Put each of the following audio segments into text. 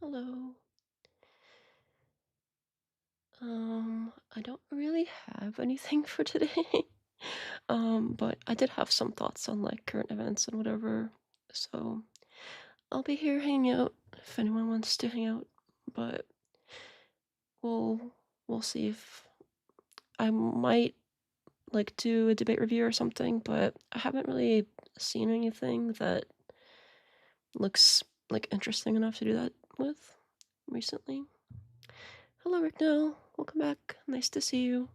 Hello. I don't really have anything for today. But I did have some thoughts on like current events and whatever. So I'll be here hanging out if anyone wants to hang out. But we'll we'll see if I might like do a debate review or something, but I haven't really seen anything that looks like interesting enough to do that with recently. Hello, Rickno. Welcome back. Nice to see you.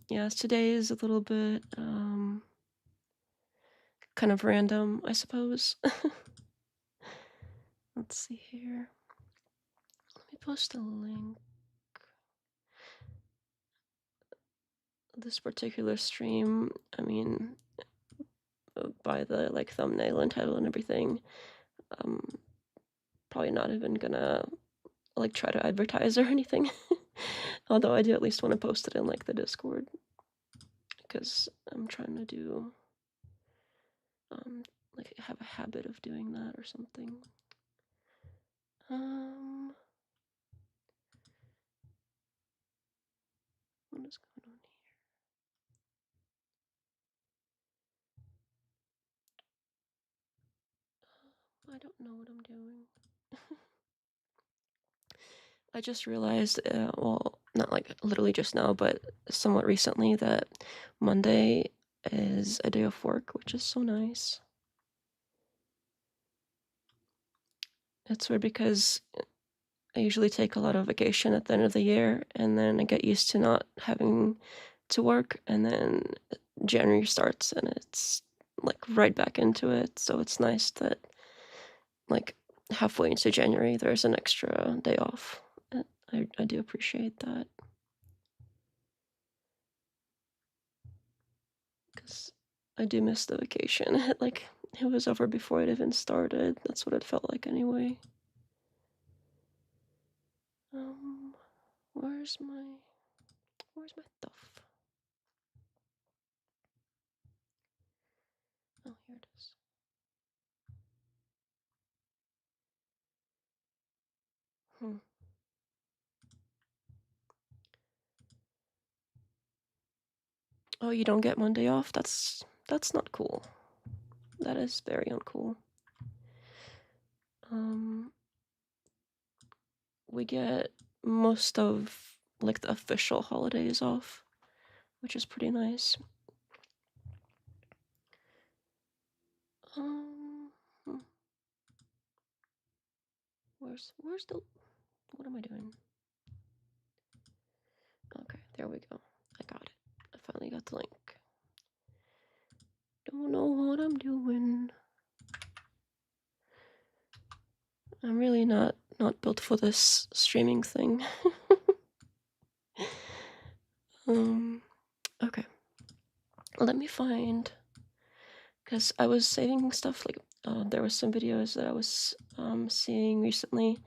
Yeah, today is a little bit, kind of random, I suppose. Let's see here. Let me post a link. This particular stream, I mean, by the, like, thumbnail and title and everything, um, probably not even gonna, like, try to advertise or anything. Although I do at least want to post it in, like, the Discord. Because I'm trying to do, like, have a habit of doing that or something. What is going on here? I don't know what I'm doing. I just realized, well, not like literally just now, but somewhat recently, that Monday is a day off work, which is so nice. It's weird because I usually take a lot of vacation at the end of the year, and then I get used to not having to work, and then January starts, and it's like right back into it. So it's nice that like halfway into January, there's an extra day off. I do appreciate that. Because I do miss the vacation. It was over before it even started. That's what it felt like anyway. Um, where's my stuff? Oh, here it is. Hmm. Oh, you don't get Monday off? That's not cool. That is very uncool. We get most of like the official holidays off, which is pretty nice. Hmm. Where's the, what am I doing? Okay, there we go. I got it. I finally got the link. Don't know what I'm doing. I'm really not built for this streaming thing. Okay. Let me find, because I was saving stuff, like, there was some videos that I was seeing recently,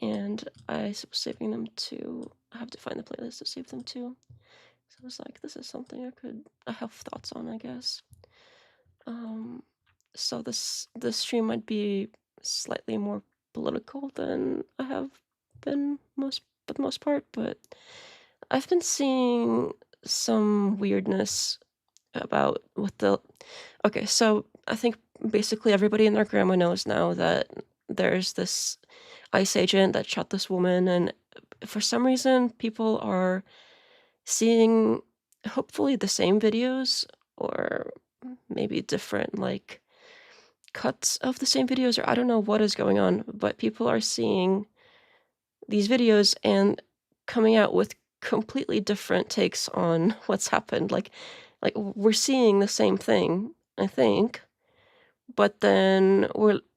and I was saving them to, I have to find the playlist to save them to. So I was like, this is something I have thoughts on, I guess. So this stream might be slightly more political than I have been for the most part, but I've been seeing some weirdness about with the. Okay, so I think basically everybody and their grandma knows now that there's this ICE agent that shot this woman, and for some reason people are seeing hopefully the same videos, or maybe different like cuts of the same videos, or I don't know what is going on, but people are seeing these videos and coming out with completely different takes on what's happened. Like we're seeing the same thing, I think, but then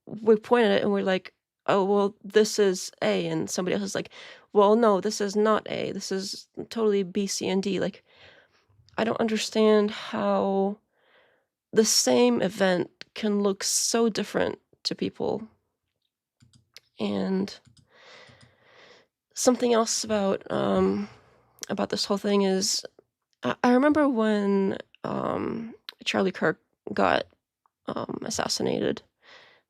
we point at it and we're like, oh well, this is A, and somebody else is like, well no, this is not A. This is totally B, C, and D. Like, I don't understand how the same event can look so different to people. And something else about this whole thing is, I remember when Charlie Kirk got assassinated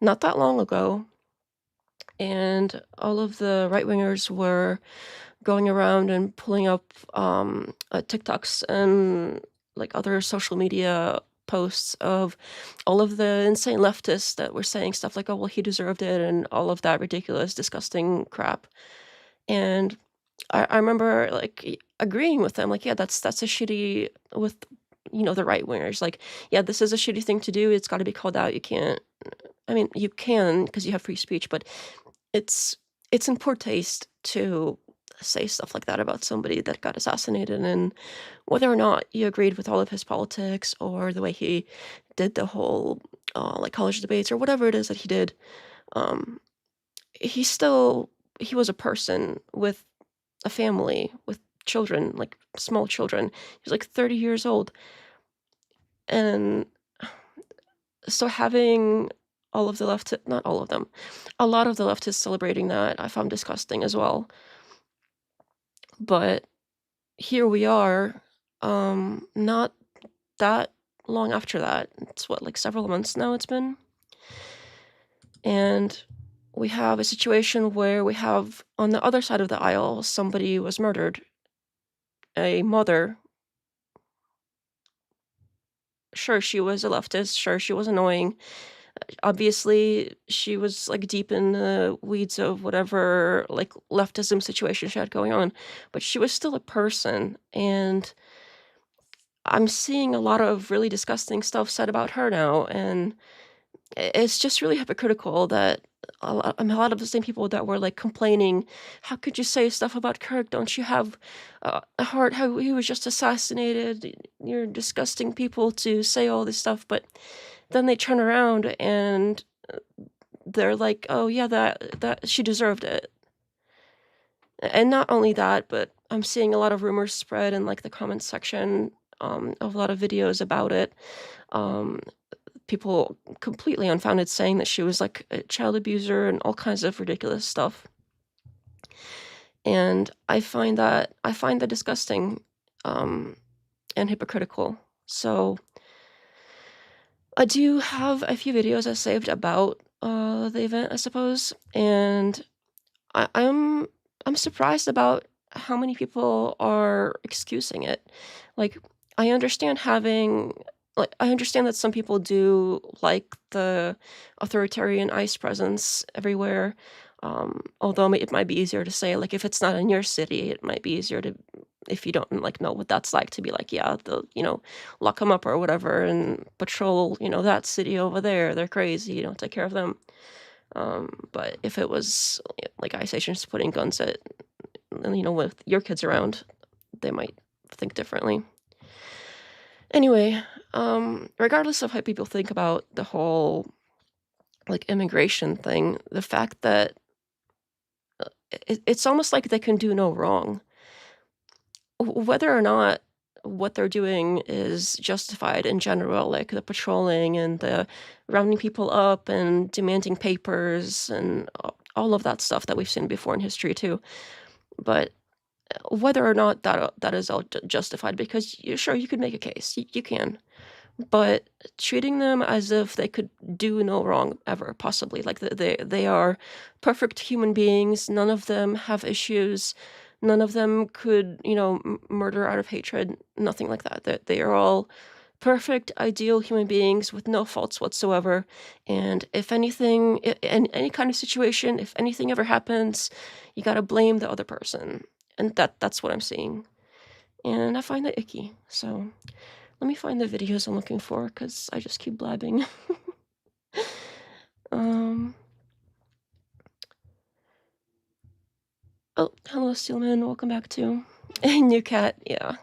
not that long ago, and all of the right-wingers were going around and pulling up, TikToks and, like, other social media posts of all of the insane leftists that were saying stuff like, "Oh, well, he deserved it," and all of that ridiculous, disgusting crap, and I remember, like, agreeing with them, like, "Yeah, that's a shitty" with, the right-wingers, like, "Yeah, this is a shitty thing to do, it's gotta be called out, you can't." I mean, you can because you have free speech, but it's it's in poor taste to say stuff like that about somebody that got assassinated, and whether or not you agreed with all of his politics or the way he did the whole, like, college debates or whatever it is that he did, um, he still he was a person with a family, with children, like, small children. He was, like, 30 years old, and so having all of the not all of them, a lot of the leftists celebrating that, I found disgusting as well. But here we are, not that long after that. It's what, like several months now it's been? And we have a situation where we have on the other side of the aisle, somebody was murdered. A mother. Sure, she was a leftist. Sure, she was annoying. Obviously, she was, like, deep in the weeds of whatever, like, leftism situation she had going on, but she was still a person, and I'm seeing a lot of really disgusting stuff said about her now, and it's just really hypocritical that a lot of the same people that were, like, complaining, "How could you say stuff about Kirk? Don't you have, a heart? How he was just assassinated. You're disgusting people to say all this stuff," but then they turn around and they're like, "Oh, yeah, that she deserved it." And not only that, but I'm seeing a lot of rumors spread in, like, the comments section, of a lot of videos about it. Um, People completely unfounded saying that she was, like, a child abuser and all kinds of ridiculous stuff. And I find that disgusting, um, and hypocritical. So I do have a few videos I saved about, the event, I suppose, and I I'm I'm surprised about how many people are excusing it. Like, I understand I understand that some people do like the authoritarian ICE presence everywhere, although it might be easier to say, like, if it's not in your city, it might be easier to if you don't, like, know what that's like to be like, "Yeah, lock them up or whatever and patrol, that city over there, they're crazy, take care of them." But if it was, like, ICE agents putting guns at with your kids around, they might think differently. Anyway, regardless of how people think about the whole, like, immigration thing, the fact that it's almost like they can do no wrong. Whether or not what they're doing is justified in general, like the patrolling and the rounding people up and demanding papers and all of that stuff that we've seen before in history too. But whether or not that is all justified, because sure, you could make a case, you can, but treating them as if they could do no wrong ever, possibly, like they are perfect human beings, none of them have issues, none of them could, murder out of hatred, nothing like that. They are all perfect, ideal human beings with no faults whatsoever, and if anything, in any kind of situation, if anything ever happens, you gotta blame the other person, and that's what I'm seeing, and I find that icky, so let me find the videos I'm looking for, cause I just keep blabbing. Um, oh, hello, Steelman, welcome back too. New cat, yeah.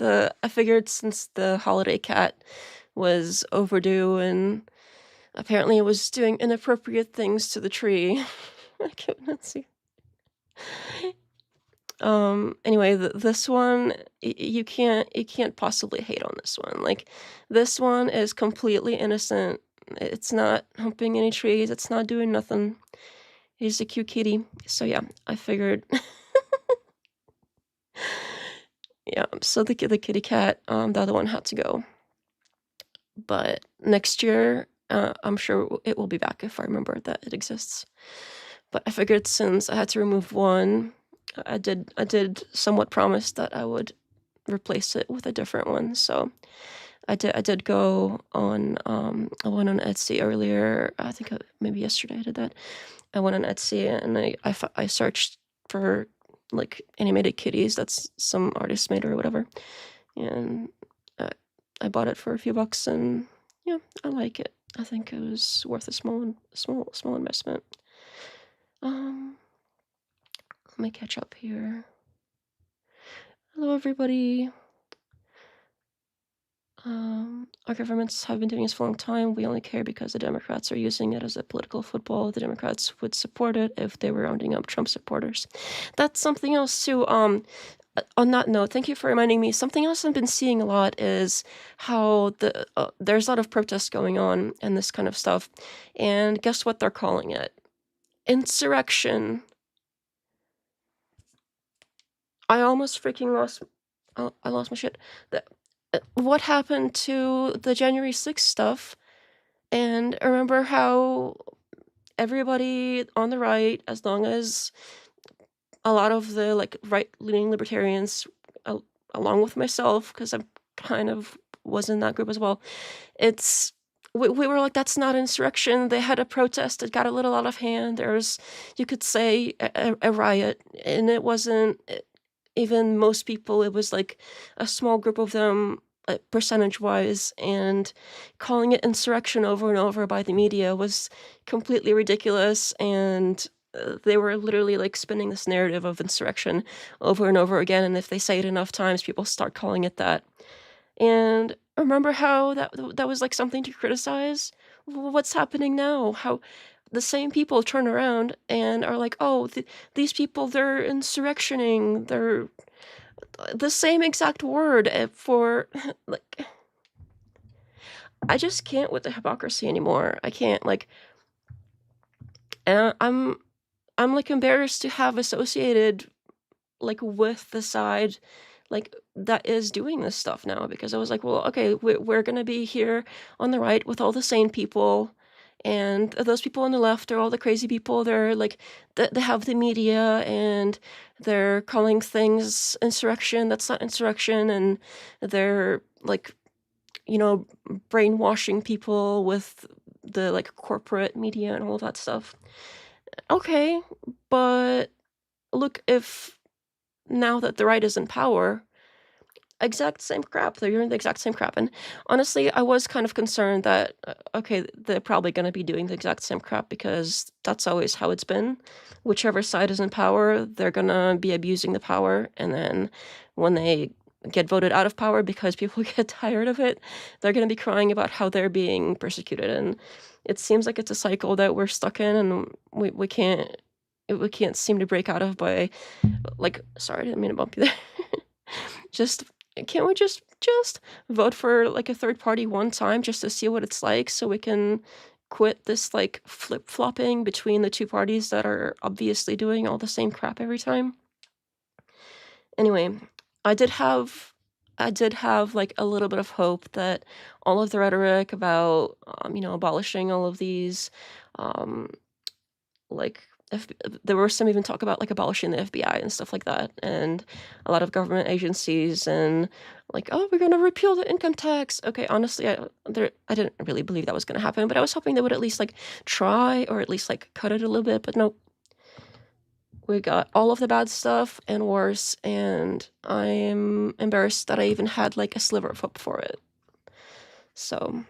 I figured since the holiday cat was overdue and apparently it was doing inappropriate things to the tree. I can't not see. Anyway, this one, you can't possibly hate on this one. Like, this one is completely innocent. It's not humping any trees, it's not doing nothing. He's a cute kitty. So yeah, I figured yeah, so the kitty cat, the other one had to go. But next year, I'm sure it will be back if I remember that it exists. but I figured since I had to remove one, I did somewhat promise that I would replace it with a different one. So I did go on I went on Etsy earlier. I think maybe yesterday I did that. I went on Etsy and I searched for like animated kitties that's some artist made or whatever, and I, I bought it for a few bucks, and yeah, I like it. I think it was worth a small investment. Let me catch up here. Hello, everybody. Our governments have been doing this for a long time. We only care because the Democrats are using it as a political football. The Democrats would support it if they were rounding up Trump supporters. That's something else too. On that note, thank you for reminding me. Something else I've been seeing a lot is how there's a lot of protests going on and this kind of stuff. And guess what they're calling it? Insurrection. I almost freaking lost. I lost my shit. What happened to the January 6th stuff? And I remember how everybody on the right, as long as a lot of the like right-leaning libertarians, along with myself, because I kind of was in that group as well, we were like, that's not insurrection. They had a protest that got a little out of hand. There's, you could say, a riot, and it wasn't even most people. It was like a small group of them, percentage-wise, and calling it insurrection over and over by the media was completely ridiculous, and they were literally like spinning this narrative of insurrection over and over again, and if they say it enough times, people start calling it that. And remember how that was like something to criticize? What's happening now? How the same people turn around and are like, oh, these people, they're insurrectioning. They're the same exact word for like, I just can't with the hypocrisy anymore. I can't, like, and I'm like embarrassed to have associated like with the side like that is doing this stuff now, because I was like, well, okay, we're gonna be here on the right with all the sane people, and those people on the left are all the crazy people. They're like they have the media and they're calling things insurrection that's not insurrection, and they're like, you know, brainwashing people with the like corporate media and all that stuff. Okay, but look, if now that the right is in power, exact same crap. They're doing the exact same crap. And honestly, I was kind of concerned that, okay, they're probably going to be doing the exact same crap because that's always how it's been. Whichever side is in power, they're going to be abusing the power. And then when they get voted out of power because people get tired of it, they're going to be crying about how they're being persecuted. And it seems like it's a cycle that we're stuck in, and we can't seem to break out of by, like, sorry, I didn't mean to bump you there. Just can't we just vote for like a third party one time just to see what it's like, so we can quit this like flip-flopping between the two parties that are obviously doing all the same crap every time? Anyway, I did have like a little bit of hope that all of the rhetoric about abolishing all of these um like there were some even talk about like abolishing the FBI and stuff like that, and a lot of government agencies, and like, oh, we're gonna repeal the income tax. Okay, honestly, I didn't really believe that was gonna happen, but I was hoping they would at least like try, or at least like cut it a little bit. But nope, we got all of the bad stuff and worse, and I'm embarrassed that I even had like a sliver of hope for it. So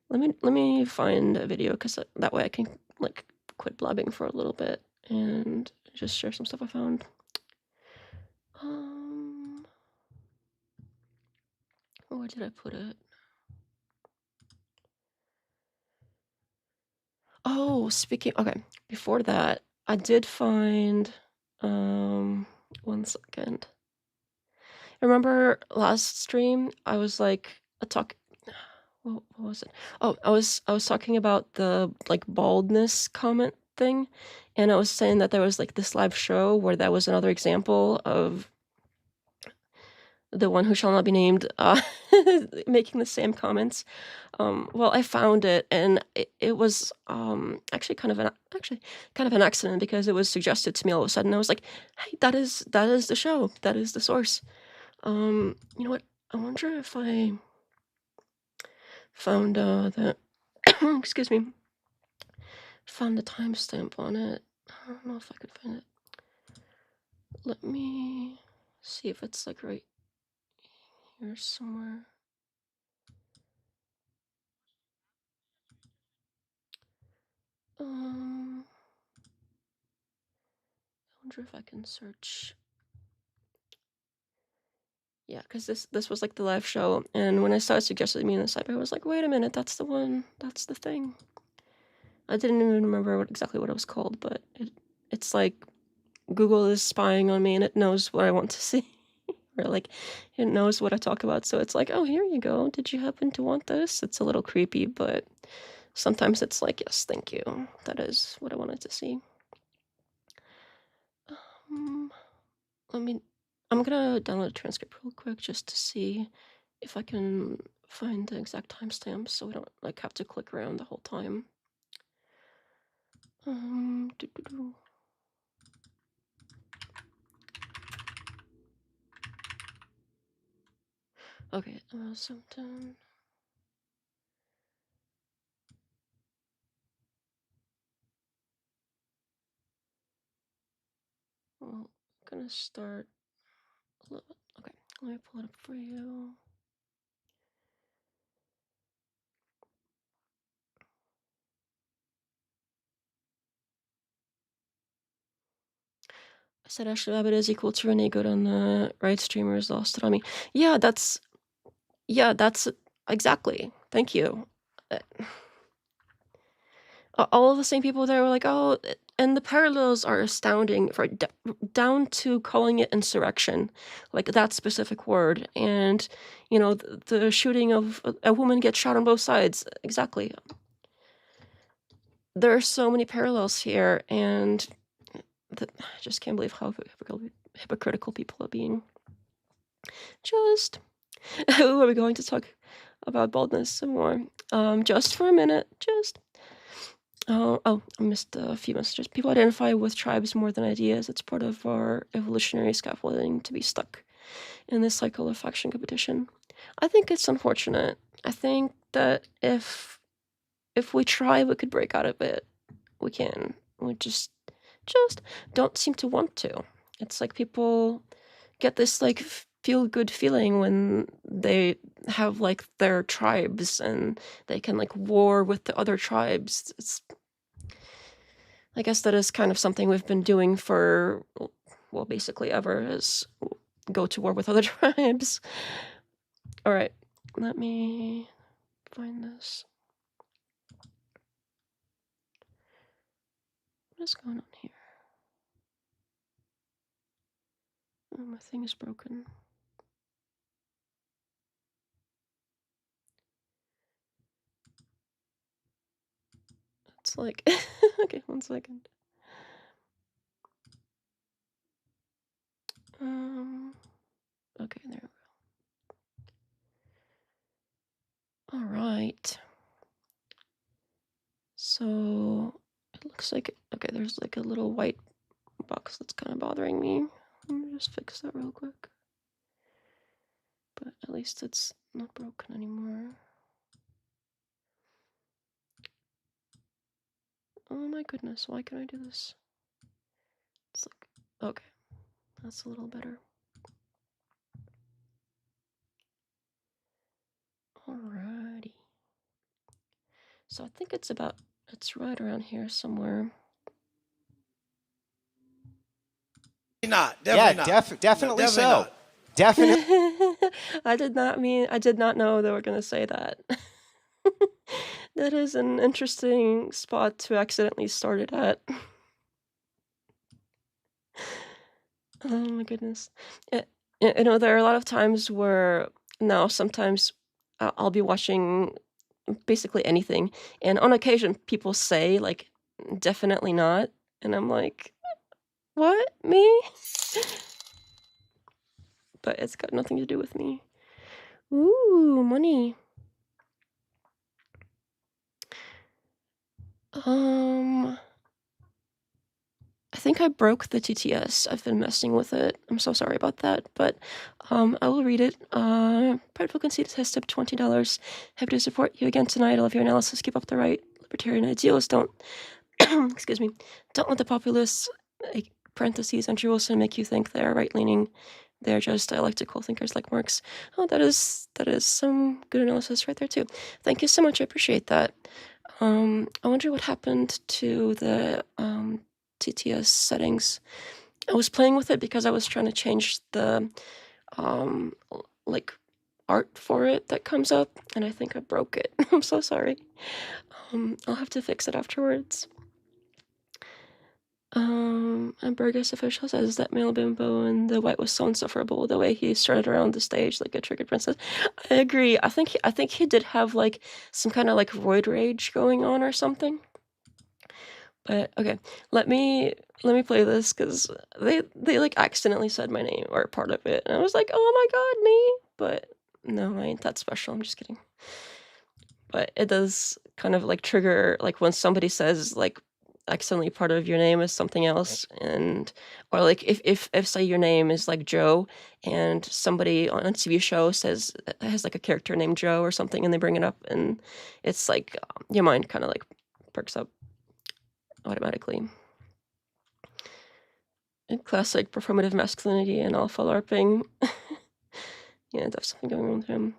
let me find a video, because that way I can like quit blabbing for a little bit and just share some stuff I found. Where did I put it? Oh, okay, before that, I did find, 1 second. Remember last stream, I was like, what was it? Oh, I was talking about the, like, baldness comment thing, and I was saying that there was, like, this live show where that was another example of the one who shall not be named, making the same comments. Well, I found it, and it was actually kind of an accident because it was suggested to me all of a sudden. I was like, "Hey, that is the show. That is the source." You know what? I wonder if I found the excuse me, found the timestamp on it. I don't know if I could find it. Let me see if it's like right here somewhere. I wonder if I can search. Yeah, because this was like the live show, and when I saw it suggested to me in the cyber, I was like, wait a minute, that's the one, that's the thing. I didn't even remember exactly what it was called, but it's like Google is spying on me and it knows what I want to see. Or like it knows what I talk about, so it's like, oh, here you go. Did you happen to want this? It's a little creepy, but sometimes it's like, yes, thank you. That is what I wanted to see. I'm gonna download a transcript real quick just to see if I can find the exact timestamp so we don't like have to click around the whole time. Okay, something. Well, I'm gonna start a little bit. Okay, let me pull it up for you. I said Ashley Rabbit is equal to Renee Good on the right streamers lost it on me. Yeah, that's exactly. Thank you. All of the same people there were like, oh, and the parallels are astounding for down to calling it insurrection, like that specific word, and you know the shooting of a woman gets shot on both sides. Exactly. There are so many parallels here, and I just can't believe how hypocritical people are being. Just, who are we going to talk about baldness some more? Just for a minute, just. Oh, I missed a few messages. People identify with tribes more than ideas. It's part of our evolutionary scaffolding to be stuck in this cycle of faction competition. I think it's unfortunate. I think that if we try, we could break out of it. We can. We just don't seem to want to. It's like people get this like feel-good feeling when they have like their tribes and they can like war with the other tribes. I guess that is kind of something we've been doing for, well, basically ever, is go to war with other tribes. All right, let me find this. What is going on here? Oh, my thing is broken. It's like, okay, 1 second. Okay, there we go. All right. So it looks like, okay, there's like a little white box that's kind of bothering me. Let me just fix that real quick. But at least it's not broken anymore. Oh my goodness, why can I do this? It's like, okay, that's a little better. Alrighty. So I think it's right around here somewhere. Definitely so. Definitely. I did not know they were going to say that. That is an interesting spot to accidentally start it at. Oh my goodness. You know, there are a lot of times where now sometimes I'll be watching basically anything, and on occasion people say like, definitely not, and I'm like, what, me? but it's got nothing to do with me. Ooh, money. I think I broke the TTS. I've been messing with it. I'm so sorry about that, but I will read it. Prideful Conceit has tipped $20. Happy to support you again tonight. I love your analysis. Keep up the right libertarian ideals. Don't, excuse me, don't let the populists, parentheses, Andrew Wilson, make you think they're right-leaning. They're just dialectical thinkers like Marx. Oh, that is some good analysis right there too. Thank you so much. I appreciate that. I wonder what happened to the TTS settings. I was playing with it because I was trying to change the like art for it that comes up, and I think I broke it. I'm so sorry. I'll have to fix it afterwards. And Burgess official says that male bimbo and the white was so insufferable, the way he strutted around the stage like a triggered princess. I agree. I think he did have like some kind of like roid rage going on or something. But okay, let me play this because they like accidentally said my name or part of it, and I was like, oh my god, me. But no, I ain't that special. I'm just kidding. But it does kind of like trigger like when somebody says like accidentally part of your name is something else, and or like if say your name is like Joe and somebody on a TV show says has like a character named Joe or something, and they bring it up, and it's like your mind kind of like perks up automatically. Classic performative masculinity and alpha LARPing. Yeah, that's something going on with him.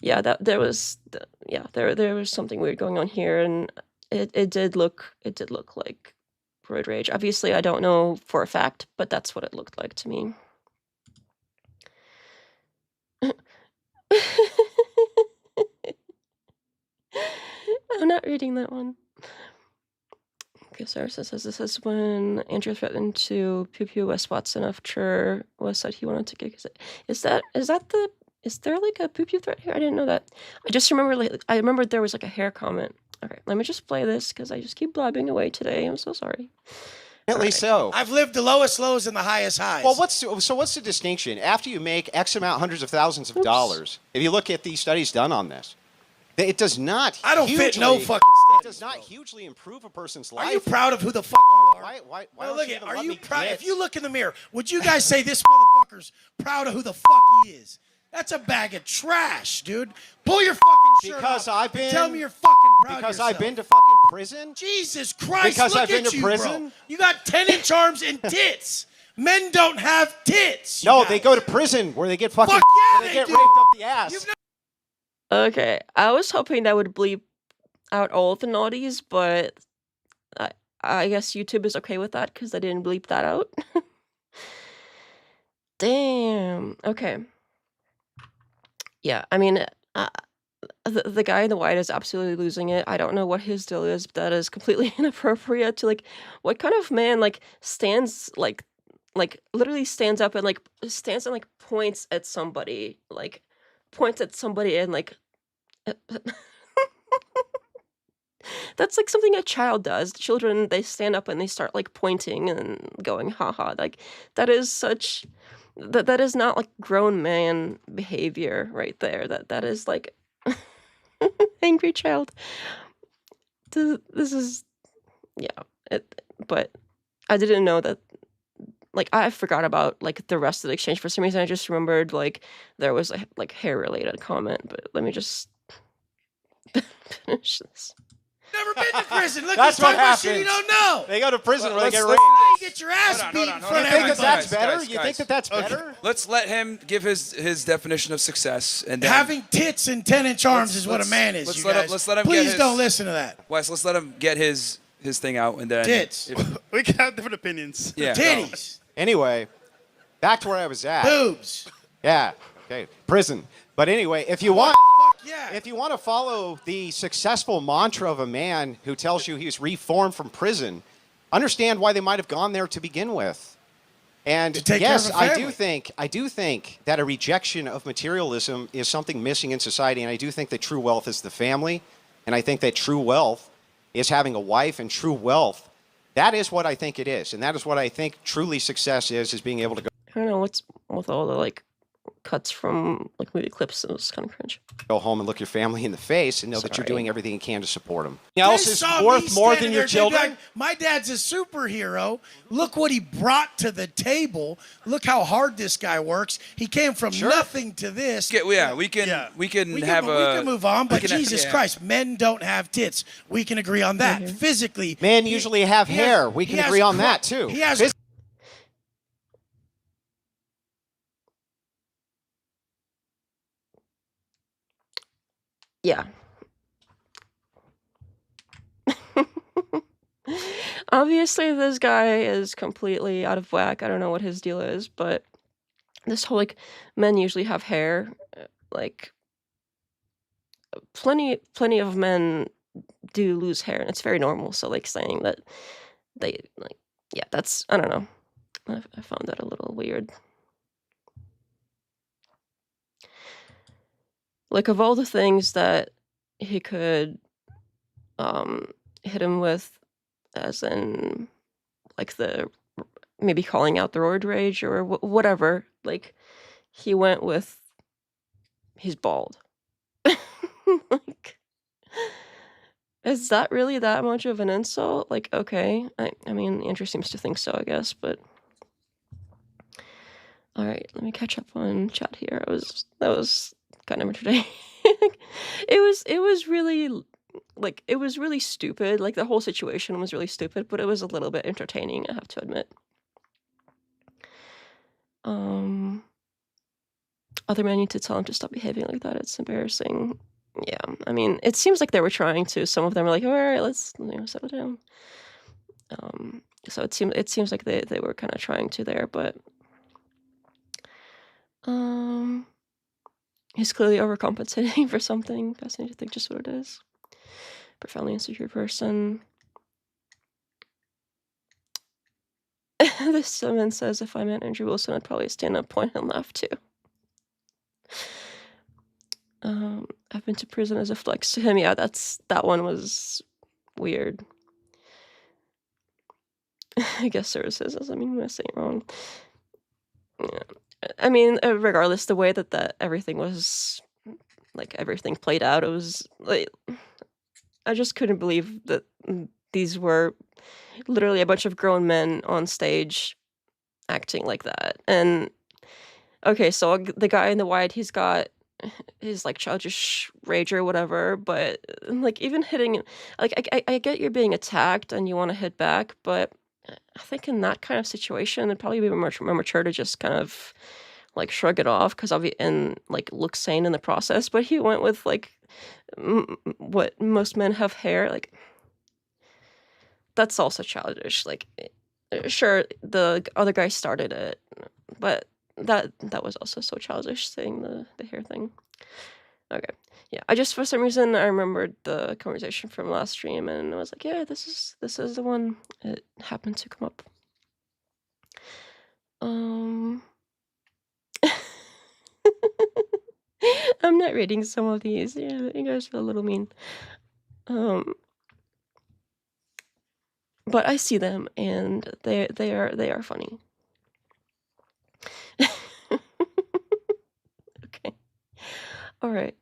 Yeah, there was something weird going on here, and it did look like roid rage. Obviously, I don't know for a fact, but that's what it looked like to me. I'm not reading that one. Okay, Sarah says this is when Andrew threatened to pew Wes Watson after Wes said he wanted to kick his. Is there like a pew threat here? I didn't know that. I just remember I remembered there was like a hair comment. Okay, let me just play this because I just keep blabbing away today. I'm so sorry. At least so. I've lived the lowest lows and the highest highs. Well, what's the distinction? After you make X amount, hundreds of thousands of dollars, if you look at the studies done on this, it does not. I don't fit no fucking studies. It does not hugely improve a person's life. Are you proud of who the fuck you are? Why well, don't look you at, even are let you me proud? get- If you look in the mirror, would you guys say this motherfucker's proud of who the fuck he is? That's a bag of trash, dude. Pull your fucking shirt Because off I've and been. tell me you're fucking proud Because of yourself. I've been to fucking prison. Jesus Christ! Because look I've been at to you, prison? bro. You got 10-inch arms and tits. Men don't have tits. No, guys. they go to prison where they get fucking. Fuck yeah, where they get do. raped up the ass. You've Okay, I was hoping that would bleep out all of the naughties, but I guess YouTube is okay with that because I didn't bleep that out. Damn. Okay. Yeah, I mean, the guy in the white is absolutely losing it. I don't know what his deal is, but that is completely inappropriate to like. What kind of man like stands like literally stands up and like stands and like points at somebody and like. That's like something a child does. Children, they stand up and they start like pointing and going haha. Like that is such that is not like grown man behavior right there. That is like angry child. This is yeah. But I didn't know that. Like I forgot about like the rest of the exchange for some reason. I just remembered like there was a like hair related comment. But let me just finish this. never been to prison. Look, That's he's talking what about shit you happens. don't know. They go to prison where they get Now raped. you get your ass beat in Hold front on. of You think that everybody. that's better? Guys, You think that that's better? Let's let him give his definition of success, and then Having tits and 10-inch arms is what a man is. let's You let him- guys. let's let him get Please his- don't listen to that. Wes, let's let him get his thing out, and then Tits. We can have different opinions. Yeah. Titties. Anyway, back to where I was at. Boobs. Yeah. Okay. Prison. But anyway, if you want. Fuck yeah. If you want to follow the successful mantra of a man who tells you he was reformed from prison, understand why they might have gone there to begin with. And To take care yes, of a I family. do think that a rejection of materialism is something missing in society, and I do think that true wealth is the family, and I think that true wealth is having a wife, and true wealth, that is what I think it is, and that is what I think truly success is being able to go. I don't know what's with all the like cuts from like movie clips. It was kind of cringe. Go home and look your family in the face and know that you're Sorry. doing everything you can to support them. They Else is saw me worth more standing than your there, they'd be children. like, my dad's a superhero. Look what he brought to the table. Look how hard this guy works. He came from nothing to this. We can we can move on, but Jesus Christ, men don't have tits. We can agree on that. Physically, Men usually have hair. We can agree on that too. He has. Yeah. Obviously, this guy is completely out of whack. I don't know what his deal is, but this whole like men usually have hair. Like plenty of men do lose hair, and it's very normal. So like saying that they like, yeah, that's, I don't know. I found that a little weird. Like of all the things that he could hit him with, as in like the maybe calling out the roid rage or whatever, like he went with he's bald. Like, is that really that much of an insult? Like, okay, I mean, Andrew seems to think so, I guess, but all right, let me catch up on chat here. That was kind of entertaining. It was really like, it was really stupid. Like the whole situation was really stupid, but it was a little bit entertaining, I have to admit. Other men need to tell him to stop behaving like that. It's embarrassing. Yeah, I mean, it seems like they were trying to. Some of them were like, all right, let's settle down. So it seems like they were kind of trying to there, but he's clearly overcompensating for something. Fascinating to think just what it is. Profoundly insecure person. This woman says, if I met Andrew Wilson, I'd probably stand up, point, and laugh too. I've been to prison as a flex to him. Yeah, that one was weird. I guess services. I mean, I'm saying it wrong. Yeah. I mean, regardless, the way that everything was, like everything played out, it was like, I just couldn't believe that these were literally a bunch of grown men on stage acting like that. And okay, so the guy in the white, he's got his like childish rage or whatever, but like even hitting, like I get you're being attacked and you want to hit back, but I think in that kind of situation, it'd probably be more mature to just kind of like shrug it off and like look sane in the process. But he went with like what most men have hair, like that's also childish. Like sure, the other guy started it, but that was also so childish, saying the hair thing. Okay. Yeah, I just, for some reason, I remembered the conversation from last stream, and I was like, yeah, this is the one. It happened to come up. I'm not reading some of these. Yeah, you guys are a little mean. But I see them, and they are funny. Okay. All right.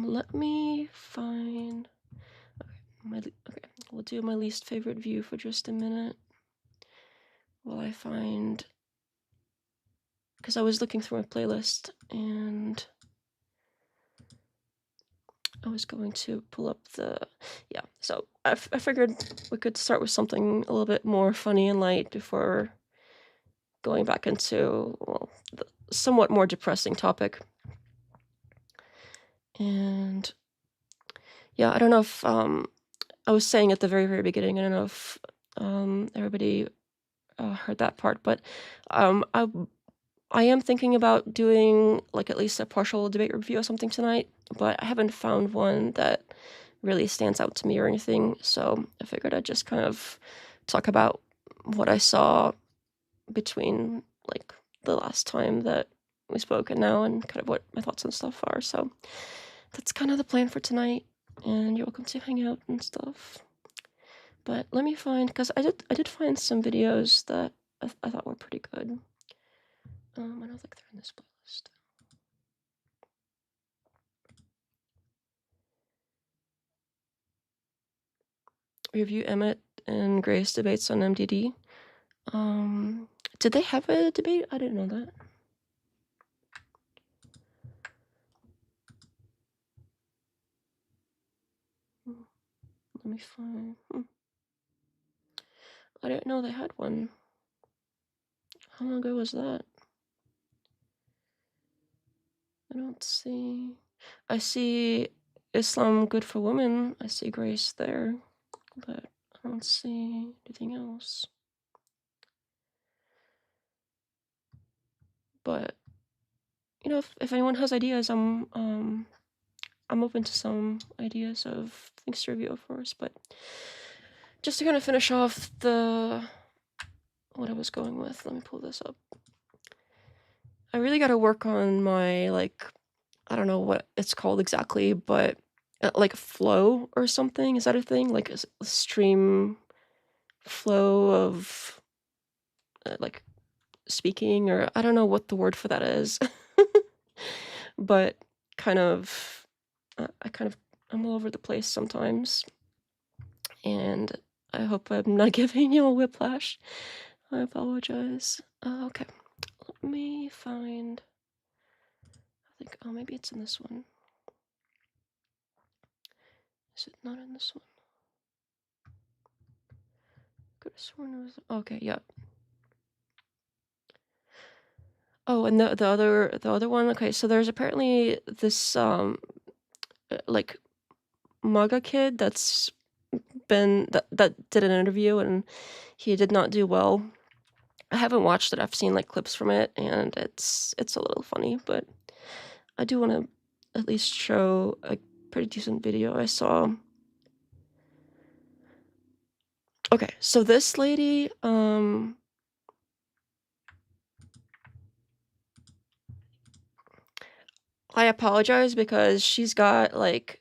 Let me find. Okay, we'll do my least favorite view for just a minute while I find, because I was looking through my playlist and I was going to pull up so I figured we could start with something a little bit more funny and light before going back into, well, the somewhat more depressing topic. And yeah, I don't know if I was saying at the very, very beginning, I don't know if everybody heard that part, but I am thinking about doing like at least a partial debate review or something tonight, but I haven't found one that really stands out to me or anything, so I figured I'd just kind of talk about what I saw between like the last time that we spoke and now, and kind of what my thoughts and stuff are. So that's kind of the plan for tonight, and you're welcome to hang out and stuff. But let me find, because I did find some videos that I thought were pretty good. I don't think they're in this playlist. Review Emmett and Grace debates on MDD. Did they have a debate? I didn't know that. Let me find. I didn't know they had one. How long ago was that? I don't see. I see Islam Good for Women. I see Grace there, but I don't see anything else. But you know, if anyone has ideas, I'm open to some ideas of things to review, of course. But just to kind of finish off what I was going with, let me pull this up. I really got to work on my, like, I don't know what it's called exactly, but like flow or something. Is that a thing? Like a stream flow of like speaking, or I don't know what the word for that is. But kind of, I'm all over the place sometimes. And I hope I'm not giving you a whiplash. I apologize. Okay, let me find, I think, oh, maybe it's in this one. Is it not in this one? Could have sworn it was, okay, yeah. Oh, and the other one, okay, so there's apparently this, like, MAGA kid that's that did an interview, and he did not do well. I haven't watched it. I've seen like clips from it, and it's a little funny, but I do want to at least show a pretty decent video I saw. Okay, so this lady, I apologize because she's got like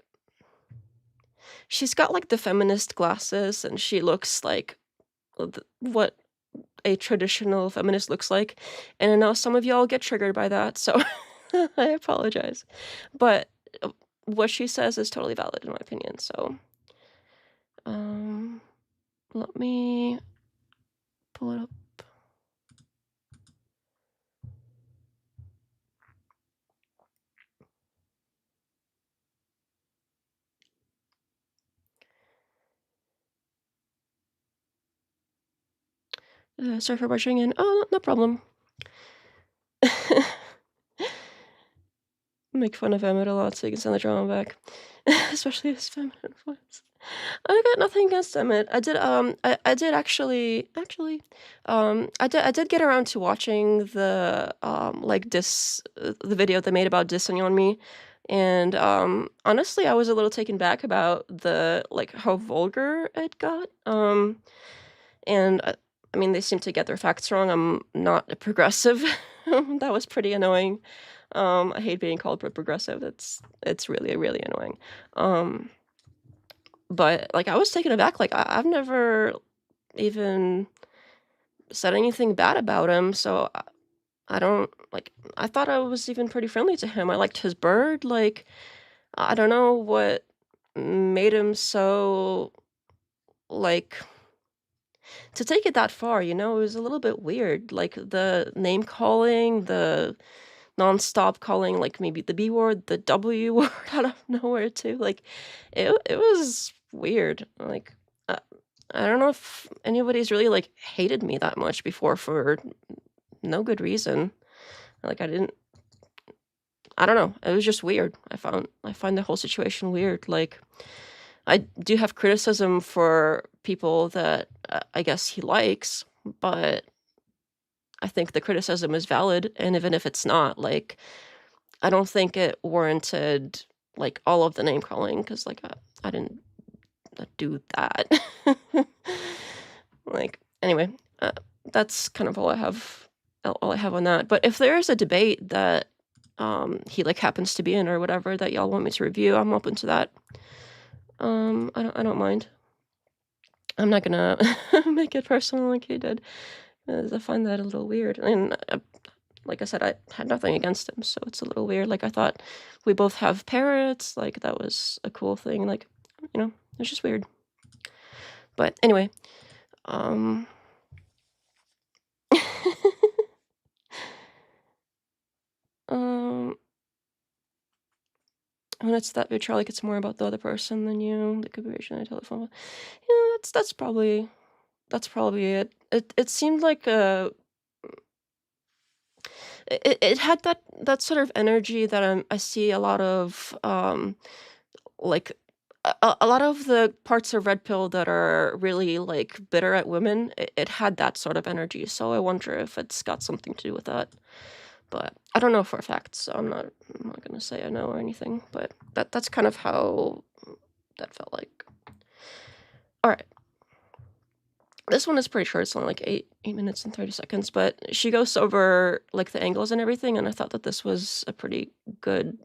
the feminist glasses, and she looks like what a traditional feminist looks like, and I know some of y'all get triggered by that, so I apologize. But what she says is totally valid in my opinion, so let me pull it up. Sorry for barging in. Oh, no problem. Make fun of Emmett a lot so you can send the drama back. Especially his feminine voice. I got nothing against Emmett. I did I did get around to watching the like the video they made about dissing on me. And honestly I was a little taken back about the like how vulgar it got. And I mean they seem to get their facts wrong. I'm not a progressive. That was pretty annoying. I hate being called progressive. It's really, really annoying. But like I was taken aback. Like I've never even said anything bad about him, so I don't like. I thought I was even pretty friendly to him. I liked his bird. Like I don't know what made him so like to take it that far. You know, it was a little bit weird. Like the name calling, the nonstop calling, like maybe the B word, the W word out of nowhere too. Like it was weird. Like I don't know if anybody's really like hated me that much before for no good reason. Like I don't know. It was just weird. I find the whole situation weird. Like I do have criticism for people that I guess he likes, but I think the criticism is valid, and even if it's not, like I don't think it warranted like all of the name calling because like I didn't do that. Like anyway, that's kind of all I have on that. But if there is a debate that he like happens to be in or whatever that y'all want me to review, I'm open to that. I don't mind. I'm not gonna make it personal like he did, 'cause I find that a little weird. And like I said, I had nothing against him, so it's a little weird. Like, I thought we both have parrots, like, that was a cool thing, like, you know, it's just weird. But anyway, um um, when it's that vitriolic, like, it's more about the other person than you. The configuration of the telephone. Yeah, that's probably it. It seemed like it had that sort of energy that I see a lot of like a lot of the parts of Red Pill that are really like bitter at women. It had that sort of energy, so I wonder if it's got something to do with that. But I don't know for a fact, so I'm not gonna say I know or anything. But that's kind of how that felt like. All right. This one is pretty short. It's only like 8 minutes and 30 seconds, but she goes over like the angles and everything, and I thought that this was a pretty good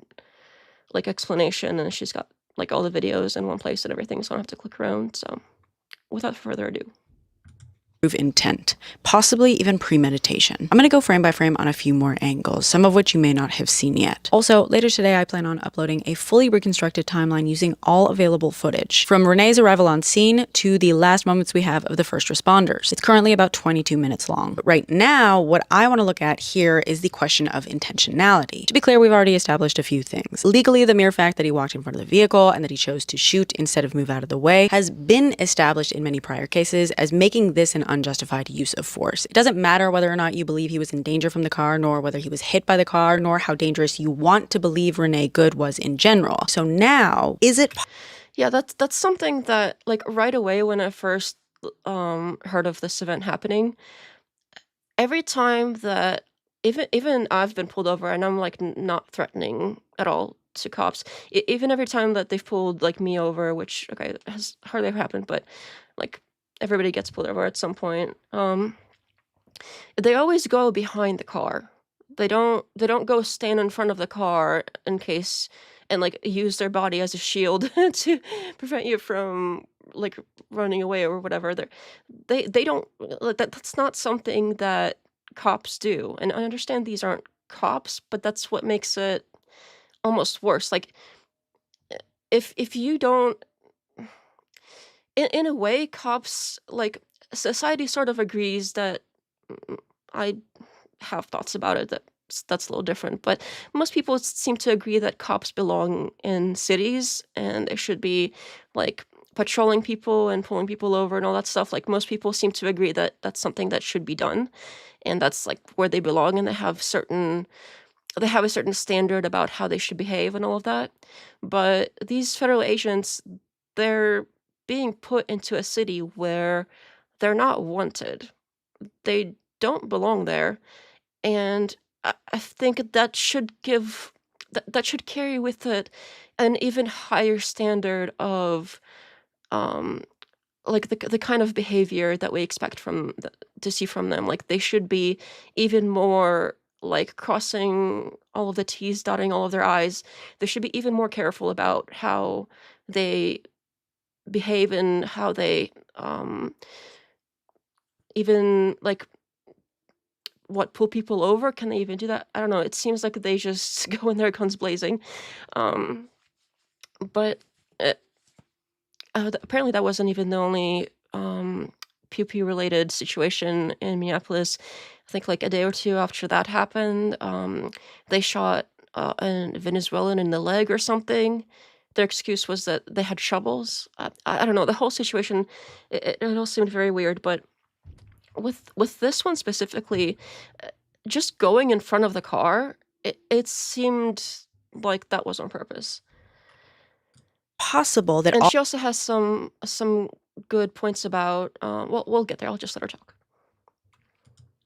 like explanation, and she's got like all the videos in one place and everything, so I don't have to click around. So without further ado. Intent, possibly even premeditation. I'm going to go frame by frame on a few more angles, some of which you may not have seen yet. Also, later today I plan on uploading a fully reconstructed timeline using all available footage, from Renee's arrival on scene to the last moments we have of the first responders. It's currently about 22 minutes long. But right now, what I want to look at here is the question of intentionality. To be clear, we've already established a few things. Legally, the mere fact that he walked in front of the vehicle and that he chose to shoot instead of move out of the way has been established in many prior cases as making this an unjustified use of force. It doesn't matter whether or not you believe he was in danger from the car, nor whether he was hit by the car, nor how dangerous you want to believe Renee Good was in general. So now, is it... Yeah, that's something that, like, right away when I first heard of this event happening, every time that even I've been pulled over and I'm like not threatening at all to cops, even every time that they've pulled like me over, which okay has hardly ever happened, but like everybody gets pulled over at some point. They always go behind the car. They don't go stand in front of the car in case and like use their body as a shield to prevent you from like running away or whatever. They don't that's not something that cops do. And I understand these aren't cops, but that's what makes it almost worse. Like if you don't in a way, cops like society sort of agrees that I have thoughts about it that's a little different, but most people seem to agree that cops belong in cities and they should be like patrolling people and pulling people over and all that stuff. Like most people seem to agree that that's something that should be done, and that's like where they belong, and they have a certain standard about how they should behave and all of that. But these federal agents, they're being put into a city where they're not wanted. They don't belong there, and I think that should give that should carry with it an even higher standard of um like the kind of behavior that we expect to see from them. Like they should be even more like crossing all of the T's, dotting all of their I's. They should be even more careful about how they behave and how they even like what, pull people over? Can they even do that? I don't know. It seems like they just go in there guns blazing. Um, but apparently that wasn't even the only pew-pew related situation in Minneapolis. I think like a day or two after that happened, they shot a Venezuelan in the leg or something. Their excuse was that they had shovels. I don't know. The whole situation, it all seemed very weird. But with this one specifically, just going in front of the car, it seemed like that was on purpose. Possible that And she also has some good points about well, we'll get there. I'll just let her talk.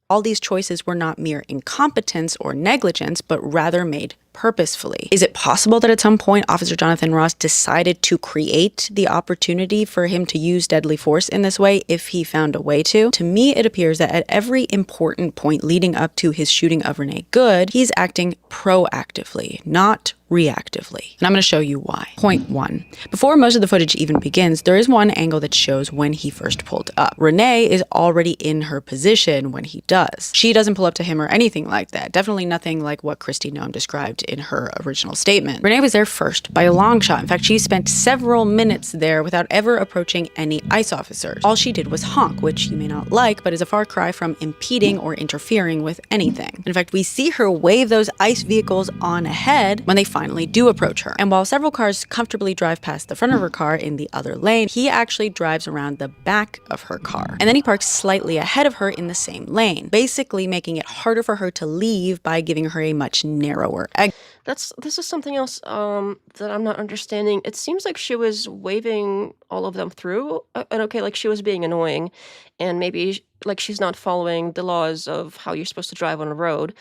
all these choices were not mere incompetence or negligence, but rather made purposefully. Is it possible that at some point Officer Jonathan Ross decided to create the opportunity for him to use deadly force in this way if he found a way to? To me, it appears that at every important point leading up to his shooting of Renee Good, he's acting proactively, not reactively. And I'm going to show you why. Point 1. Before most of the footage even begins, there is one angle that shows when he first pulled up. Renee is already in her position when he does. She doesn't pull up to him or anything like that. Definitely nothing like what Kristi Noem described in her original statement. Renee was there first by a long shot. In fact, she spent several minutes there without ever approaching any ICE officers. All she did was honk, which you may not like, but is a far cry from impeding or interfering with anything. In fact, we see her wave those ICE vehicles on ahead when they finally do approach her. And while several cars comfortably drive past the front of her car in the other lane, he actually drives around the back of her car. And then he parks slightly ahead of her in the same lane, basically making it harder for her to leave by giving her a much narrower exit. This is something else that I'm not understanding. It seems like she was waving all of them through, and okay, like she was being annoying, and maybe like she's not following the laws of how you're supposed to drive on a road.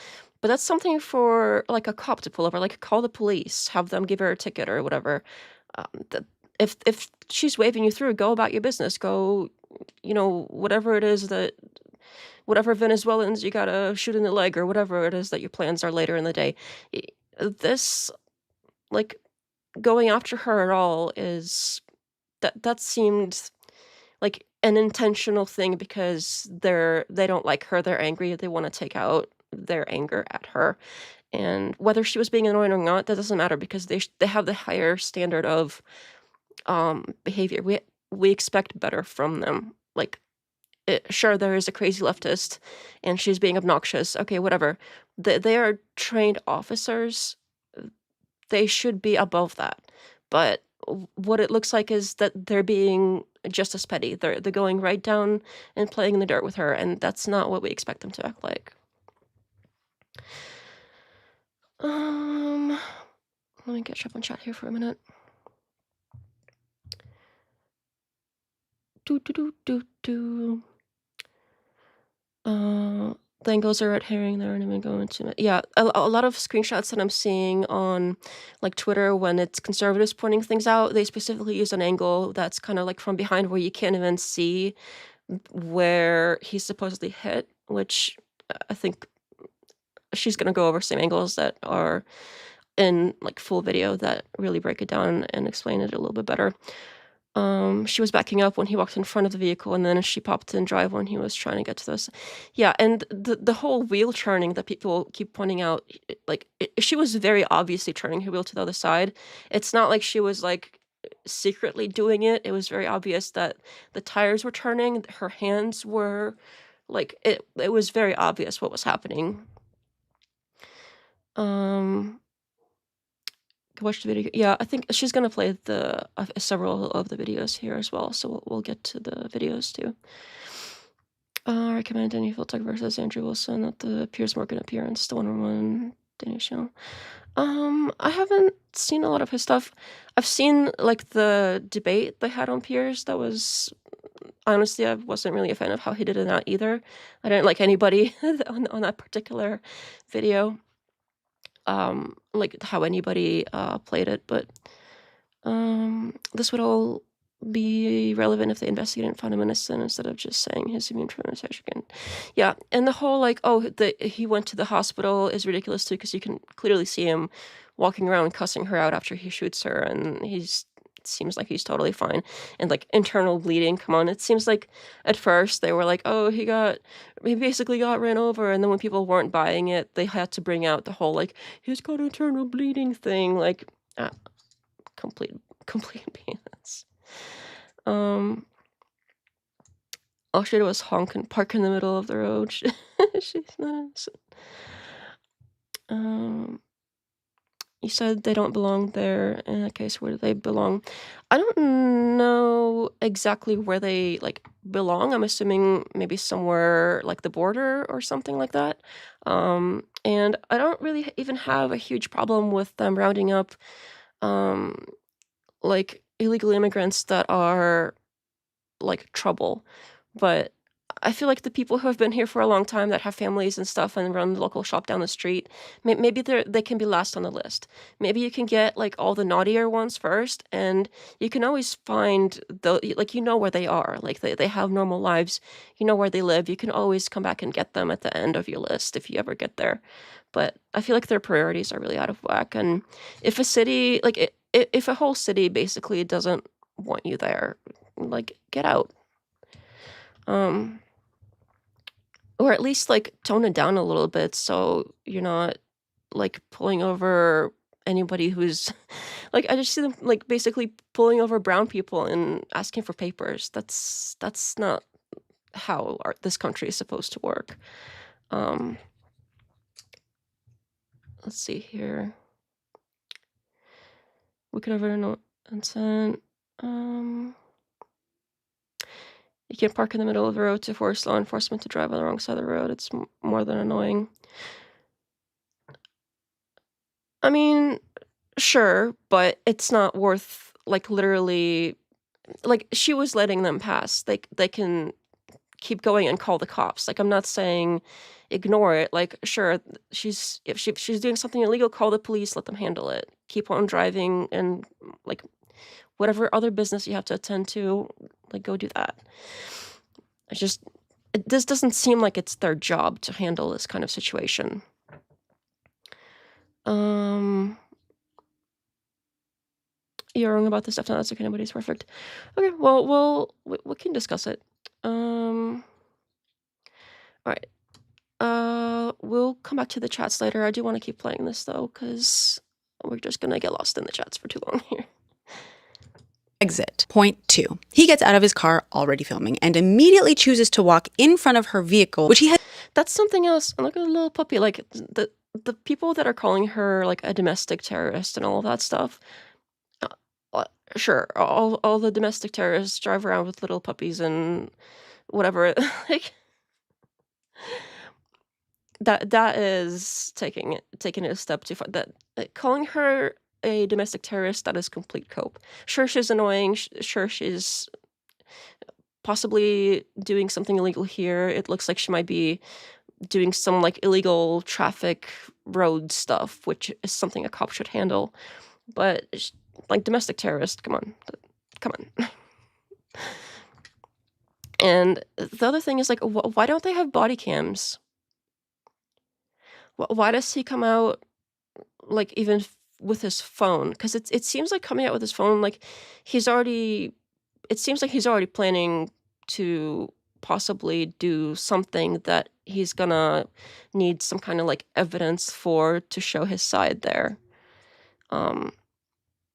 But that's something for like a cop to pull over, like call the police, have them give her a ticket or whatever. If she's waving you through, go about your business. Go, whatever it is whatever Venezuelans you gotta shoot in the leg or whatever it is that your plans are later in the day. This, like, going after her at all is that seemed like an intentional thing because they don't like her, they're angry, they want to take out their anger at her. And whether she was being annoying or not, that doesn't matter because they have the higher standard of behavior. We expect better from them. Like, sure, there is a crazy leftist and she's being obnoxious. Okay, whatever. They are trained officers. They should be above that. But what it looks like is that they're being just as petty. They're going right down and playing in the dirt with her, and that's not what we expect them to act like. Let me catch up on chat here for a minute. The angles are red herring. They aren't even going to. Yeah, a lot of screenshots that I'm seeing on like Twitter when it's conservatives pointing things out, they specifically use an angle that's kind of like from behind where you can't even see where he's supposedly hit, which I think she's gonna go over some angles that are in like full video that really break it down and explain it a little bit better. She was backing up when he walked in front of the vehicle, and then she popped in drive when he was trying to get to this. Yeah, and the whole wheel turning that people keep pointing out, she was very obviously turning her wheel to the other side. It's not like she was like secretly doing it. It was very obvious that the tires were turning, her hands were like it was very obvious what was happening. Watch the video. Yeah, I think she's gonna play several of the videos here as well, so we'll get to the videos too. Recommend Danny Philtuck versus Andrew Wilson at the Piers Morgan appearance, the one-on-one Danny show. I haven't seen a lot of his stuff. I've seen like the debate they had on Piers. That was honestly, I wasn't really a fan of how he did in that either. I didn't like anybody on that particular video. Like how anybody played it, but this would all be relevant if they investigated and found him innocent instead of just saying his immune from again. Yeah, and the whole like, he went to the hospital is ridiculous too, because you can clearly see him walking around cussing her out after he shoots her, and seems like he's totally fine. And like internal bleeding, come on. It seems like at first they were like, he basically got ran over, and then when people weren't buying it, they had to bring out the whole like he's got internal bleeding thing. Like complete BS. All she did was honk and park in the middle of the road. She's not innocent. You said they don't belong there. In that case, where do they belong? I don't know exactly where they like belong. I'm assuming maybe somewhere like the border or something like that. And I don't really even have a huge problem with them rounding up like illegal immigrants that are like trouble. But I feel like the people who have been here for a long time that have families and stuff and run the local shop down the street, maybe they can be last on the list. Maybe you can get like all the naughtier ones first, and you can always find like you know where they are. Like they have normal lives, you know where they live. You can always come back and get them at the end of your list if you ever get there. But I feel like their priorities are really out of whack. And if a city, like if a whole city basically doesn't want you there, like get out. Or at least like tone it down a little bit so you're not like pulling over anybody who's like I just see them like basically pulling over brown people and asking for papers. That's not how this country is supposed to work. Let's see here. We could have written consent. You can't park in the middle of the road to force law enforcement to drive on the wrong side of the road. It's more than annoying. I mean, sure, but it's not worth like literally like she was letting them pass. They can keep going and call the cops. Like I'm not saying ignore it. Like sure, if she's doing something illegal, call the police, let them handle it. Keep on driving and like whatever other business you have to attend to, like go do that. This doesn't seem like it's their job to handle this kind of situation. You're wrong about this stuff. No, that's okay. Nobody's perfect. Okay, well, we can discuss it. All right. We'll come back to the chats later. I do want to keep playing this though, because we're just gonna get lost in the chats for too long here. Exit. Point 2. He gets out of his car, already filming, and immediately chooses to walk in front of her vehicle, which he had. That's something else. And look at the little puppy. Like the people that are calling her like a domestic terrorist and all of that stuff. Sure, all the domestic terrorists drive around with little puppies and whatever. Like that is taking it a step too far. That calling her a domestic terrorist, that is complete cope. Sure, she's annoying. Sure, she's possibly doing something illegal here. It looks like she might be doing some like illegal traffic road stuff, which is something a cop should handle. But like domestic terrorist, come on. And the other thing is like, why don't they have body cams? Why does he come out like even with his phone? Because it seems like coming out with his phone, like it seems like he's already planning to possibly do something that he's gonna need some kind of like evidence for to show his side there.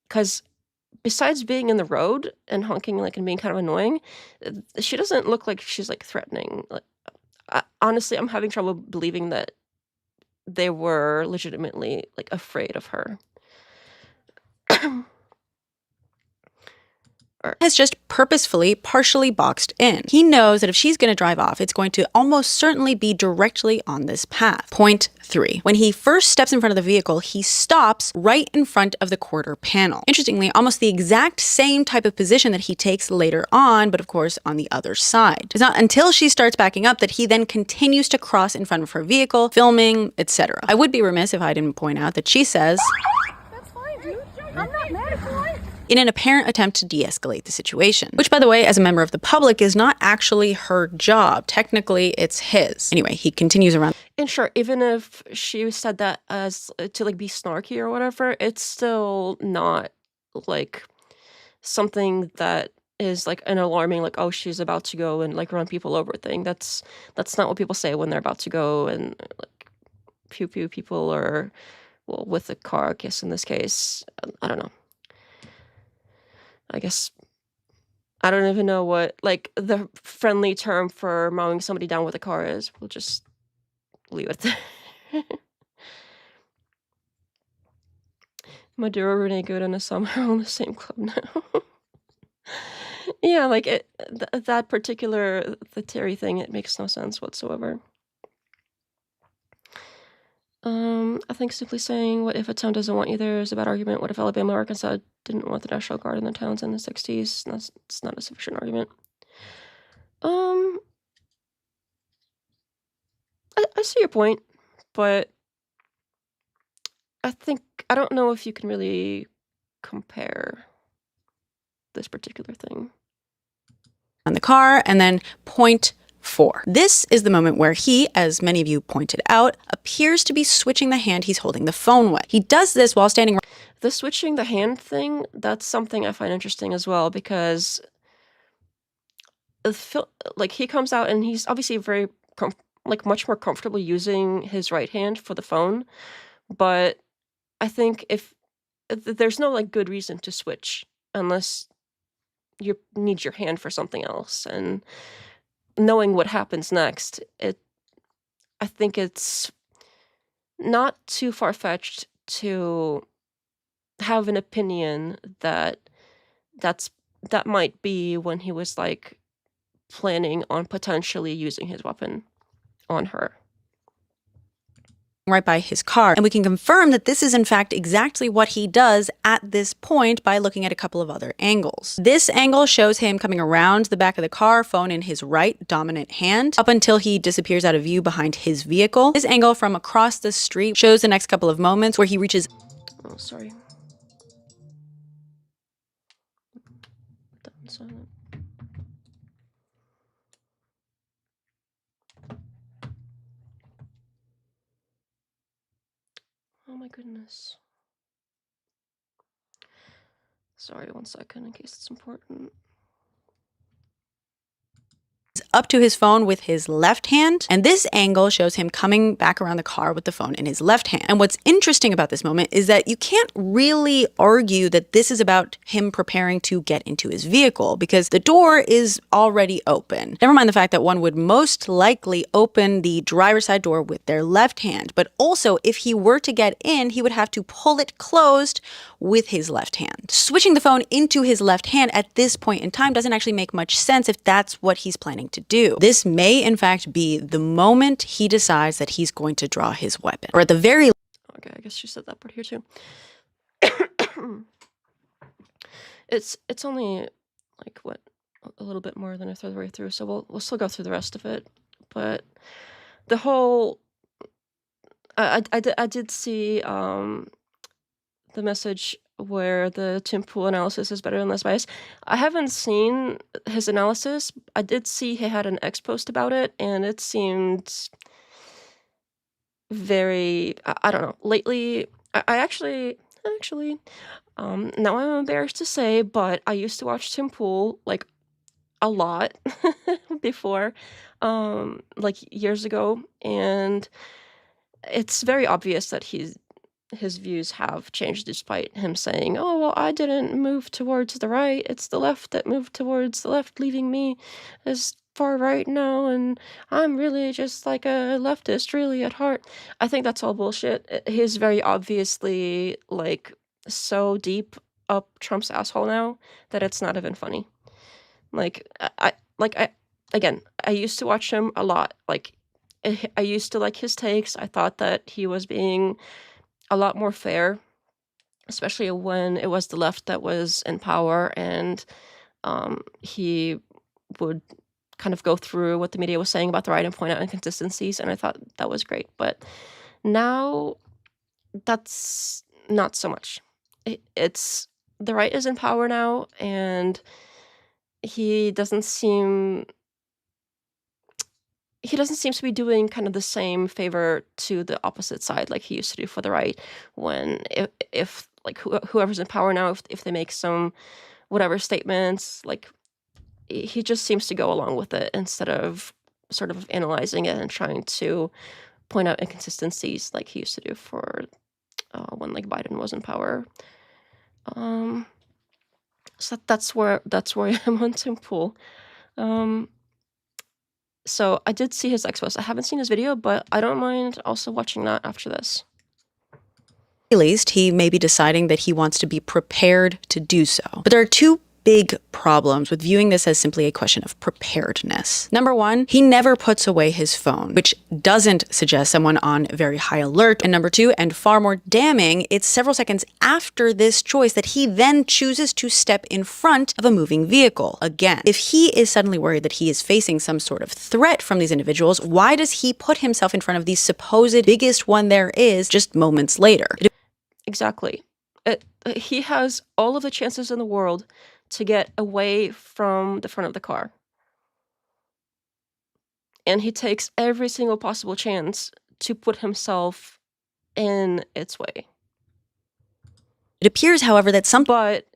Because besides being in the road and honking like and being kind of annoying, she doesn't look like she's like threatening. Like, honestly, I'm having trouble believing that they were legitimately like afraid of her. Has just purposefully partially boxed in. He knows that if she's going to drive off, it's going to almost certainly be directly on this path. Point 3. When he first steps in front of the vehicle, he stops right in front of the quarter panel. Interestingly, almost the exact same type of position that he takes later on, but of course on the other side. It's not until she starts backing up that he then continues to cross in front of her vehicle, filming, etc. I would be remiss if I didn't point out that she says, "That's fine, dude. I'm not mad at you." in an apparent attempt to de-escalate the situation. Which, by the way, as a member of the public, is not actually her job. Technically, it's his. Anyway, he continues around. And sure, even if she said that as to like be snarky or whatever, it's still not like something that is like an alarming, like, oh, she's about to go and like run people over thing. That's not what people say when they're about to go and like pew pew people or, well, with a car, I guess in this case. I don't know. I guess I don't even know what like the friendly term for mowing somebody down with a car is. We'll just leave it there. Maduro, Renee Good, and Assam are all in the same club now. Yeah, like that particular the Terry thing, it makes no sense whatsoever. I think simply saying, what if a town doesn't want you there is a bad argument. What if Alabama or Arkansas didn't want the National Guard in their towns in the 60s? It's not a sufficient argument. I see your point, but I don't know if you can really compare this particular thing. On the car, and then point 4. This is the moment where he, as many of you pointed out, appears to be switching the hand he's holding the phone with. He does this while standing. The switching the hand thing, that's something I find interesting as well, because like he comes out and he's obviously very much more comfortable using his right hand for the phone, but I think if there's no like good reason to switch unless you need your hand for something else, and knowing what happens next, I think it's not too far-fetched to have an opinion that that might be when he was like planning on potentially using his weapon on her. Right by his car. And we can confirm that this is in fact exactly what he does at this point by looking at a couple of other angles. This angle shows him coming around the back of the car, phone in his right dominant hand, up until he disappears out of view behind his vehicle. This angle from across the street shows the next couple of moments where he reaches... Oh, sorry. Put that on silent. Oh my goodness. Sorry, 1 second in case it's important. Up to his phone with his left hand, and this angle shows him coming back around the car with the phone in his left hand. And what's interesting about this moment is that you can't really argue that this is about him preparing to get into his vehicle, because the door is already open. Never mind the fact that one would most likely open the driver's side door with their left hand, but also if he were to get in, he would have to pull it closed with his left hand. Switching the phone into his left hand at this point in time doesn't actually make much sense if that's what he's planning to do. This may in fact be the moment he decides that he's going to draw his weapon, or at the very... Okay, I guess she said that part here too. It's only like what, a little bit more than a third of the way through, so we'll still go through the rest of it. But the whole I did see the message where the Tim Pool analysis is better than less bias. I haven't seen his analysis. I did see he had an X post about it, and it seemed very, I don't know. Lately, I actually, now I'm embarrassed to say, but I used to watch Tim Pool like a lot before, like years ago, and it's very obvious that his views have changed despite him saying, oh, well, I didn't move towards the right. It's the left that moved towards the left, leaving me as far right now, and I'm really just like a leftist, really, at heart. I think that's all bullshit. He's very obviously, like, so deep up Trump's asshole now that it's not even funny. Like, again, I used to watch him a lot. Like, I used to like his takes. I thought that he was being a lot more fair, especially when it was the left that was in power, and he would kind of go through what the media was saying about the right and point out inconsistencies, and I thought that was great. But now, that's not so much. It's the right is in power now, and he doesn't seem to be doing kind of the same favor to the opposite side like he used to do for the right, when if like whoever's in power now, if they make some whatever statements, like he just seems to go along with it instead of sort of analyzing it and trying to point out inconsistencies like he used to do for when like Biden was in power. So that's where I am on Tim Pool. So I did see his X post. I haven't seen his video, but I don't mind also watching that after this. At least he may be deciding that he wants to be prepared to do so. But there are two big problems with viewing this as simply a question of preparedness. Number one, he never puts away his phone, which doesn't suggest someone on very high alert. And number two, and far more damning, it's several seconds after this choice that he then chooses to step in front of a moving vehicle. Again, if he is suddenly worried that he is facing some sort of threat from these individuals, why does he put himself in front of the supposed biggest one there is just moments later? Exactly. He has all of the chances in the world to get away from the front of the car. And he takes every single possible chance to put himself in its way. It appears, however, that But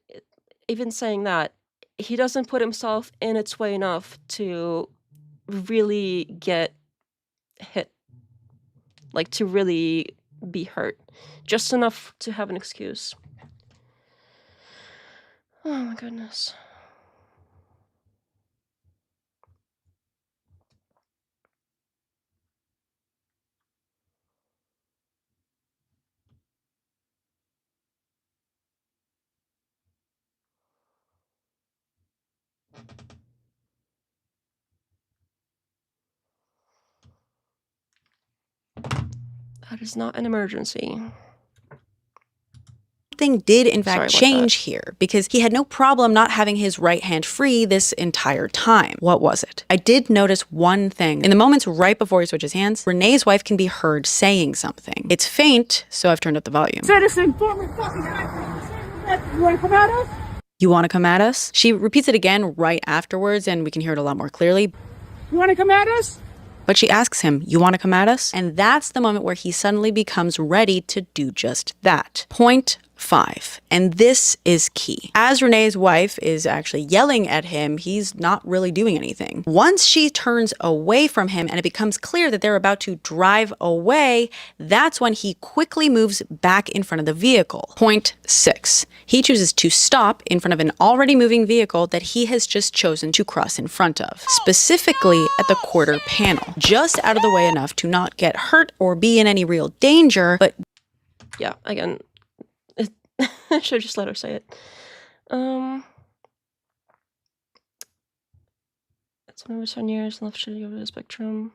even saying that, he doesn't put himself in its way enough to really get hit. Like, to really be hurt. Just enough to have an excuse. Oh my goodness. That is not an emergency. Something did in fact Sorry about change here, because he had no problem not having his right hand free this entire time. What was it? I did notice one thing. In the moments right before he switches hands, Renee's wife can be heard saying something. It's faint, so I've turned up the volume. Citizen, former fucking you want to come at us? You want to come at us? She repeats it again right afterwards, and we can hear it a lot more clearly. You want to come at us? But she asks him, you want to come at us? And that's the moment where he suddenly becomes ready to do just that. Point 5. And this is key. As Renee's wife is actually yelling at him, he's not really doing anything. Once she turns away from him and it becomes clear that they're about to drive away, that's when he quickly moves back in front of the vehicle. Point 6. He chooses to stop in front of an already moving vehicle that he has just chosen to cross in front of, specifically at the quarter panel, just out of the way enough to not get hurt or be in any real danger, but Yeah, again, I should just let her say it. It's been over 10 years, left shitty over the spectrum.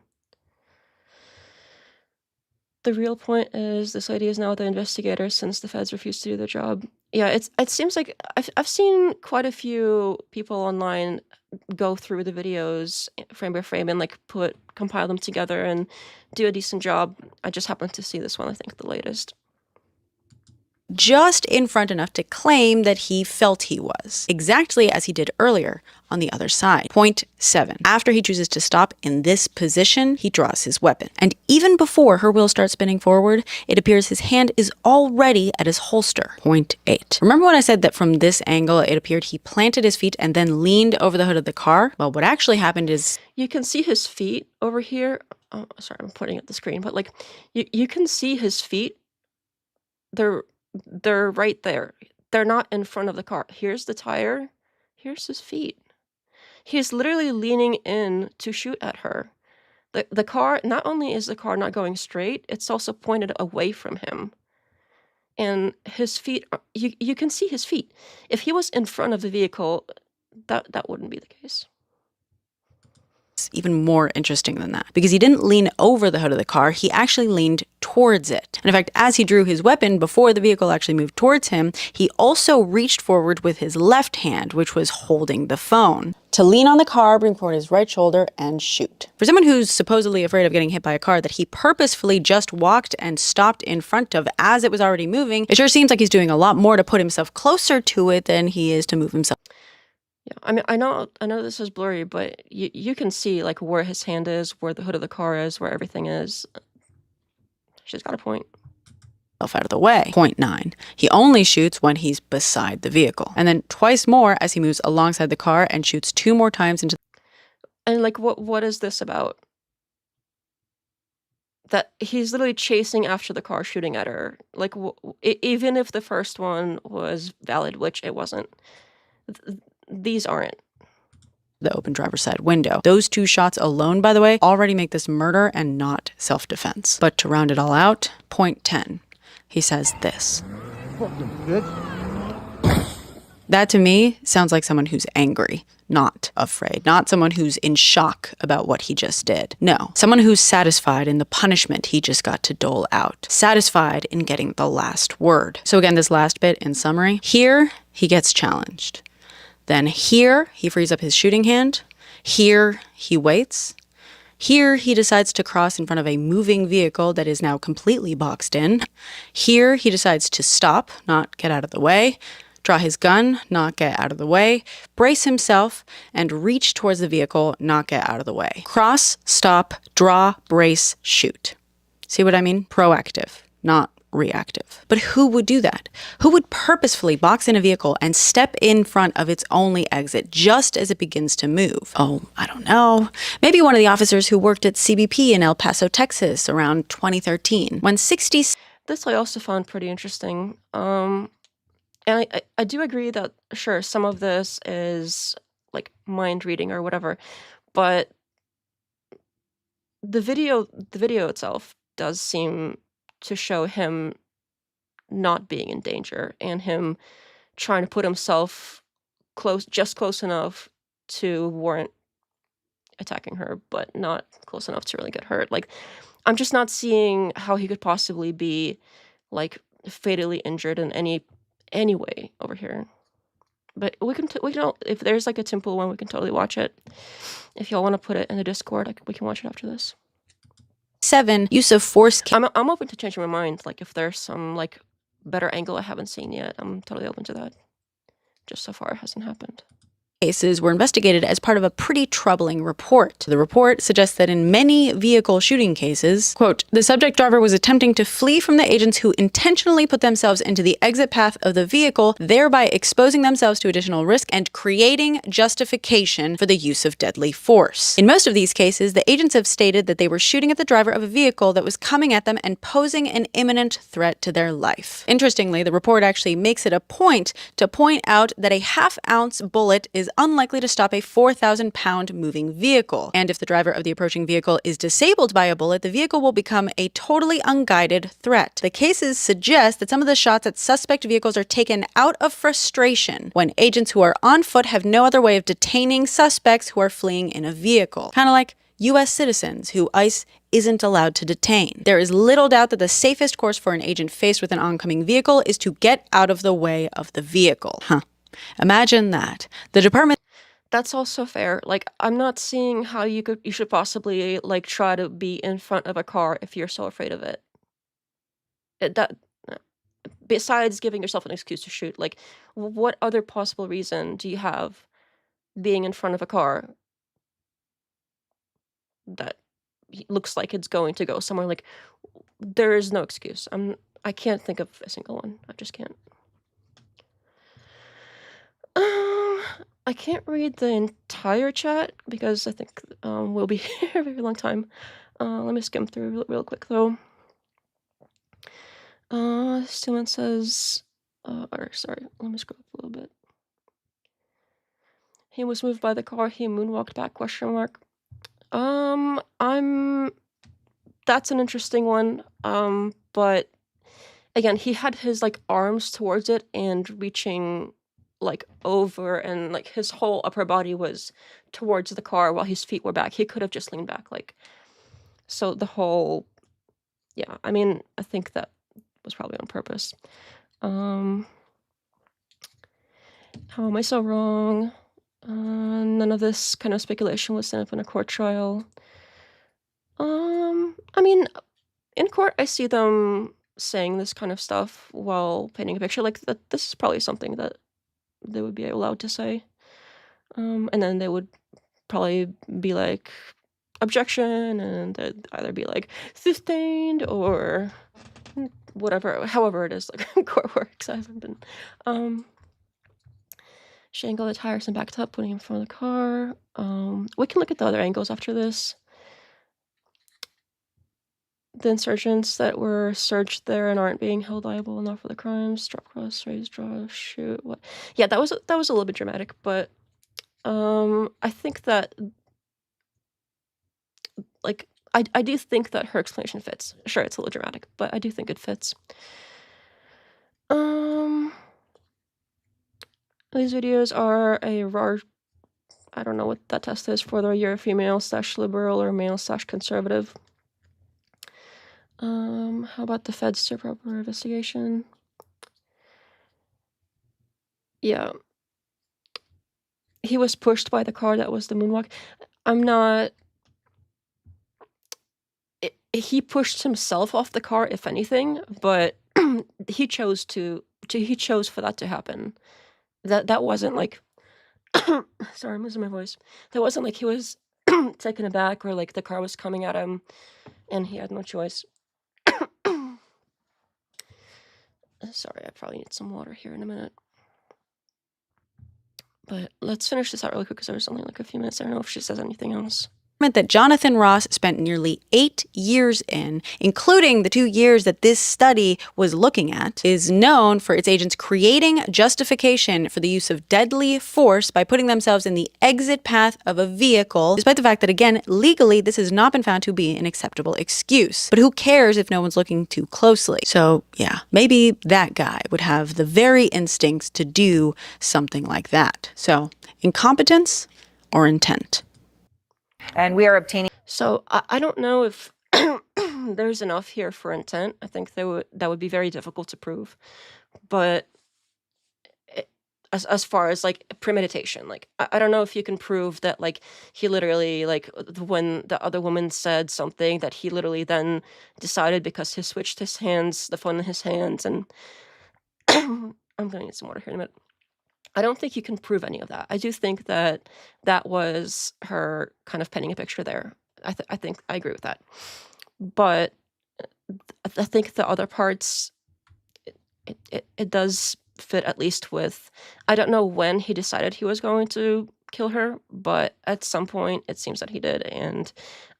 The real point is this lady is now the investigator since the feds refused to do their job. Yeah, it seems like I've seen quite a few people online go through the videos frame by frame and like compile them together and do a decent job. I just happened to see this one, I think the latest. just in front enough to claim that he felt he was, exactly as he did earlier on the other side. Point 7. After he chooses to stop in this position, he draws his weapon. And even before her wheels start spinning forward, it appears his hand is already at his holster. Point 8. Remember when I said that from this angle, it appeared he planted his feet and then leaned over the hood of the car? Well, what actually happened is... You can see his feet over here. Oh, sorry, I'm pointing at the screen, but like, you can see his feet. They're right there. They're not in front of the car. Here's the tire. Here's his feet. He's literally leaning in to shoot at her. The car, not only is the car not going straight, it's also pointed away from him. And his feet, you can see his feet. If he was in front of the vehicle, that wouldn't be the case. Even more interesting than that, because he didn't lean over the hood of the car, he actually leaned towards it. And in fact, as he drew his weapon before the vehicle actually moved towards him, he also reached forward with his left hand, which was holding the phone, to lean on the car, bring forward his right shoulder, and shoot. For someone who's supposedly afraid of getting hit by a car that he purposefully just walked and stopped in front of as it was already moving, it sure seems like he's doing a lot more to put himself closer to it than he is to move himself. Yeah, I mean, I know this is blurry, but you can see like where his hand is, where the hood of the car is, where everything is. She's got a point. Out of the way. Point 9. He only shoots when he's beside the vehicle, and then twice more as he moves alongside the car and shoots 2 more times into. And like, what is this about? That he's literally chasing after the car, shooting at her. Like, even if the first one was valid, which it wasn't. These aren't. The open driver's side window. Those 2 shots alone, by the way, already make this murder and not self-defense. But to round it all out, point 10. He says this. That to me sounds like someone who's angry, not afraid, not someone who's in shock about what he just did. No, someone who's satisfied in the punishment he just got to dole out, satisfied in getting the last word. So again, this last bit in summary, here he gets challenged. Then here he frees up his shooting hand. Here he waits. Here he decides to cross in front of a moving vehicle that is now completely boxed in. Here he decides to stop, not get out of the way, draw his gun, not get out of the way, brace himself, and reach towards the vehicle, not get out of the way. Cross, stop, draw, brace, shoot. See what I mean? Proactive, not reactive. But who would do that? Who would purposefully box in a vehicle and step in front of its only exit just as it begins to move? Oh, I don't know. Maybe one of the officers who worked at CBP in El Paso, Texas around 2013, when 60... This I also found pretty interesting. And I do agree that, sure, some of this is like mind reading or whatever, but the video itself does seem to show him not being in danger and him trying to put himself close enough to warrant attacking her, but not close enough to really get hurt. Like, I'm just not seeing how he could possibly be like fatally injured in any way over here. But we can if there's like a temple one, we can totally watch it. If y'all want to put it in the Discord, we can watch it after this. 7, use of force. I'm open to changing my mind. Like if there's some like better angle I haven't seen yet, I'm totally open to that. Just so far, it hasn't happened. Cases were investigated as part of a pretty troubling report. The report suggests that in many vehicle shooting cases, quote, the subject driver was attempting to flee from the agents who intentionally put themselves into the exit path of the vehicle, thereby exposing themselves to additional risk and creating justification for the use of deadly force. In most of these cases, the agents have stated that they were shooting at the driver of a vehicle that was coming at them and posing an imminent threat to their life. Interestingly, the report actually makes it a point to point out that a half-ounce bullet is unlikely to stop a 4,000-pound moving vehicle. And if the driver of the approaching vehicle is disabled by a bullet, the vehicle will become a totally unguided threat. The cases suggest that some of the shots at suspect vehicles are taken out of frustration when agents who are on foot have no other way of detaining suspects who are fleeing in a vehicle. Kind of like U.S. citizens who ICE isn't allowed to detain. There is little doubt that the safest course for an agent faced with an oncoming vehicle is to get out of the way of the vehicle. Imagine that. The department... That's also fair. Like, I'm not seeing how you should possibly, like, try to be in front of a car if you're so afraid of it. Besides giving yourself an excuse to shoot, like, what other possible reason do you have being in front of a car that looks like it's going to go somewhere? Like, there is no excuse. I can't think of a single one. I just can't. I can't read the entire chat because I think we'll be here a very long time. Let me skim through real quick though. Stillman says, sorry, let me scroll up a little bit. He was moved by the car. He moonwalked back? ? That's an interesting one. But again, he had his like arms towards it and reaching like over, and like his whole upper body was towards the car while his feet were back. He could have just leaned back, like, so the whole, yeah, I mean, I think that was probably on purpose. How am I so wrong? None of this kind of speculation was set up in a court trial. I mean, in court, I see them saying this kind of stuff while painting a picture. Like, that. This is probably something that they would be allowed to say. And then they would probably be like, objection, and they'd either be like, sustained, or whatever, however it is, like, court works. I haven't been, she angled the tires and backed up, putting him in front of the car. We can look at the other angles after this. The insurgents that were searched there and aren't being held liable enough for the crimes. Drop, cross, raise, draw, shoot. What? Yeah, that was a little bit dramatic, but I think that, like, I do think that her explanation fits. Sure, it's a little dramatic, but I do think it fits. These videos are a RAR. I don't know what that test is for, whether you're a female/liberal or male/conservative. How about the feds to proper investigation? Yeah. He was pushed by the car that was the moonwalk. I'm not... he pushed himself off the car, if anything, but he chose for that to happen. That wasn't like... sorry, I'm losing my voice. That wasn't like he was taken aback or like the car was coming at him and he had no choice. Sorry, I probably need some water here in a minute. But let's finish this out really quick because there's only like a few minutes. I don't know if she says anything else. That Jonathan Ross spent nearly 8 years in, including the 2 years that this study was looking at, is known for its agents creating justification for the use of deadly force by putting themselves in the exit path of a vehicle, despite the fact that, again, legally, this has not been found to be an acceptable excuse. But who cares if no one's looking too closely? So, yeah, maybe that guy would have the very instincts to do something like that. So, incompetence or intent? And we are obtaining... So I don't know if there's enough here for intent. I think that would be very difficult to prove. But as far as like premeditation, like I don't know if you can prove that like he literally, like when the other woman said something, that he literally then decided because he switched his hands, the phone in his hands, and I'm gonna need some water here in a minute. I don't think you can prove any of that. I do think that that was her kind of painting a picture there. I think I agree with that. But I think the other parts, it does fit at least with... I don't know when he decided he was going to kill her, but at some point it seems that he did. And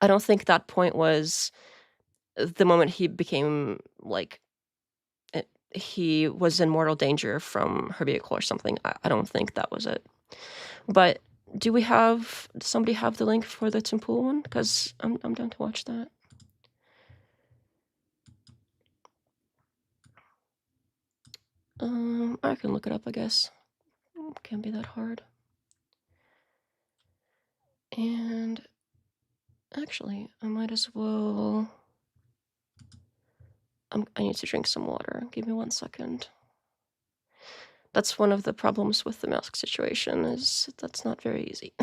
I don't think that point was the moment he became like... he was in mortal danger from her vehicle or something. I don't think that was it. But does somebody have the link for the Tim Pool one? Because I'm down to watch that. I can look it up, I guess. Can't be that hard. And actually, I might as well... I need to drink some water. Give me 1 second. That's one of the problems with the mask situation, is that's not very easy.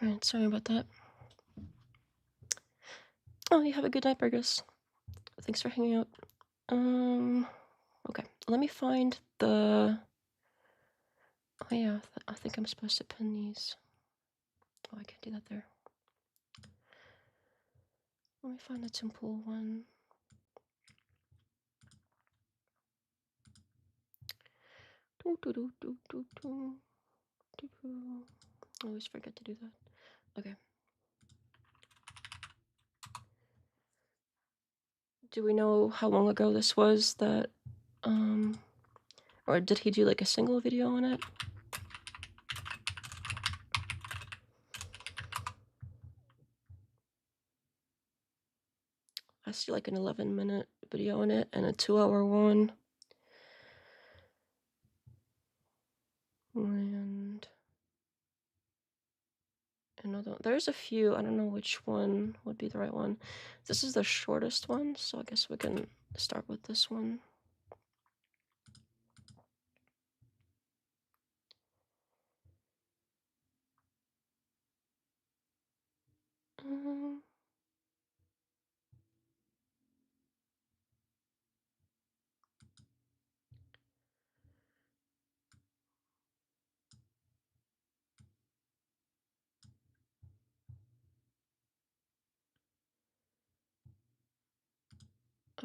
Alright, sorry about that. Oh, you have a good night, Burgess. Thanks for hanging out. Okay, let me find the... Oh yeah, I think I'm supposed to pin these. Oh, I can't do that there. Let me find the Tim Pool one. I always forget to do that. Okay. Do we know how long ago this was that, or did he do like a single video on it? I see like an 11-minute video on it and a 2-hour one. And another, there's a few, I don't know which one would be the right one. This is the shortest one, so I guess we can start with this one.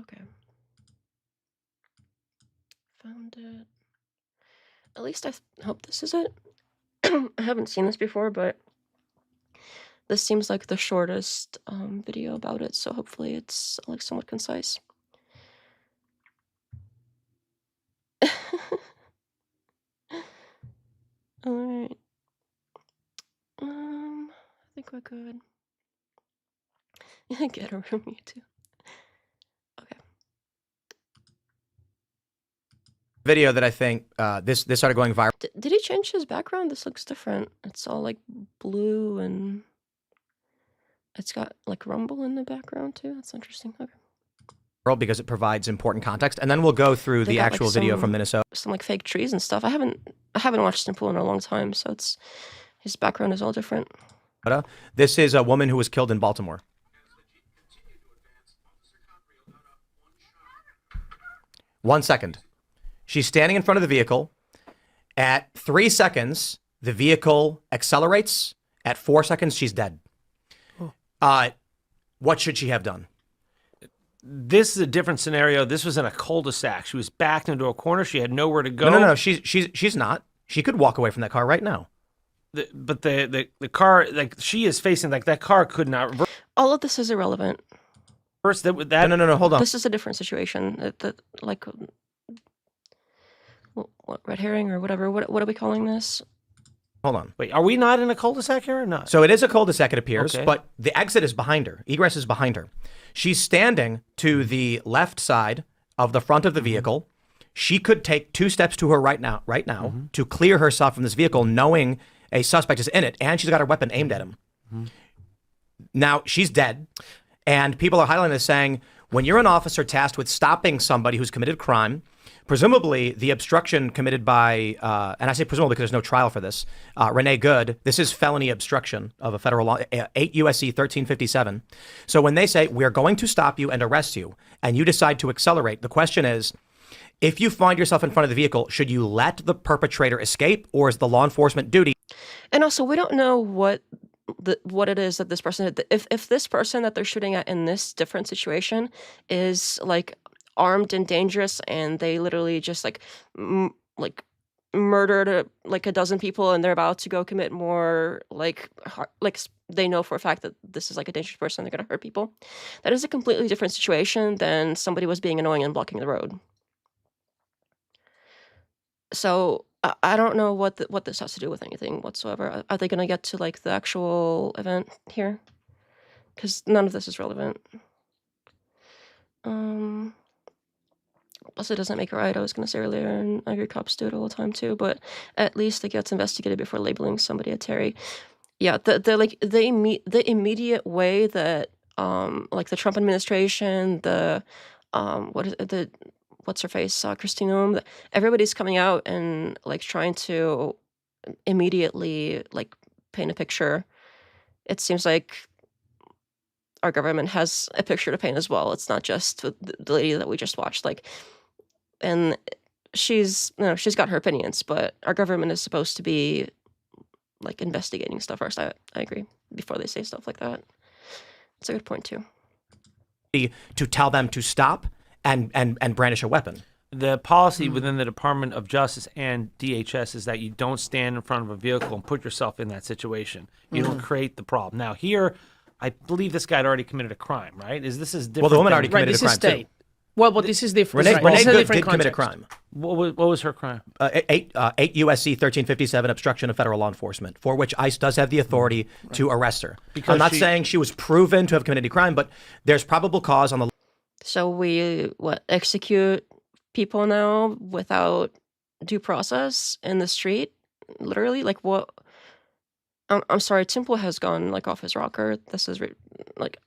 Okay. Found it. At least I hope this is it. I haven't seen this before, but this seems like the shortest video about it, so hopefully it's like somewhat concise. All right. I think we're good. Get a room, you too. Okay. Video that I think this started going viral. Did he change his background? This looks different. It's all like blue and it's got like rumble in the background too. That's interesting. Okay. Because it provides important context, and then we'll go through They the got, like, actual video from Minnesota. Some like fake trees and stuff. I haven't watched Simple in a long time, so it's his background is all different. This is a woman who was killed in Baltimore. One second. She's standing in front of the vehicle. At 3 seconds, the vehicle accelerates. At 4 seconds, she's dead. What should she have done? This is a different scenario. This was in a cul-de-sac. She was backed into a corner. She had nowhere to go. No. She's not. She could walk away from that car right now. But the car, like she is facing, like that car could not reverse. All of this is irrelevant. First, No. Hold on. This is a different situation. Like, what, red herring or whatever. What are we calling this? Hold on. Wait, are we not in a cul-de-sac here or not? So it is a cul-de-sac, it appears, Okay. but the exit is behind her. Egress is behind her. She's standing to the left side of the front of the vehicle. She could take 2 steps to her right now, to clear herself from this vehicle, knowing a suspect is in it, and she's got her weapon aimed at him. Now, she's dead, and people are highlighting this, saying, when you're an officer tasked with stopping somebody who's committed crime, presumably the obstruction committed by, and I say presumably because there's no trial for this, Renee Good, this is felony obstruction of a federal law, 8 U.S.C. 1357. So when they say, we're going to stop you and arrest you, and you decide to accelerate, the question is, if you find yourself in front of the vehicle, should you let the perpetrator escape, or is the law enforcement duty? And also, we don't know what it is that this person did. If this person that they're shooting at in this different situation is like armed and dangerous, and they literally just like murdered like a dozen people, and they're about to go commit more, like they know for a fact that this is like a dangerous person, they're gonna hurt people. That is a completely different situation than somebody was being annoying and blocking the road. So I don't know what this has to do with anything whatsoever. Are they going to get to like the actual event here? Because none of this is relevant. Plus, it doesn't make it right. I was going to say earlier, and I hear cops do it all the time too. But at least it gets investigated before labeling somebody a Terry. Yeah, the immediate way that like the Trump administration, what's her face, Christine Noem, everybody's coming out and like trying to immediately like paint a picture. It seems like our government has a picture to paint as well. It's not just the lady that we just watched. Like, and she's got her opinions, but our government is supposed to be like investigating stuff first. I agree, before they say stuff like that. It's a good point too. To tell them to stop and brandish a weapon. The policy within the Department of Justice and DHS is that you don't stand in front of a vehicle and put yourself in that situation. You don't create the problem. Now here, I believe this guy had already committed a crime, right? This is different? Well, the woman already committed a crime state. too. Well, but this is different. Renee Good different did commit a context. crime. What was her crime? 8 U.S.C. 1357, obstruction of federal law enforcement, for which ICE does have the authority to arrest her. Because I'm not saying she was proven to have committed a crime, but there's probable cause on the. So we execute people now without due process in the street? Literally, like what? I'm sorry, Temple has gone like off his rocker. This is like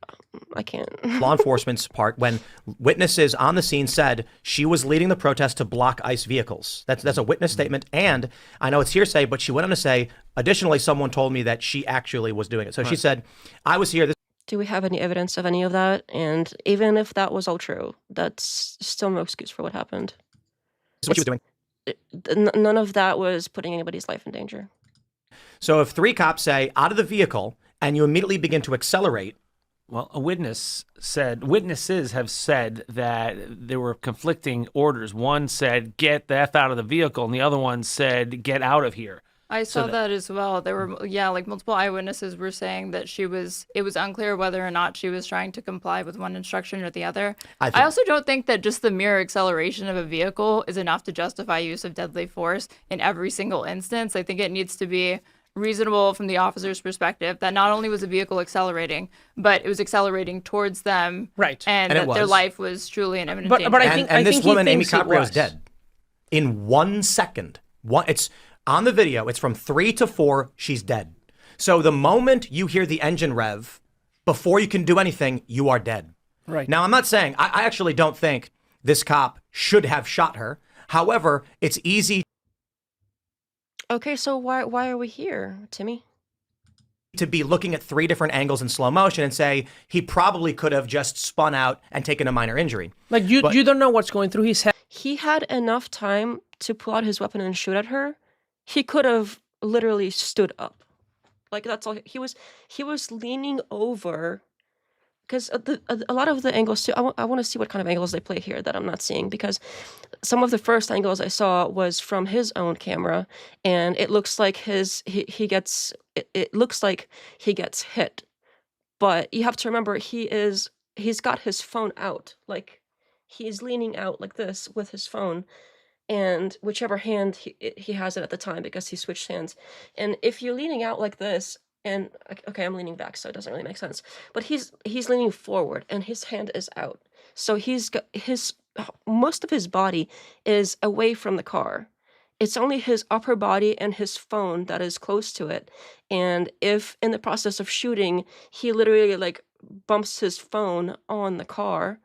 I can't. Law enforcement's part, when witnesses on the scene said she was leading the protest to block ICE vehicles. That's a witness statement, and I know it's hearsay, but she went on to say, additionally, someone told me that she actually was doing it. So she said, I was here. Do we have any evidence of any of that? And even if that was all true, that's still no excuse for what happened. This is what she was doing. None of that was putting anybody's life in danger. So if 3 cops say, out of the vehicle, and you immediately begin to accelerate. Well, witnesses have said that there were conflicting orders. One said, get the F out of the vehicle, and the other one said, get out of here. I saw that as well. There were, like multiple eyewitnesses were saying that it was unclear whether or not she was trying to comply with one instruction or the other. I also don't think that just the mere acceleration of a vehicle is enough to justify use of deadly force in every single instance. I think it needs to be reasonable from the officer's perspective that not only was the vehicle accelerating, but it was accelerating towards them. Right. And that their life was truly in imminent danger. But I think this woman, Amy Caprio, is dead. dead in 1 second. It's on the video. It's from 3 to 4. She's dead. So the moment you hear the engine rev, before you can do anything, you are dead. Right. Now, I'm not saying, I actually don't think this cop should have shot her. However, it's easy. Okay, so why are we here, Timmy? To be looking at 3 different angles in slow motion and say he probably could have just spun out and taken a minor injury. Like you don't know what's going through his head. He had enough time to pull out his weapon and shoot at her. He could have literally stood up. Like that's all. He was leaning over. Because a lot of the angles too, I want to see what kind of angles they play here that I'm not seeing, because some of the first angles I saw was from his own camera, and it looks like it looks like he gets hit, but you have to remember he's got his phone out, like he's leaning out like this with his phone, and whichever hand he has it at the time, because he switched hands, and if you're leaning out like this. And okay, I'm leaning back, so it doesn't really make sense. But he's leaning forward, and his hand is out. So he's got most of his body is away from the car. It's only his upper body and his phone that is close to it. And if in the process of shooting, he literally like bumps his phone on the car,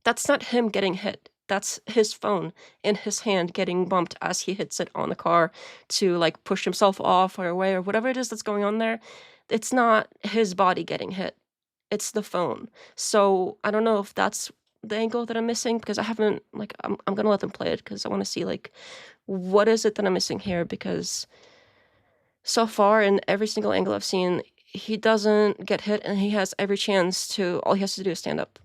that's not him getting hit. That's his phone in his hand getting bumped as he hits it on the car to like push himself off or away or whatever it is that's going on there. It's not his body getting hit. It's the phone. So I don't know if that's the angle that I'm missing, because I haven't, like, I'm going to let them play it because I want to see like, what is it that I'm missing here? Because so far in every single angle I've seen, he doesn't get hit, and he has every chance to, all he has to do is stand up.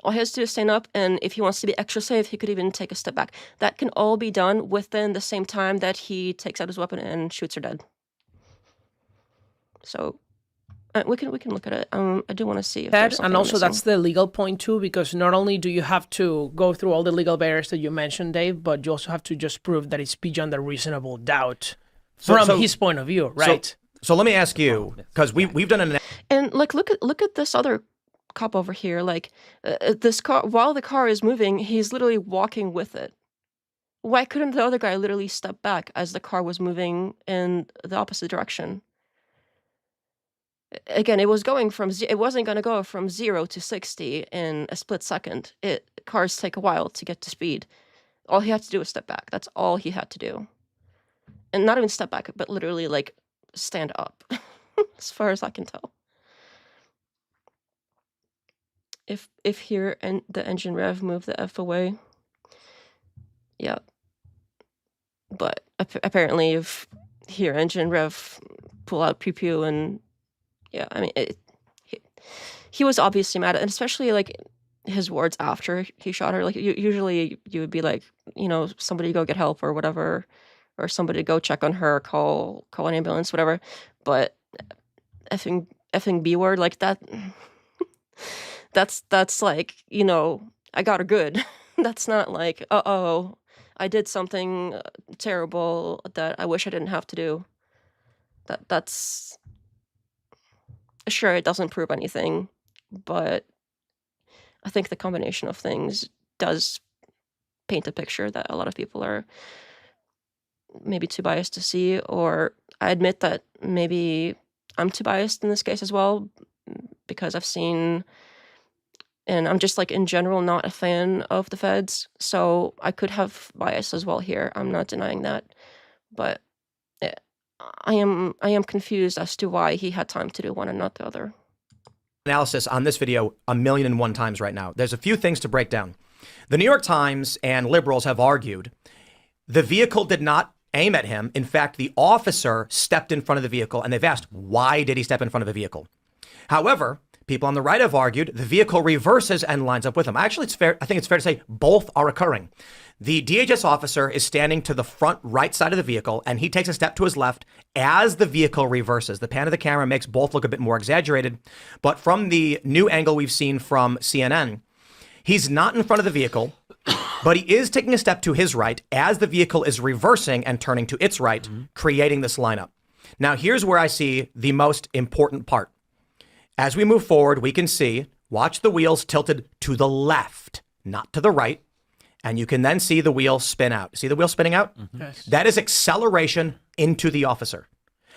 All he has to do is stand up, and if he wants to be extra safe, he could even take a step back. That can all be done within the same time that he takes out his weapon and shoots her dead. So we can look at it. I do want to see if there's something and also missing. that's the legal point too, because not only do you have to go through all the legal barriers that you mentioned, Dave, but you also have to just prove that it's beyond a reasonable doubt from his point of view, right? So let me ask you, because we've done an and like look at this other cop over here. Like this car, while the car is moving, he's literally walking with it. Why couldn't the other guy literally step back as the car was moving in the opposite direction? Again, it was going from it wasn't going to go from 0 to 60 in a split second. Cars take a while to get to speed. All he had to do was step back. That's all he had to do, and not even step back, but literally like stand up, as far as I can tell. If here and the engine rev move the F away, yeah. But apparently, if here engine rev pull out pew pew, and yeah, I mean he was obviously mad, and especially like his words after he shot her. Like usually you would be like, somebody go get help or whatever, or somebody go check on her, call an ambulance, whatever. But effing B word like that. That's like, I got her good. That's not like, I did something terrible that I wish I didn't have to do. That's sure, it doesn't prove anything, but I think the combination of things does paint a picture that a lot of people are maybe too biased to see, or I admit that maybe I'm too biased in this case as well, because I've seen. And I'm just like in general not a fan of the feds, so I could have bias as well here. I'm not denying that, but I am confused as to why he had time to do one and not the other. Analysis on this video 1,000,001 times right now. There's a few things to break down. The New York Times and liberals have argued the vehicle did not aim at him. In fact, the officer stepped in front of the vehicle, and they've asked, why did he step in front of the vehicle? However, people on the right have argued the vehicle reverses and lines up with him. Actually, I think it's fair to say both are occurring. The DHS officer is standing to the front right side of the vehicle, and he takes a step to his left as the vehicle reverses. The pan of the camera makes both look a bit more exaggerated, but from the new angle we've seen from CNN, he's not in front of the vehicle, but he is taking a step to his right as the vehicle is reversing and turning to its right, creating this lineup. Now, here's where I see the most important part. As we move forward, we can see, watch the wheels tilted to the left, not to the right. And you can then see the wheel spin out. See the wheel spinning out? Yes. That is acceleration into the officer.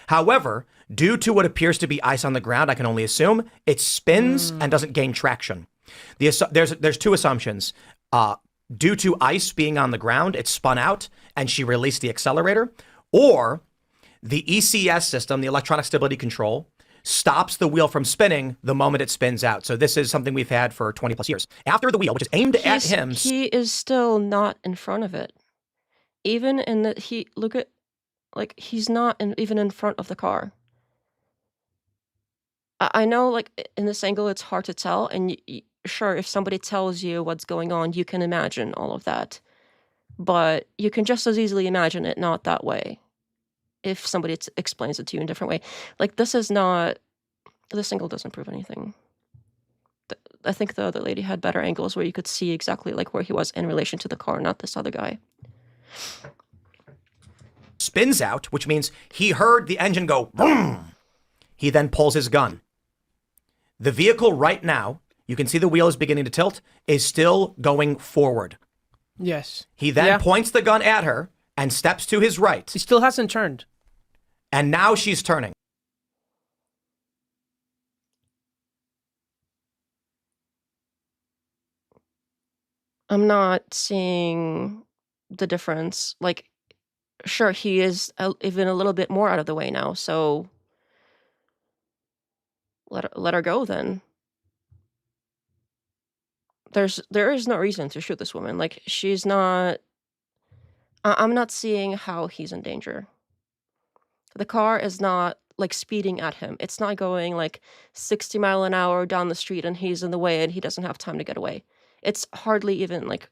However, due to what appears to be ice on the ground, I can only assume it spins and doesn't gain traction. There's two assumptions. Due to ice being on the ground, it spun out and she released the accelerator, or the ECS system, the electronic stability control, stops the wheel from spinning the moment it spins out. So this is something we've had for 20 plus years. After the wheel, which is aimed at him. He is still not in front of it. Even in the, he's not even in front of the car. I know, like, in this angle, it's hard to tell. And sure, if somebody tells you what's going on, you can imagine all of that. But you can just as easily imagine it not that way if somebody explains it to you in a different way. Like, this angle doesn't prove anything. I think the other lady had better angles where you could see exactly, like, where he was in relation to the car, not this other guy. Spins out, which means he heard the engine go boom. He then pulls his gun. The vehicle right now, you can see the wheel is beginning to tilt, is still going forward. Yes. He then points the gun at her and steps to his right. He still hasn't turned. And now she's turning. I'm not seeing the difference. Like, sure, he is even a little bit more out of the way now, so let her go then. There is no reason to shoot this woman. Like, she's not. I'm not seeing how he's in danger. The car is not, like, speeding at him. It's not going, like, 60 miles an hour down the street and he's in the way and he doesn't have time to get away. It's hardly even, like...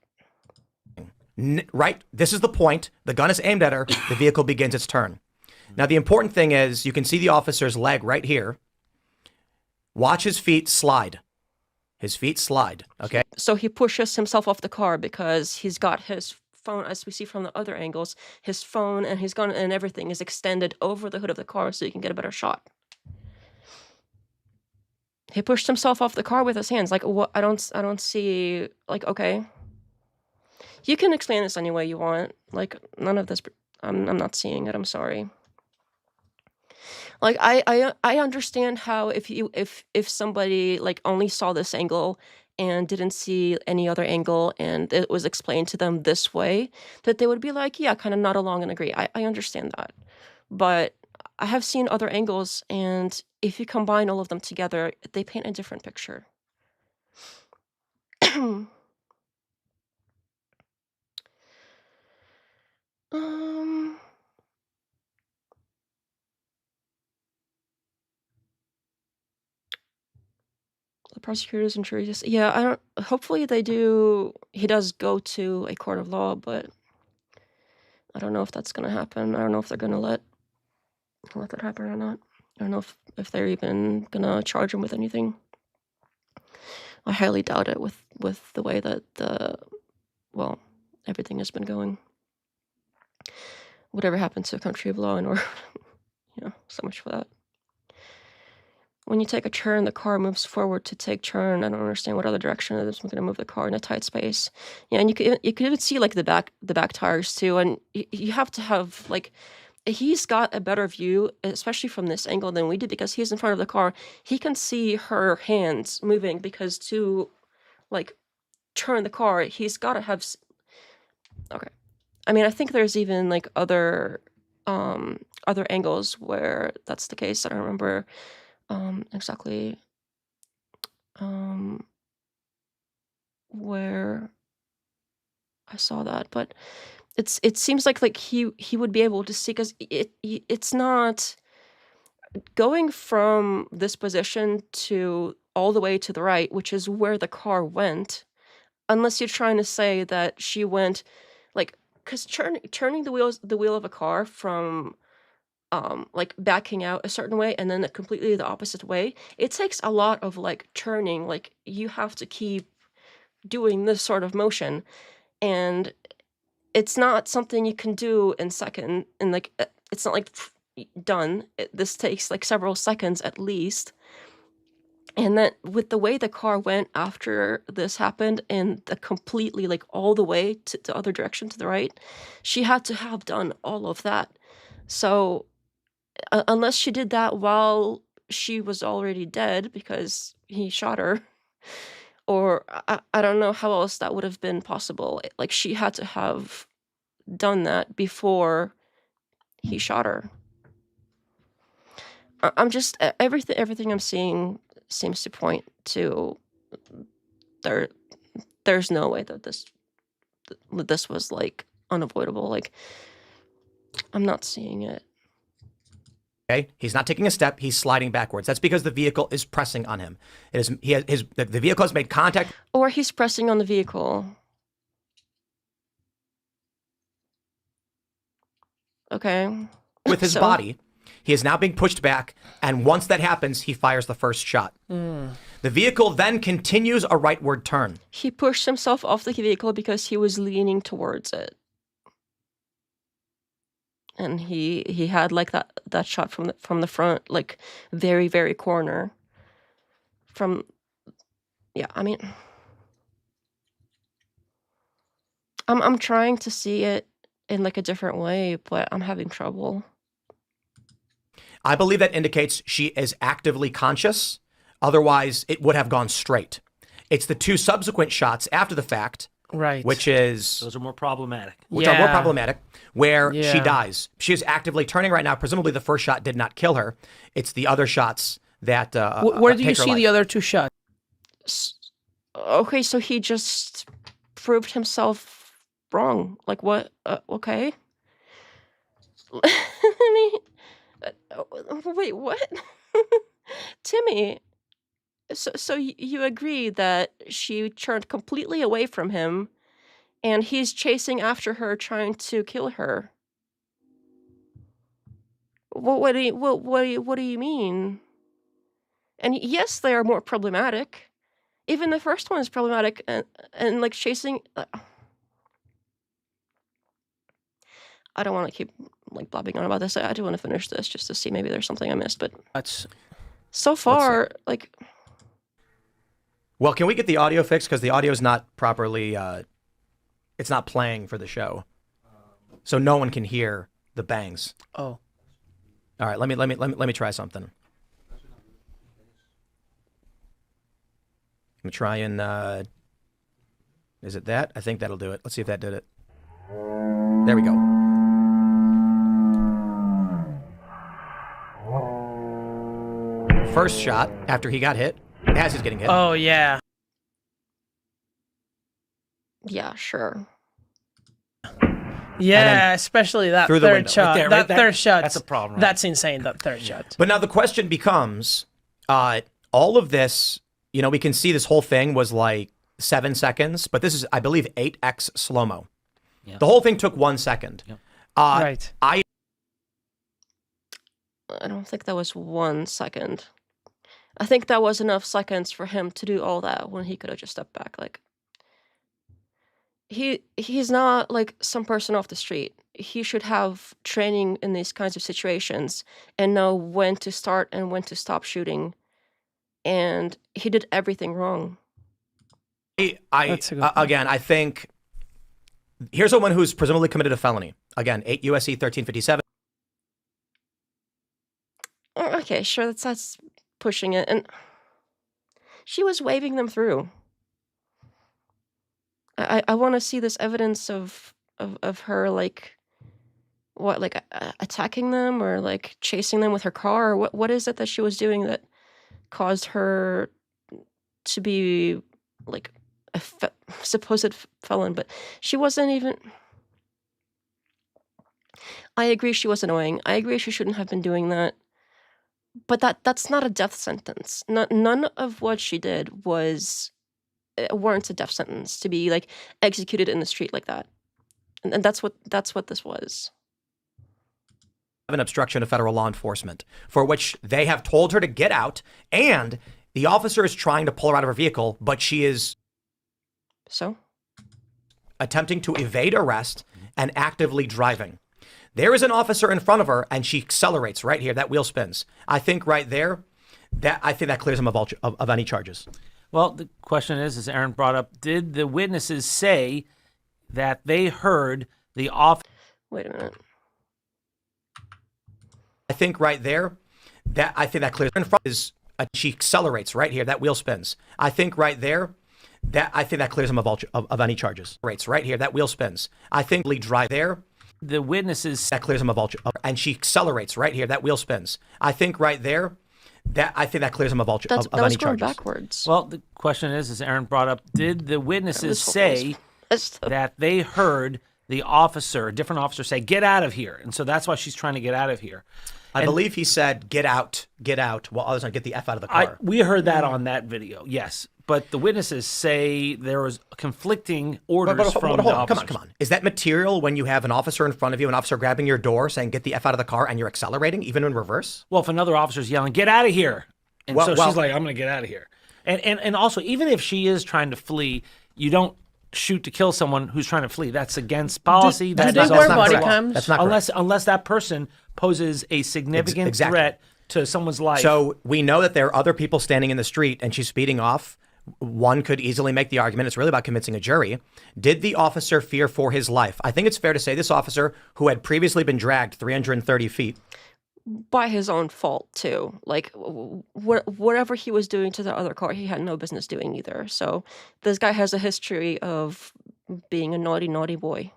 Right. This is the point. The gun is aimed at her. The vehicle begins its turn. Now, the important thing is you can see the officer's leg right here. Watch his feet slide. His feet slide, okay? So he pushes himself off the car because he's got his phone, as we see from the other angles, his phone and his gun and everything is extended over the hood of the car so you can get a better shot. He pushed himself off the car with his hands. Like, what? I don't see, like, okay. You can explain this any way you want. Like, none of this, I'm not seeing it, I'm sorry. Like, I understand how if somebody, like, only saw this angle and didn't see any other angle and it was explained to them this way, that they would be like, yeah, kind of nod along and agree. I understand that. But I have seen other angles, and if you combine all of them together, they paint a different picture. The prosecutors and juries, yeah, I don't. Hopefully, they do. He does go to a court of law, but I don't know if that's gonna happen. I don't know if they're gonna let that happen or not. I don't know if they're even gonna charge him with anything. I highly doubt it with the way that everything has been going. Whatever happened to a country of law and order, so much for that. When you take a turn, the car moves forward to take turn. I don't understand what other direction it is going to move the car in a tight space. Yeah, and you could even see, like, the back tires too. And you have to have, like, he's got a better view, especially from this angle, than we do, because he's in front of the car. He can see her hands moving, because to, like, turn the car, he's got to have. Okay, I mean, I think there's even, like, other angles where that's the case. I don't remember exactly where I saw that, but it seems like he would be able to see, because it's not going from this position to all the way to the right, which is where the car went, unless you're trying to say that she went, like, because turning the wheel of a car from like backing out a certain way and then completely the opposite way, it takes a lot of like turning. Like you have to keep doing this sort of motion, and it's not something you can do in second. And like it's not like done. This takes like several seconds at least. And then with the way the car went after this happened and the completely like all the way to the other direction to the right, she had to have done all of that. So unless she did that while she was already dead because he shot her, or I don't know how else that would have been possible. Like she had to have done that before he shot her. I'm just everything I'm seeing seems to point to there's no way that this was like unavoidable. Like I'm not seeing it. Okay, he's not taking a step. He's sliding backwards. That's because the vehicle is pressing on him. It is the vehicle has made contact, or he's pressing on the vehicle. Okay. With his body. He is now being pushed back, and once that happens, he fires the first shot. The vehicle then continues a rightward turn. He pushed himself off the vehicle because he was leaning towards it. And he had like that shot from the front, like very, very corner. I mean, I'm trying to see it in like a different way, but I'm having trouble. I believe that indicates she is actively conscious. Otherwise, it would have gone straight. It's the two subsequent shots after the fact, right? Which is those are more problematic. Where she dies. She is actively turning right now. Presumably, the first shot did not kill her. It's the other shots that. Where do you see the other two shots? Okay, so he just proved himself wrong. Like what? Okay. I mean. Wait, what? Timmy, so you agree that she turned completely away from him and he's chasing after her trying to kill her? What do you mean? And yes, they are more problematic. Even the first one is problematic and like chasing I don't want to keep like blabbing on about this. I do want to finish this just to see maybe there's something I missed, but so far, like. Well, can we get the audio fixed? Because the audio is not properly, it's not playing for the show. So no one can hear the bangs. Oh. All right, let me try something. Let me try and, is it that? I think that'll do it. Let's see if that did it. There we go. First shot after he got hit, as he's getting hit. Oh, yeah. Yeah, sure. Yeah, especially that third shot. Right that third shot. That's a problem. Right? That's insane, that third shot. But now the question becomes, all of this, you know, we can see this whole thing was like 7 seconds, but this is, I believe, 8x slow-mo. Yeah. The whole thing took 1 second. Yeah. Right. I don't think that was 1 second. I think that was enough seconds for him to do all that when he could have just stepped back. Like he's not like some person off the street. He should have training in these kinds of situations and know when to start and when to stop shooting. And he did everything wrong. Again, I think here's someone who's presumably committed a felony. Again, 8 U.S.C. 1357. Okay, sure, that's pushing it. And she was waving them through. I want to see this evidence of her, like, what, like, attacking them or, like, chasing them with her car? Or what is it that she was doing that caused her to be, like, a supposed felon? But she wasn't even... I agree she was annoying. I agree she shouldn't have been doing that. But that's not a death sentence. None of what she did was warrants a death sentence to be like executed in the street like that. And that's what this was. An obstruction of federal law enforcement for which they have told her to get out, and the officer is trying to pull her out of her vehicle, but she is attempting to evade arrest and actively driving. There is an officer in front of her and she accelerates right here. That wheel spins. I think right there, that clears him of any charges. Well, the question is, as Aaron brought up, did the witnesses say that they heard the officer? Wait a minute. I think right there, that clears. In front is she accelerates right here. That wheel spins. I think right there, that clears him of any charges. Right here. That wheel spins. I think drive there. The witnesses that clears him of and she accelerates right here. That wheel spins. I think right there, that clears him of any charges. Backwards. Well, the question is, as Aaron brought up, did the witnesses say that they heard the officer, a different officer, say, "Get out of here"? And so that's why she's trying to get out of here. I believe he said, get out, while others get the F out of the car. We heard that on that video, yes. But the witnesses say there was conflicting orders from the officers. Come on. Is that material when you have an officer in front of you, an officer grabbing your door saying, get the F out of the car, and you're accelerating, even in reverse? Well, if another officer's yelling, get out of here. And so she's like, I'm going to get out of here. And also, even if she is trying to flee, you don't shoot to kill someone who's trying to flee. That's against policy. Do they wear body cams? That's not correct. Unless that person poses a significant threat to someone's life. So we know that there are other people standing in the street and she's speeding off. One could easily make the argument, it's really about convincing a jury. Did the officer fear for his life? I think it's fair to say this officer, who had previously been dragged 330 feet. By his own fault, too. Like, whatever he was doing to the other car, he had no business doing either. So this guy has a history of being a naughty, naughty boy.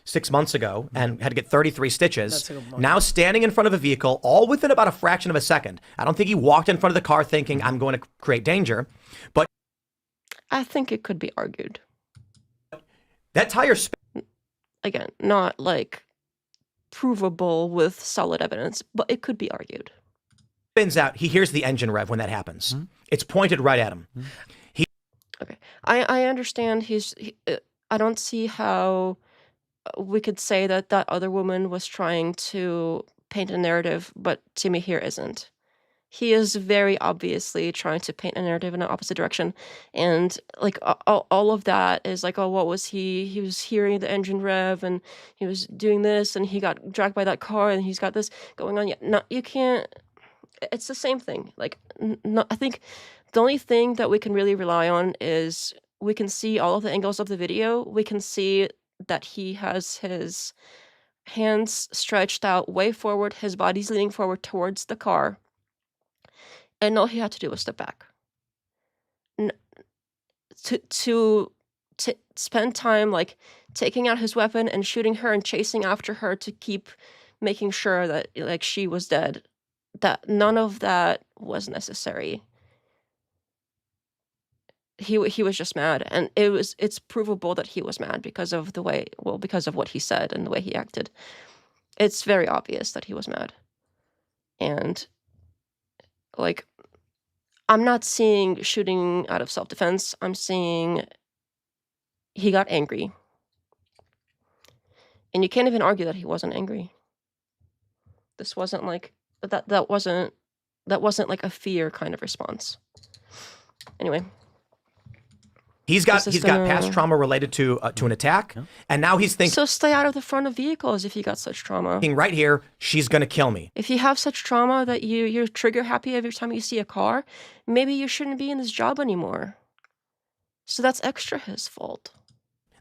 6 months ago and had to get 33 stitches. Now standing in front of a vehicle, all within about a fraction of a second. I don't think he walked in front of the car thinking, I'm going to create danger. But I think it could be argued. That tire again, not like provable with solid evidence, but it could be argued. Spins out. He hears the engine rev when that happens. It's pointed right at him. Okay. I understand I don't see how we could say that other woman was trying to paint a narrative, but Timmy here isn't. He is very obviously trying to paint a narrative in the opposite direction. And like all of that is like, oh, what was he? He was hearing the engine rev and he was doing this and he got dragged by that car and he's got this going on. Yeah, no, you can't. It's the same thing. Like, I think the only thing that we can really rely on is we can see all of the angles of the video. We can see that he has his hands stretched out way forward. His body's leaning forward towards the car. And all he had to do was step back. To spend time like taking out his weapon and shooting her and chasing after her to keep making sure that like she was dead. That none of that was necessary. He was just mad, and it's provable that he was mad because of what he said and the way he acted. It's very obvious that he was mad. And like, I'm not seeing shooting out of self-defense. I'm seeing he got angry. And you can't even argue that he wasn't angry. This wasn't like that wasn't like a fear kind of response. Anyway. He's got past trauma related to an attack, and now he's thinking. So stay out of the front of vehicles if you got such trauma. Right here, she's gonna kill me. If you have such trauma that you're trigger happy every time you see a car, maybe you shouldn't be in this job anymore. So that's extra his fault.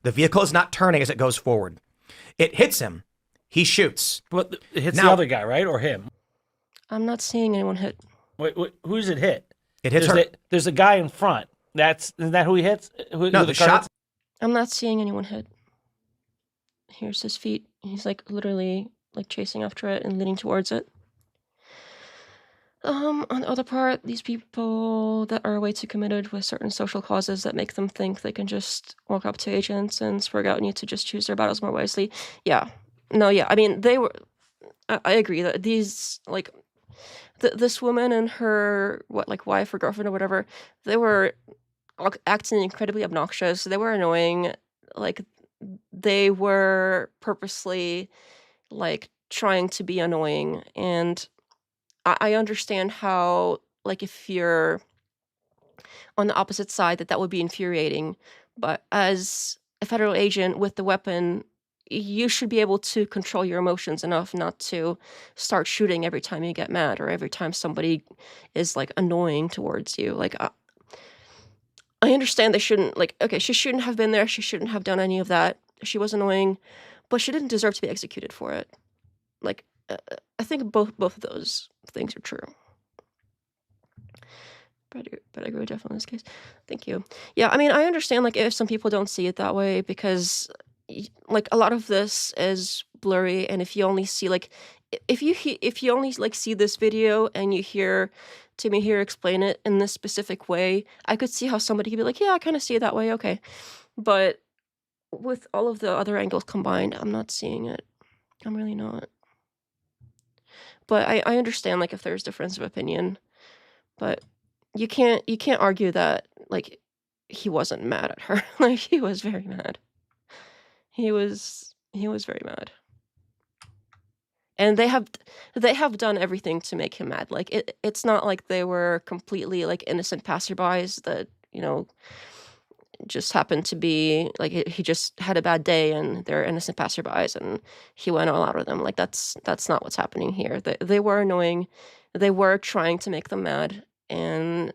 The vehicle is not turning as it goes forward. It hits him. He shoots. But it hits the other guy, right, or him? I'm not seeing anyone hit. Wait, who does it hit? It hits her. There's a guy in front. Isn't that who he hits? No, the shot. I'm not seeing anyone hit. Here's his feet. He's like literally like chasing after it and leaning towards it. On the other part, these people that are way too committed with certain social causes that make them think they can just walk up to agents and swear out need to just choose their battles more wisely. Yeah. No, yeah. I mean, I agree that these, like, this woman and her wife or girlfriend or whatever, they were acting incredibly obnoxious. They were annoying. Like they were purposely like trying to be annoying, and I understand how like if you're on the opposite side that would be infuriating, but as a federal agent with the weapon, you should be able to control your emotions enough not to start shooting every time you get mad or every time somebody is like annoying towards you. Like I understand they shouldn't, like, okay, she shouldn't have been there. She shouldn't have done any of that. She was annoying, but she didn't deserve to be executed for it. Like, I think both of those things are true. But I agree definitely in this case. Thank you. Yeah, I mean, I understand, like, if some people don't see it that way because, like, a lot of this is blurry, and if you only see, like, if you only, like, see this video and you hear Timmy here explain it in this specific way, I could see how somebody could be like, yeah, I kind of see it that way, okay. But with all of the other angles combined, I'm not seeing it. I'm really not. But I understand, like, if there's difference of opinion, but you can't argue that, like, he wasn't mad at her. Like, he was very mad. He was very mad. And they have done everything to make him mad. Like, it's not like they were completely, like, innocent passerbys that, you know, just happened to be, like, he just had a bad day and they're innocent passerbys and he went all out of them. Like, that's not what's happening here. They were annoying. They were trying to make them mad, and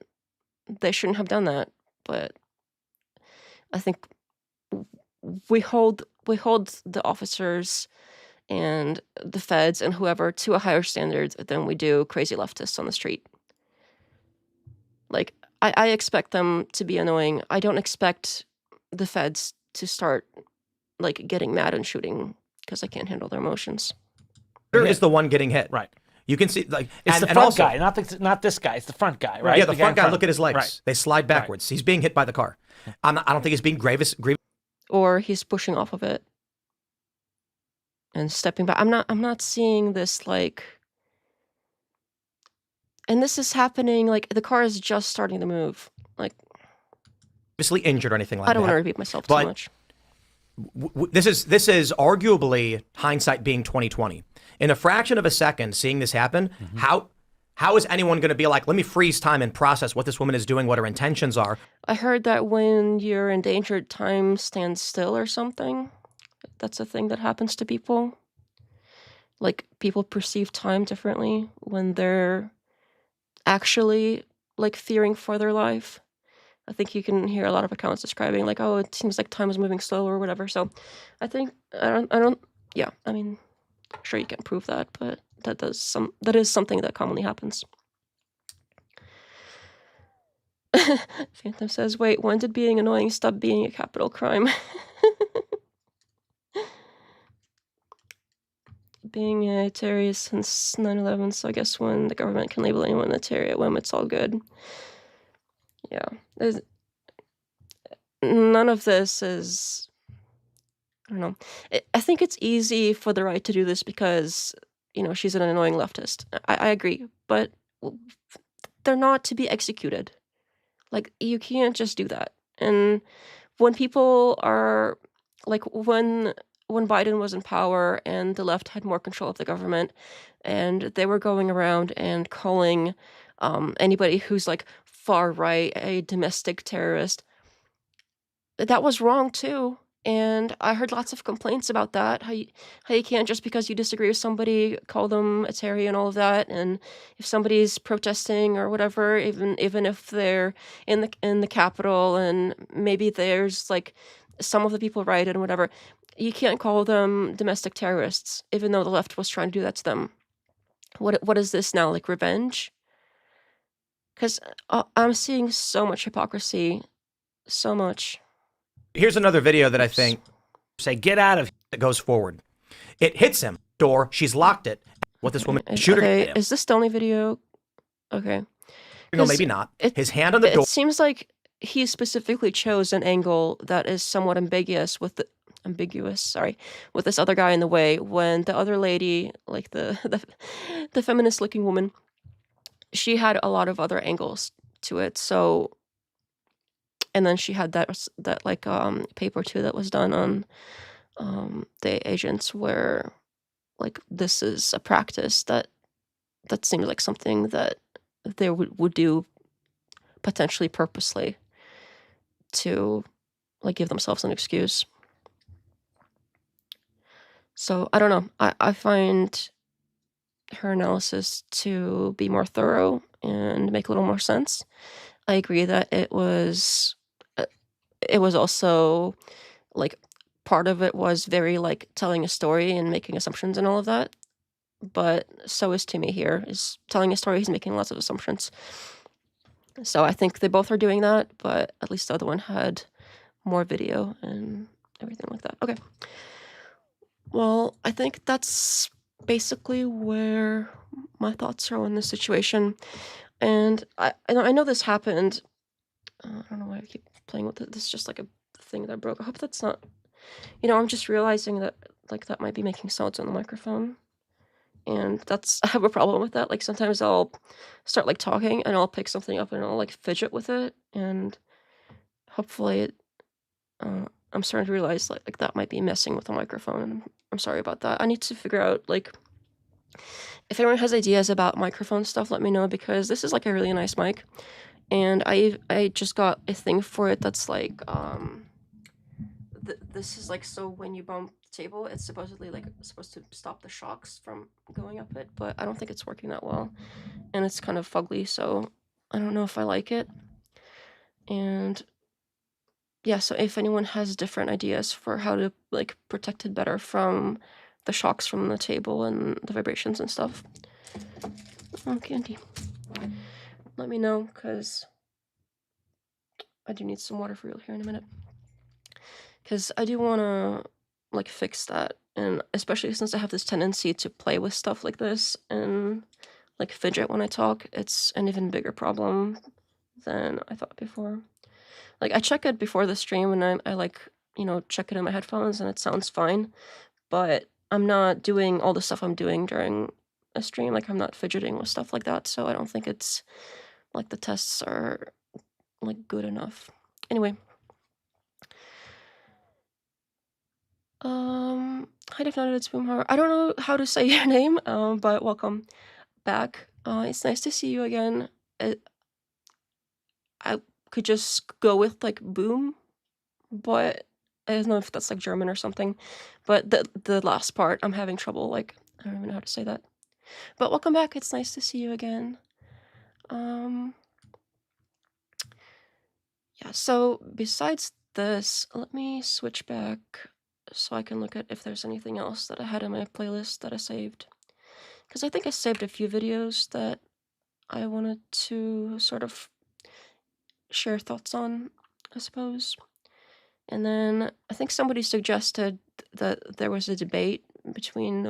they shouldn't have done that. But I think we hold the officers and the feds and whoever to a higher standard than we do crazy leftists on the street. Like, I expect them to be annoying. I don't expect the feds to start, like, getting mad and shooting because I can't handle their emotions. Is the one getting hit. Right. You can see, like, it's the front guy, not this guy. It's the front guy, right? Yeah, the front guy. Look at his legs; right. They slide backwards. He's being hit by the car. I don't think he's being grievous. Or he's pushing off of it and stepping back. I'm not seeing this, like, and this is happening. Like, the car is just starting to move. Like, obviously injured or anything like that. I don't want to repeat myself too much. This is arguably hindsight being 20/20. In a fraction of a second, seeing this happen, how is anyone going to be like, let me freeze time and process what this woman is doing, what her intentions are? I heard that when you're endangered, time stands still or something. That's a thing that happens to people. Like, people perceive time differently when they're actually, like, fearing for their life. I think you can hear a lot of accounts describing, like, oh, it seems like time is moving slow or whatever. So I think, yeah, I mean, I'm sure you can prove that, but that is something that commonly happens. Phantom says, wait, when did being annoying stop being a capital crime? Being a terrorist since 9/11, so I guess when the government can label anyone a terrorist at whim, it's all good. Yeah. None of this is, I don't know. I think it's easy for the right to do this because, you know, she's an annoying leftist. I agree, but they're not to be executed. Like, you can't just do that. And when people are, like, when Biden was in power and the left had more control of the government and they were going around and calling anybody who's, like, far right a domestic terrorist, that was wrong too. And I heard lots of complaints about that. How you can't, just because you disagree with somebody, call them a terrorist and all of that. And if somebody's protesting or whatever, even if they're in the Capitol and maybe there's, like, some of the people right and whatever, you can't call them domestic terrorists, even though the left was trying to do that to them. What is this now, like, revenge? Because I'm seeing so much hypocrisy, so much. Here's another video that I think say, get out of here. It goes forward. It hits him. Door. She's locked it. What this woman shooter. Okay, is this the only video? Okay. No, maybe not. His hand on the door. It seems like he specifically chose an angle that is somewhat ambiguous with this other guy in the way, when the other lady, like the feminist looking woman, she had a lot of other angles to it. So, and then she had that like paper too that was done on the agents where like this is a practice that seems like something that they would do potentially purposely to like give themselves an excuse. So I don't know. I find her analysis to be more thorough and make a little more sense. I agree that it was also like part of it was very like telling a story and making assumptions and all of that. But so is Timmy here. Is telling a story, he's making lots of assumptions. So I think they both are doing that, but at least the other one had more video and everything like that. Okay. Well, I think that's basically where my thoughts are on this situation. And I know this happened. I don't know why I keep playing with it. This is just like a thing that broke. I hope that's not. I'm just realizing that like that might be making sounds on the microphone. And I have a problem with that. Like sometimes I'll start like talking and I'll pick something up and I'll like fidget with it. And hopefully I'm starting to realize like that might be messing with the microphone. And I'm sorry about that. I need to figure out like if anyone has ideas about microphone stuff, let me know, because this is like a really nice mic. And I just got a thing for it that's like this is like, so when you bump the table, it's supposedly like supposed to stop the shocks from going up it, but I don't think it's working that well. And it's kind of fugly, so I don't know if I like it. And yeah, so if anyone has different ideas for how to like protect it better from the shocks from the table and the vibrations and stuff. Oh, candy. Let me know, because I do need some water for real here in a minute. Because I do want to like fix that, and especially since I have this tendency to play with stuff like this and like fidget when I talk, it's an even bigger problem than I thought before. Like I check it before the stream and I like, check it in my headphones and it sounds fine, but I'm not doing all the stuff I'm doing during a stream. Like I'm not fidgeting with stuff like that, so I don't think it's like the tests are like good enough. Anyway. Hi, Definited, it's Boomhauer. I don't know how to say your name, but welcome back. It's nice to see you again. I could just go with like Boom, but I don't know if that's like German or something. But the last part, I'm having trouble. Like I don't even know how to say that. But welcome back. It's nice to see you again. Yeah. So besides this, let me switch back so I can look at if there's anything else that I had in my playlist that I saved. Because I think I saved a few videos that I wanted to sort of share thoughts on, I suppose. And then I think somebody suggested that there was a debate between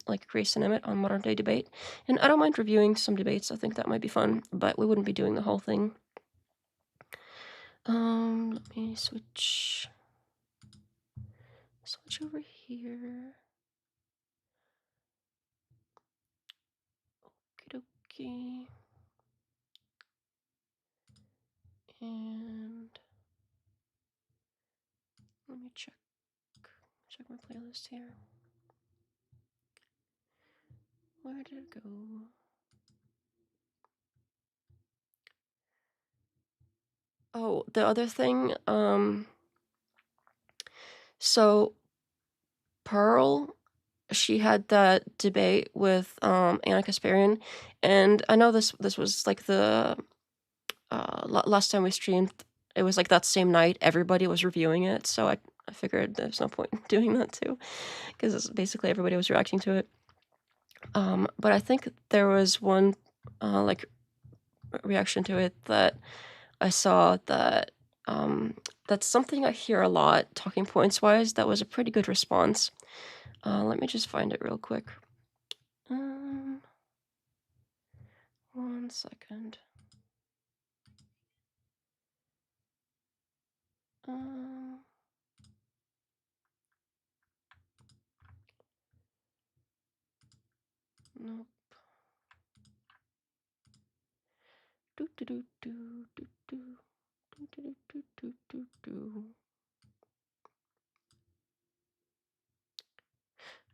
like Grace and Emmett on Modern Day Debate. And I don't mind reviewing some debates. I think that might be fun, but we wouldn't be doing the whole thing. Let me switch over here. Okie dokie. And let me check my playlist here. Where did it go? Oh, the other thing, so Pearl, she had that debate with Ana Kasparian, and I know this was like the last time we streamed. It was like that same night everybody was reviewing it, so I figured there's no point in doing that too, because basically everybody was reacting to it. But I think there was one like reaction to it that I saw that that's something I hear a lot talking points wise. That was a pretty good response. Let me just find it real quick. 1 second. Nope.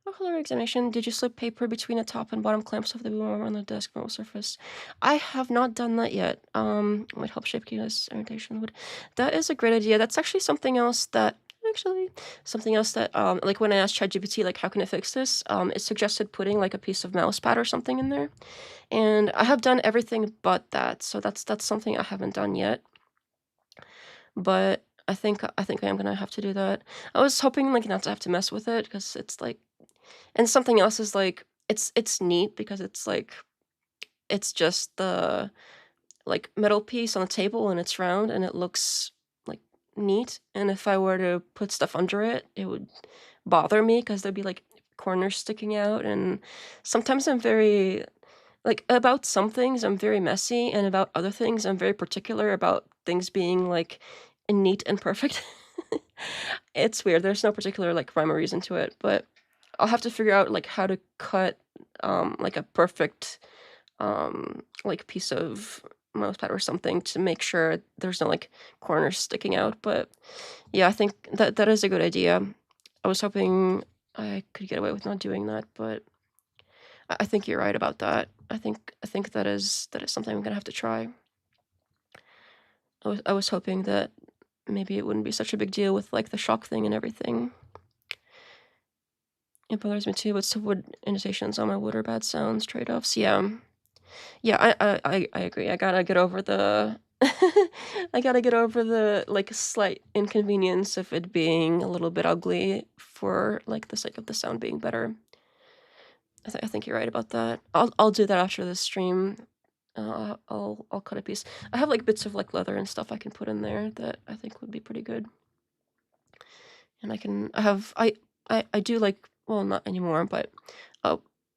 Ocular examination. Did you slip paper between the top and bottom clamps of the boom armor on the desk normal surface? I have not done that yet. Might help shape keyless orientation would. That is a great idea. That's actually something else that like when I asked ChatGPT like how can I fix this, it suggested putting like a piece of mouse pad or something in there. And I have done everything but that. So that's something I haven't done yet. But I think I am gonna have to do that. I was hoping like not to have to mess with it because it's like, and something else is like it's neat because it's like it's just the like metal piece on the table and it's round and it looks like neat. And if I were to put stuff under it, it would bother me because there'd be like corners sticking out. And sometimes I'm very like about some things I'm very messy, and about other things I'm very particular about things being like neat and perfect. It's weird. There's no particular like rhyme or reason to it, but I'll have to figure out like how to cut like a perfect like piece of mouse pad or something to make sure there's no like corners sticking out. But yeah, I think that is a good idea. I was hoping I could get away with not doing that, but I think you're right about that. I think that is something I'm gonna have to try. I was hoping that maybe it wouldn't be such a big deal with like the shock thing and everything. It bothers me too. What's the wood indentations on my wood or bad sounds trade-offs? Yeah. Yeah, I agree. I gotta get over the I gotta get over the like slight inconvenience of it being a little bit ugly for like the sake of the sound being better. I think you're right about that. I'll do that after this stream. I'll cut a piece. I have like bits of like leather and stuff I can put in there that I think would be pretty good. And I do like, well, not anymore, but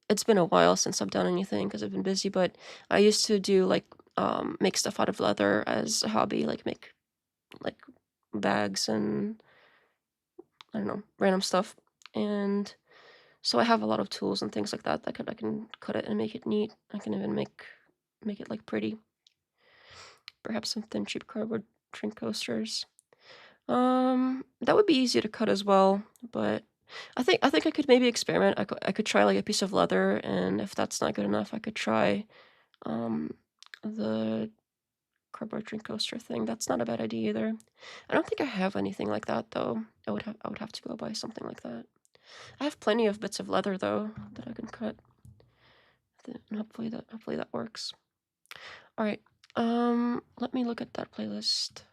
it's been a while since I've done anything because I've been busy, but I used to do like make stuff out of leather as a hobby, like make like bags and I don't know, random stuff. And so I have a lot of tools and things like that that I can cut it and make it neat. I can even make it like pretty. Perhaps some thin cheap cardboard drink coasters. That would be easy to cut as well, but I think I could maybe experiment. I could try like a piece of leather, and if that's not good enough, I could try the cardboard drink coaster thing. That's not a bad idea either. I don't think I have anything like that though. I would have to go buy something like that. I have plenty of bits of leather though that I can cut. And hopefully that works. All right. Let me look at that playlist.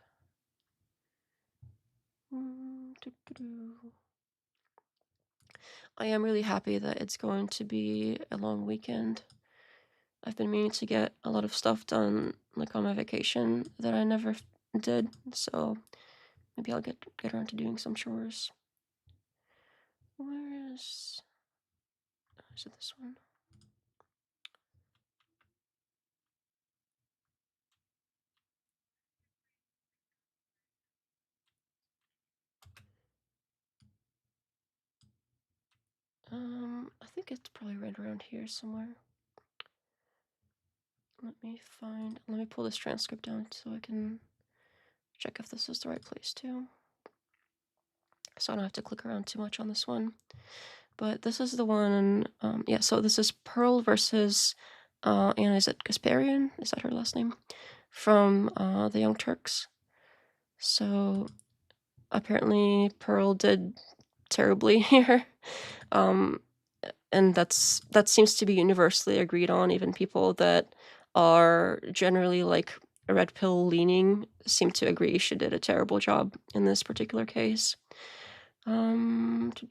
I am really happy that it's going to be a long weekend. I've been meaning to get a lot of stuff done like on my vacation that I never did, so maybe I'll get around to doing some chores. Where is it this one? I think it's probably right around here somewhere. Let me pull this transcript down so I can check if this is the right place too. So I don't have to click around too much on this one. But this is the one, yeah, so this is Pearl versus Ana Kasparian, is that her last name? From the Young Turks. So apparently Pearl did terribly here. And that seems to be universally agreed on. Even people that are generally like red pill leaning seem to agree she did a terrible job in this particular case. Around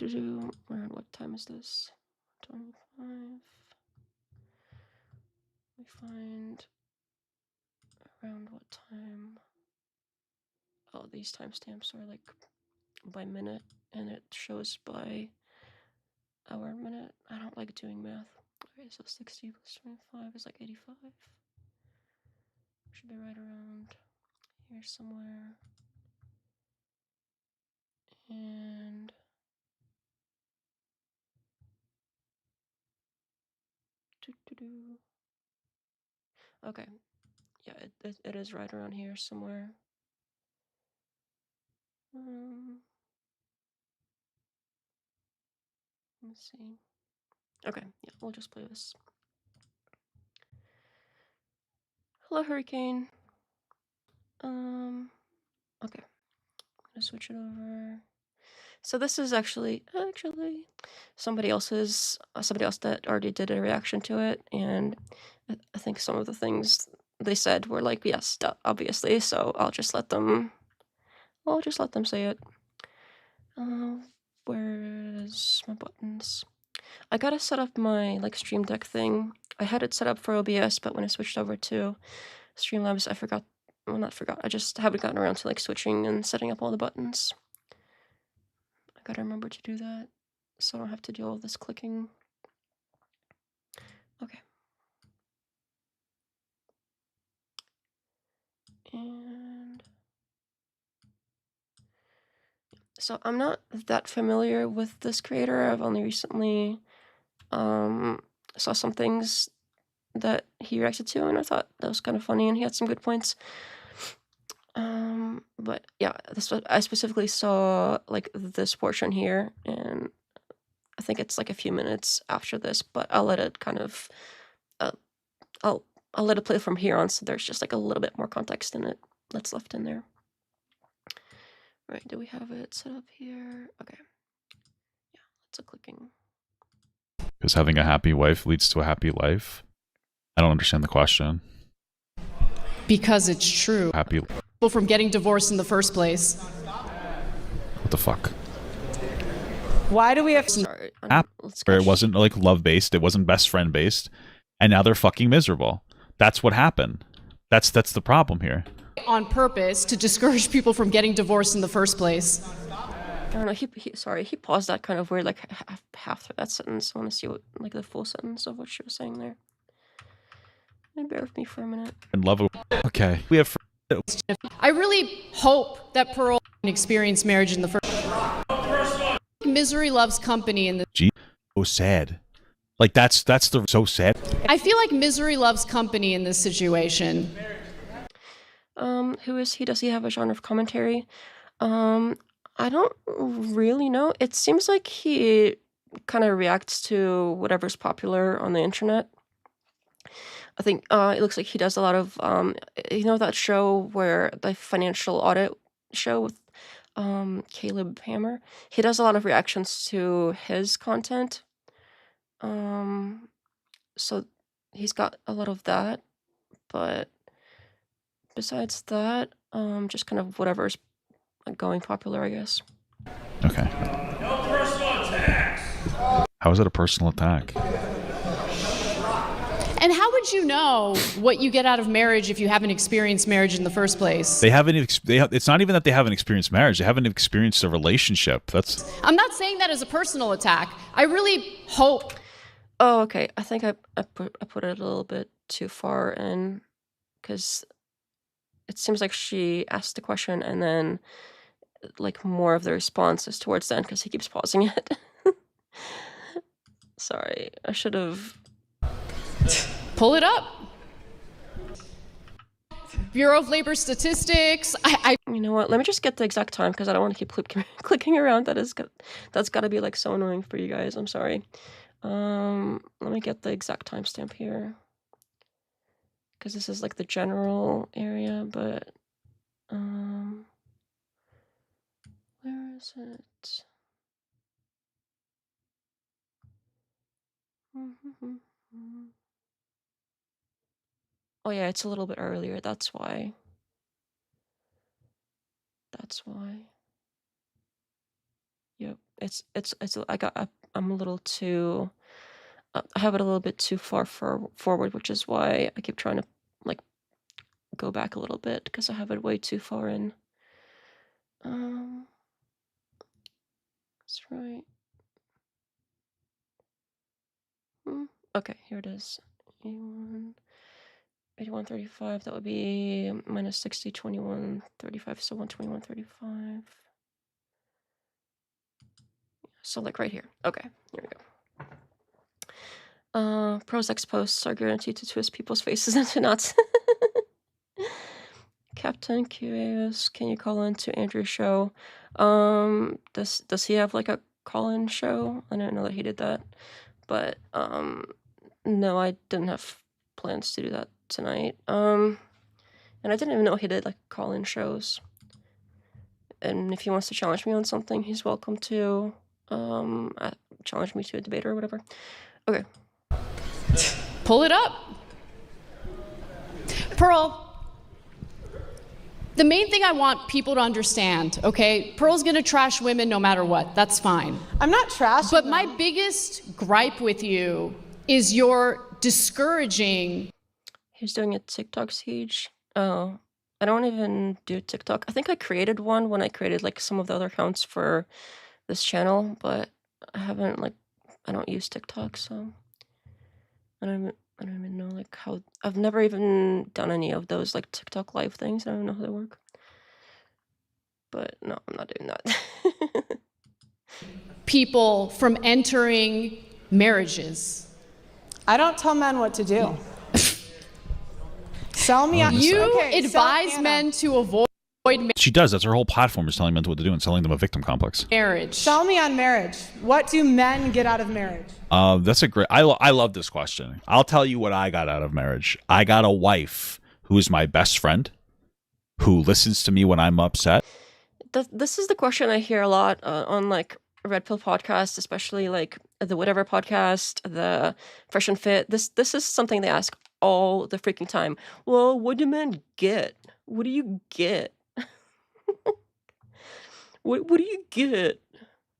what time is this? 25. We find around what time? Oh, these timestamps are like by minute, and it shows by hour minute. I don't like doing math. Okay, so 60 plus 25 is like 85. Should be right around here somewhere. And okay, Yeah, it is right around here somewhere. Let's see. Okay, yeah, we'll just play this. Hello, Hurricane. Okay, I'm gonna switch it over. So this is actually somebody else that already did a reaction to it, and I think some of the things they said were like, yes, obviously. So I'll just let them say it. Where's my buttons? I gotta set up my like Stream Deck thing. I had it set up for OBS, but when I switched over to Streamlabs, I forgot. Well, not forgot. I just haven't gotten around to like switching and setting up all the buttons. I gotta remember to do that, so I don't have to do all this clicking. Okay. And so I'm not that familiar with this creator. I've only recently saw some things that he reacted to, and I thought that was kind of funny, and he had some good points. But yeah, I specifically saw like this portion here, and I think it's like a few minutes after this, but I'll let it kind of, I'll let it play from here on, so there's just like a little bit more context in it that's left in there. Right, do we have it set up here? Okay. Yeah, lots of clicking. Because having a happy wife leads to a happy life? I don't understand the question. Because it's true. Happy People from getting divorced in the first place. What the fuck? Why do we have Sorry, where it wasn't like love based, it wasn't best friend based, and now they're fucking miserable. That's what happened. That's the problem here. On purpose to discourage people from getting divorced in the first place? I don't know. He paused that kind of weird, like half through that sentence. I want to see what like the full sentence of what she was saying there. Bear with me for a minute. And love. Okay, we have. I really hope that Pearl can experience marriage in the first. Misery loves company in the. Gee, so sad. Like that's the so sad. I feel like misery loves company in this situation. Who is he? Does he have a genre of commentary? I don't really know. It seems like he kind of reacts to whatever's popular on the internet. I think it looks like he does a lot of that show where the financial audit show with Caleb Hammer. He does a lot of reactions to his content. So he's got a lot of that, but besides that, just kind of whatever's going popular, I guess. Okay. No personal attacks. How is it a personal attack? And how would you know what you get out of marriage if you haven't experienced marriage in the first place? They haven't. It's not even that they haven't experienced marriage. They haven't experienced a relationship. That's. I'm not saying that as a personal attack. I really hope. Oh, okay. I think I put it a little bit too far in, because it seems like she asked the question and then like more of the response is towards the end because he keeps pausing it. Sorry, I should have. Pull it up. Bureau of Labor Statistics. You know what? Let me just get the exact time because I don't want to keep clicking around. That's got to be like so annoying for you guys. I'm sorry. Let me get the exact timestamp here because this is like the general area, but where is it? Oh yeah, it's a little bit earlier. That's why. Yep. I'm a little too. I have it a little bit too far forward, which is why I keep trying to like go back a little bit because I have it way too far in. That's right. Okay, here it is. 81.35. That would be minus 60, 21.35. So 121.35. So like right here. Okay, here we go. Pros X posts are guaranteed to twist people's faces into knots. Captain Curious, can you call in to Andrew's show? Does he have like a call-in show? I didn't know that he did that, but no, I didn't have plans to do that tonight. And I didn't even know he did like call-in shows. And if he wants to challenge me on something, he's welcome to challenge me to a debate or whatever. Okay. Pull it up. Pearl, the main thing I want people to understand, okay? Pearl's gonna trash women no matter what. That's fine. I'm not trashing But them. my biggest gripe with you is your discouraging. He's doing a TikTok siege. Oh, I don't even do TikTok. I think I created one when I created like some of the other accounts for this channel, but I haven't I don't use TikTok, so I don't even know like how. I've never even done any of those like TikTok live things. I don't know how they work. But no, I'm not doing that. People from entering marriages. I don't tell men what to do. Sell me on. You Okay, advise men to avoid She does. That's her whole platform, is telling men what to do and selling them a victim complex. marriage. Sell me on marriage. What do men get out of marriage? That's a great. I love this question. I'll tell you what I got out of marriage. I got a wife who is my best friend, who listens to me when I'm upset. This is the question I hear a lot on like Red Pill podcast, especially like the Whatever podcast, the Fresh and Fit. This is something they ask all the freaking time. Well, what do men get? What do you get? What do you get?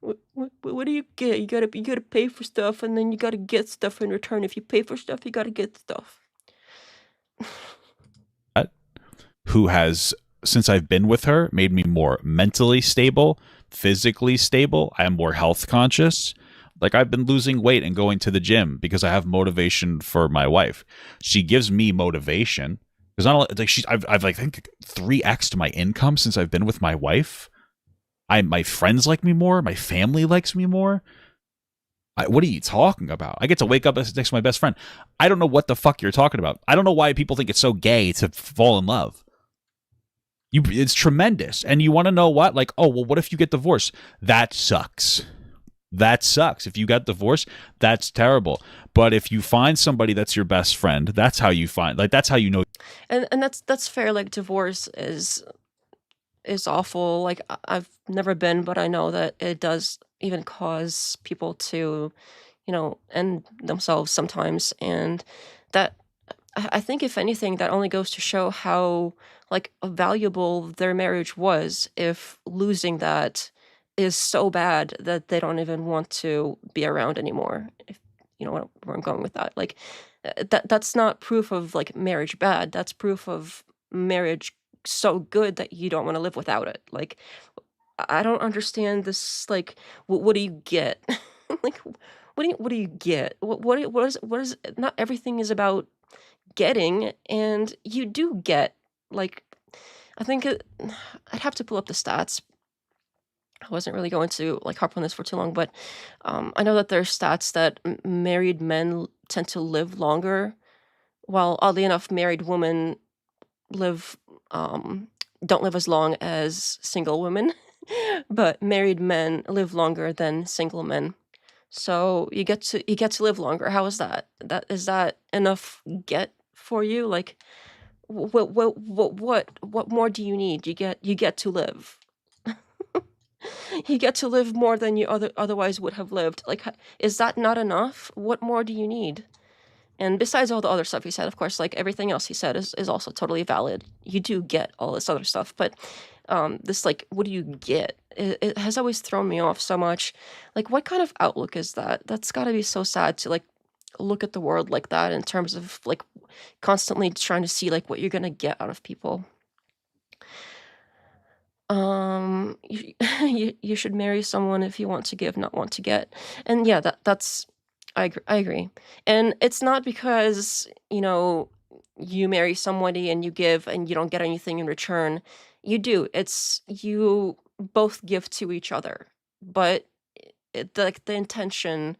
What do you get? You gotta pay for stuff, and then you gotta get stuff in return. If you pay for stuff, you gotta get stuff. Who has, since I've been with her, made me more mentally stable, physically stable. I am more health conscious. Like, I've been losing weight and going to the gym because I have motivation for my wife. She gives me motivation because I've like I think 3x'd my income since I've been with my wife. My friends like me more. My family likes me more. What are you talking about? I get to wake up next to my best friend. I don't know what the fuck you're talking about. I don't know why people think it's so gay to fall in love. It's tremendous. And you want to know what? Like, oh, well, what if you get divorced? That sucks. That sucks. If you got divorced, that's terrible. But if you find somebody that's your best friend, that's how you find, like, that's how you know. And that's fair. Like, divorce is awful. Like, I've never been, but I know that it does even cause people to, end themselves sometimes. And that, I think, if anything, that only goes to show how like valuable their marriage was, if losing that is so bad that they don't even want to be around anymore. If you know where I'm going with that. Like, that's not proof of like marriage bad. That's proof of marriage so good that you don't want to live without it. Like, I don't understand this. Like, what do you get? Like, what do you get? What is? Not everything is about getting, and you do get. Like, I think I'd have to pull up the stats. I wasn't really going to like harp on this for too long, but I know that there's stats that married men tend to live longer, while oddly enough, married women don't live as long as single women, but married men live longer than single men. So you get to live longer. How is that? Is that enough get for you? Like, what more do you need? You get to live. You get to live more than you otherwise would have lived. Like, is that not enough? What more do you need? And besides all the other stuff he said, of course, like everything else he said is also totally valid. You do get all this other stuff, but this, like, what do you get? It has always thrown me off so much. Like, what kind of outlook is that? That's got to be so sad to like look at the world like that, in terms of like constantly trying to see like what you're gonna get out of people. You should marry someone if you want to give, not want to get. And yeah, that's I agree. And it's not because you marry somebody and you give and you don't get anything in return. You do. It's you both give to each other, but the intention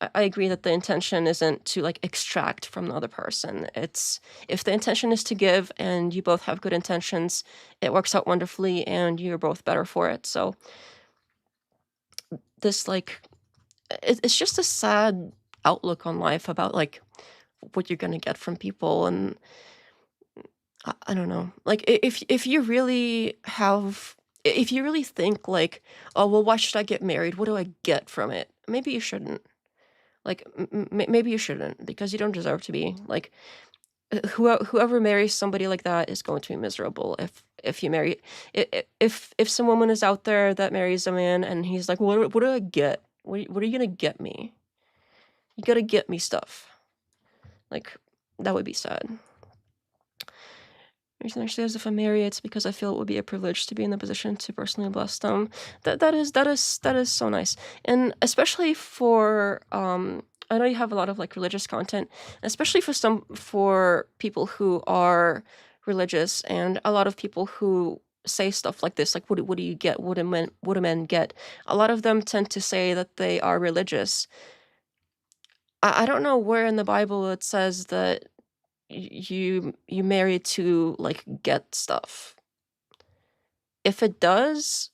I agree that the intention isn't to like extract from the other person. It's if the intention is to give and you both have good intentions, it works out wonderfully and you're both better for it. So this like it's just a sad outlook on life about like what you're gonna get from people, and I don't know. Like if you really have if you really think like, oh well, why should I get married? What do I get from it? Maybe you shouldn't. Like maybe you shouldn't, because you don't deserve to be like whoever marries somebody like that is going to be miserable. If you marry if some woman is out there that marries a man and he's like, what do I get? What are you gonna get me? You gotta get me stuff. Like that would be sad. Reason actually says if I marry, it's because I feel it would be a privilege to be in the position to personally bless them. That is so nice, and especially for I know you have a lot of like religious content, especially for people who are religious, and a lot of people who say stuff like this, like what do you get? What do men get? A lot of them tend to say that they are religious. I don't know where in the Bible it says that you marry to like get stuff. If it does,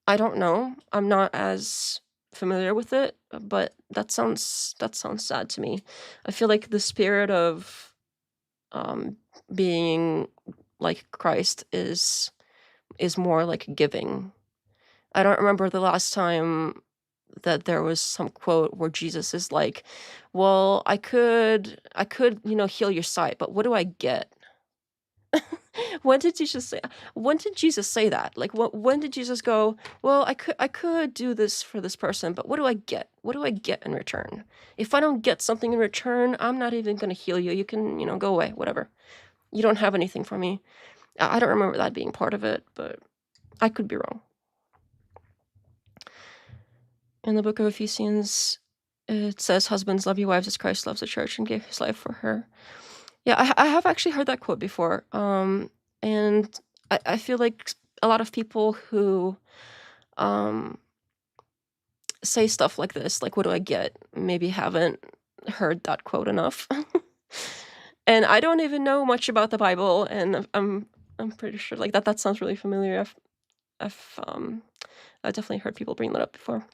I don't know. I'm not as familiar with it, but that sounds sad to me. I feel like the spirit of being like Christ is more like giving. I don't remember the last time that there was some quote where Jesus is like, well, I could, heal your sight, but what do I get? When did Jesus say that? Like, when did Jesus go, well, I could do this for this person, but what do I get? What do I get in return? If I don't get something in return, I'm not even going to heal you. You can, go away, whatever. You don't have anything for me. I don't remember that being part of it, but I could be wrong. In the book of Ephesians, it says, husbands, love your wives as Christ loves the church and gave his life for her. Yeah, I have actually heard that quote before. And I feel like a lot of people who say stuff like this, like, what do I get? Maybe haven't heard that quote enough. And I don't even know much about the Bible, and I'm pretty sure like that sounds really familiar. I've definitely heard people bring that up before.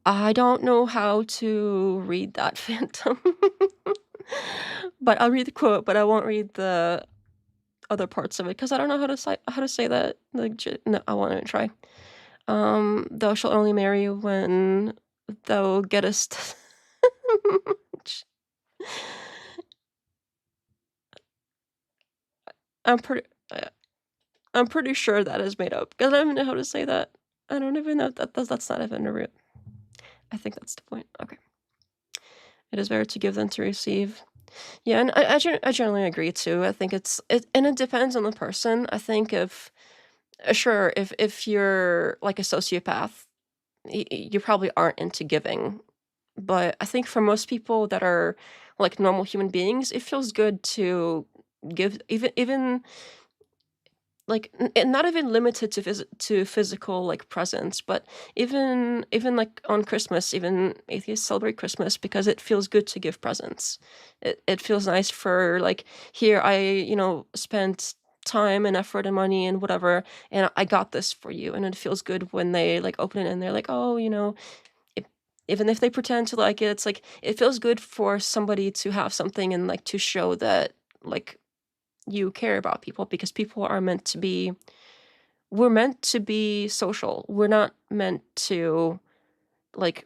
I don't know how to read that phantom. But I'll read the quote, but I won't read the other parts of it because I don't know how to say that. Like, no, I won't even try. Thou shalt only marry when thou gettest. I'm pretty sure that is made up because I don't even know how to say that. I don't even know that's not even a root. I think that's the point. Okay. It is better to give than to receive. Yeah, and I generally agree too. I think and it depends on the person. I think if you're like a sociopath, you probably aren't into giving. But I think for most people that are like normal human beings, it feels good to give, even like not even limited to physical like presence, but even like on Christmas, even atheists celebrate Christmas because it feels good to give presents. It feels nice for like, here I spent time and effort and money and whatever, and I got this for you, and it feels good when they like open it and they're like, oh, even if they pretend to like it, it's like it feels good for somebody to have something and like to show that like you care about people, because people are we're meant to be social. We're not meant to like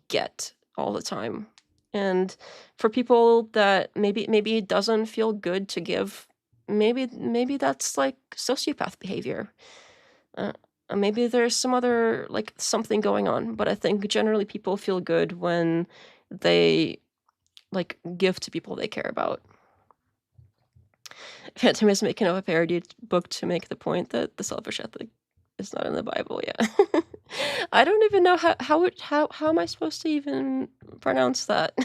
get all the time. And for people that maybe it doesn't feel good to give, maybe that's like sociopath behavior. Maybe there's some other like something going on, but I think generally people feel good when they like give to people they care about. Phantom is making up a parody book to make the point that the selfish ethic is not in the Bible. Yeah. I don't even know how am I supposed to even pronounce that?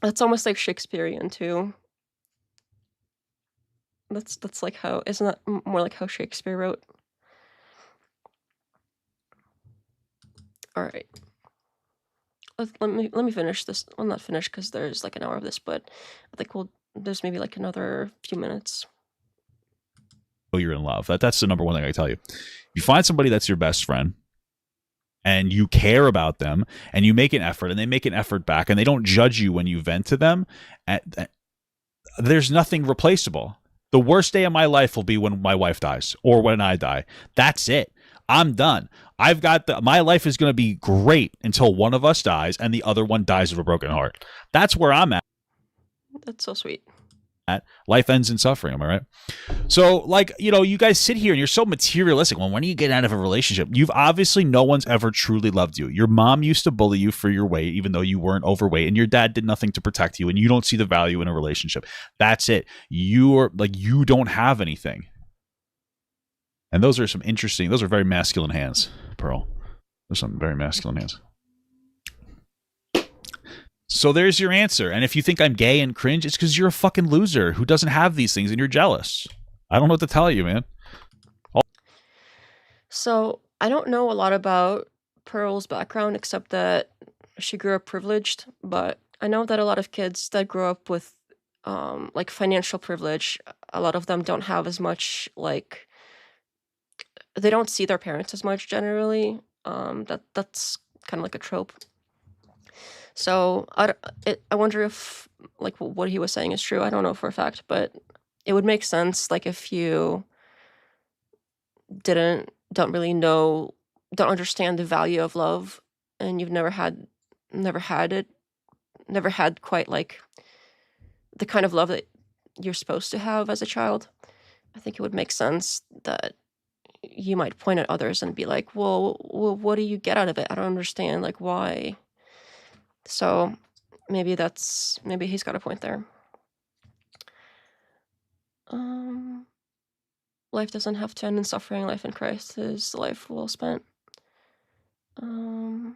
That's almost like Shakespearean too. That's like how, isn't that more like how Shakespeare wrote? All right. Let me finish this. Well, not finish because there's like an hour of this, but I think there's maybe like another few minutes. Oh, you're in love. That's the number one thing I tell you. You find somebody that's your best friend, and you care about them, and you make an effort, and they make an effort back, and they don't judge you when you vent to them. There's nothing replaceable. The worst day of my life will be when my wife dies or when I die. That's it. I'm done. I've got my life is going to be great until one of us dies and the other one dies of a broken heart. That's where I'm at. That's so sweet. Life ends in suffering. Am I right? So, like, you guys sit here and you're so materialistic. Well, when do you get out of a relationship? You've obviously, no one's ever truly loved you. Your mom used to bully you for your weight, even though you weren't overweight, and your dad did nothing to protect you, and you don't see the value in a relationship. That's it. You don't have anything. And those are very masculine hands, Pearl. Those are some very masculine hands. So there's your answer. And if you think I'm gay and cringe, it's because you're a fucking loser who doesn't have these things and you're jealous. I don't know what to tell you, man. So I don't know a lot about Pearl's background except that she grew up privileged, but I know that a lot of kids that grow up with like financial privilege, a lot of them don't have as much they don't see their parents as much generally. That's kind of like a trope. So I wonder if what he was saying is true. I don't know for a fact, but it would make sense if you don't understand the value of love, and you've never had quite the kind of love that you're supposed to have as a child. I think it would make sense that you might point at others and be like, well, what do you get out of it? I don't understand, why? So maybe he's got a point there. Life doesn't have to end in suffering. Life in Christ is life well spent. The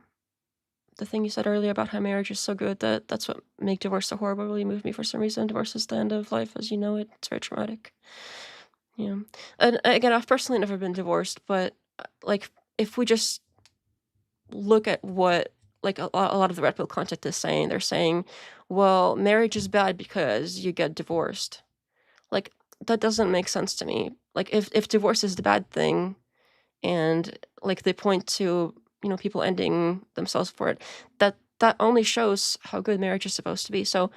thing you said earlier about how marriage is so good that's what make divorce so horrible really moved me for some reason. Divorce is the end of life as you know it. It's very traumatic. Yeah. And again, I've personally never been divorced, but if we just look at what a lot of the red pill content is saying, they're saying, well, marriage is bad because you get divorced. That doesn't make sense to me. If divorce is the bad thing, and they point to people ending themselves for it, that only shows how good marriage is supposed to be. So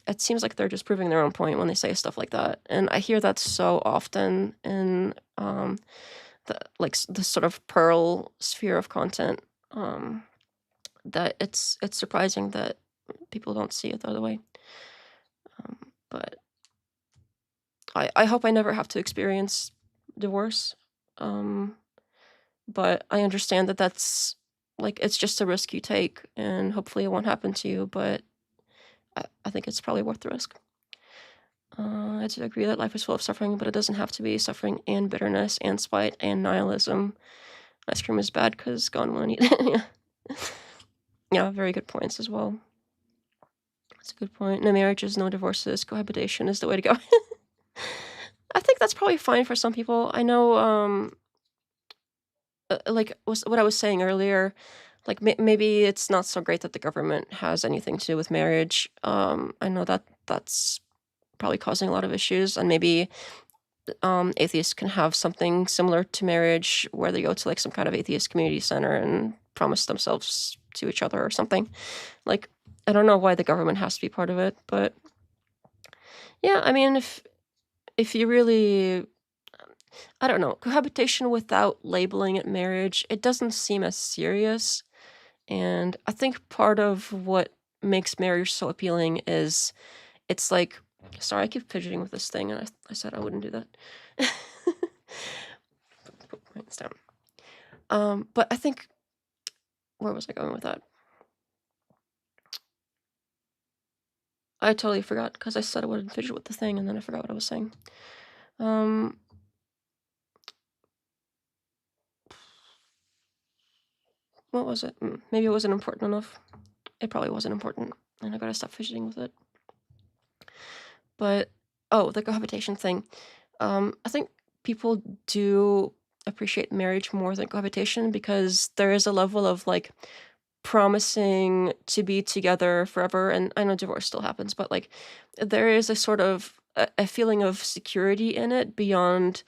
it seems like they're just proving their own point when they say stuff like that. And I hear that so often in the sort of Pearl sphere of content, that it's surprising that people don't see it the other way. But I hope I never have to experience divorce. But I understand that that's it's just a risk you take, and hopefully it won't happen to you, but I think it's probably worth the risk. I do agree that life is full of suffering, but it doesn't have to be suffering and bitterness and spite and nihilism. Ice cream is bad because gone won't eat it. Yeah, very good points as well. That's a good point. No marriages, no divorces, cohabitation is the way to go. I think that's probably fine for some people. I know, what I was saying earlier, maybe it's not so great that the government has anything to do with marriage. I know that that's probably causing a lot of issues, and maybe atheists can have something similar to marriage where they go to some kind of atheist community center and promise themselves to each other or something. I don't know why the government has to be part of it, but yeah, I mean, if you really, I don't know, cohabitation without labeling it marriage, it doesn't seem as serious. And I think part of what makes marriage so appealing is it's sorry, I keep fidgeting with this thing, and I said I wouldn't do that. Put points down. But I think, where was I going with that? I totally forgot because I said I wouldn't fidget with the thing, and then I forgot what I was saying. What was it? Maybe it wasn't important enough. It probably wasn't important, and I gotta stop fidgeting with it. But the cohabitation thing. I think people do appreciate marriage more than cohabitation, because there is a level of like promising to be together forever. And I know divorce still happens, but like there is a sort of a feeling of security in it beyond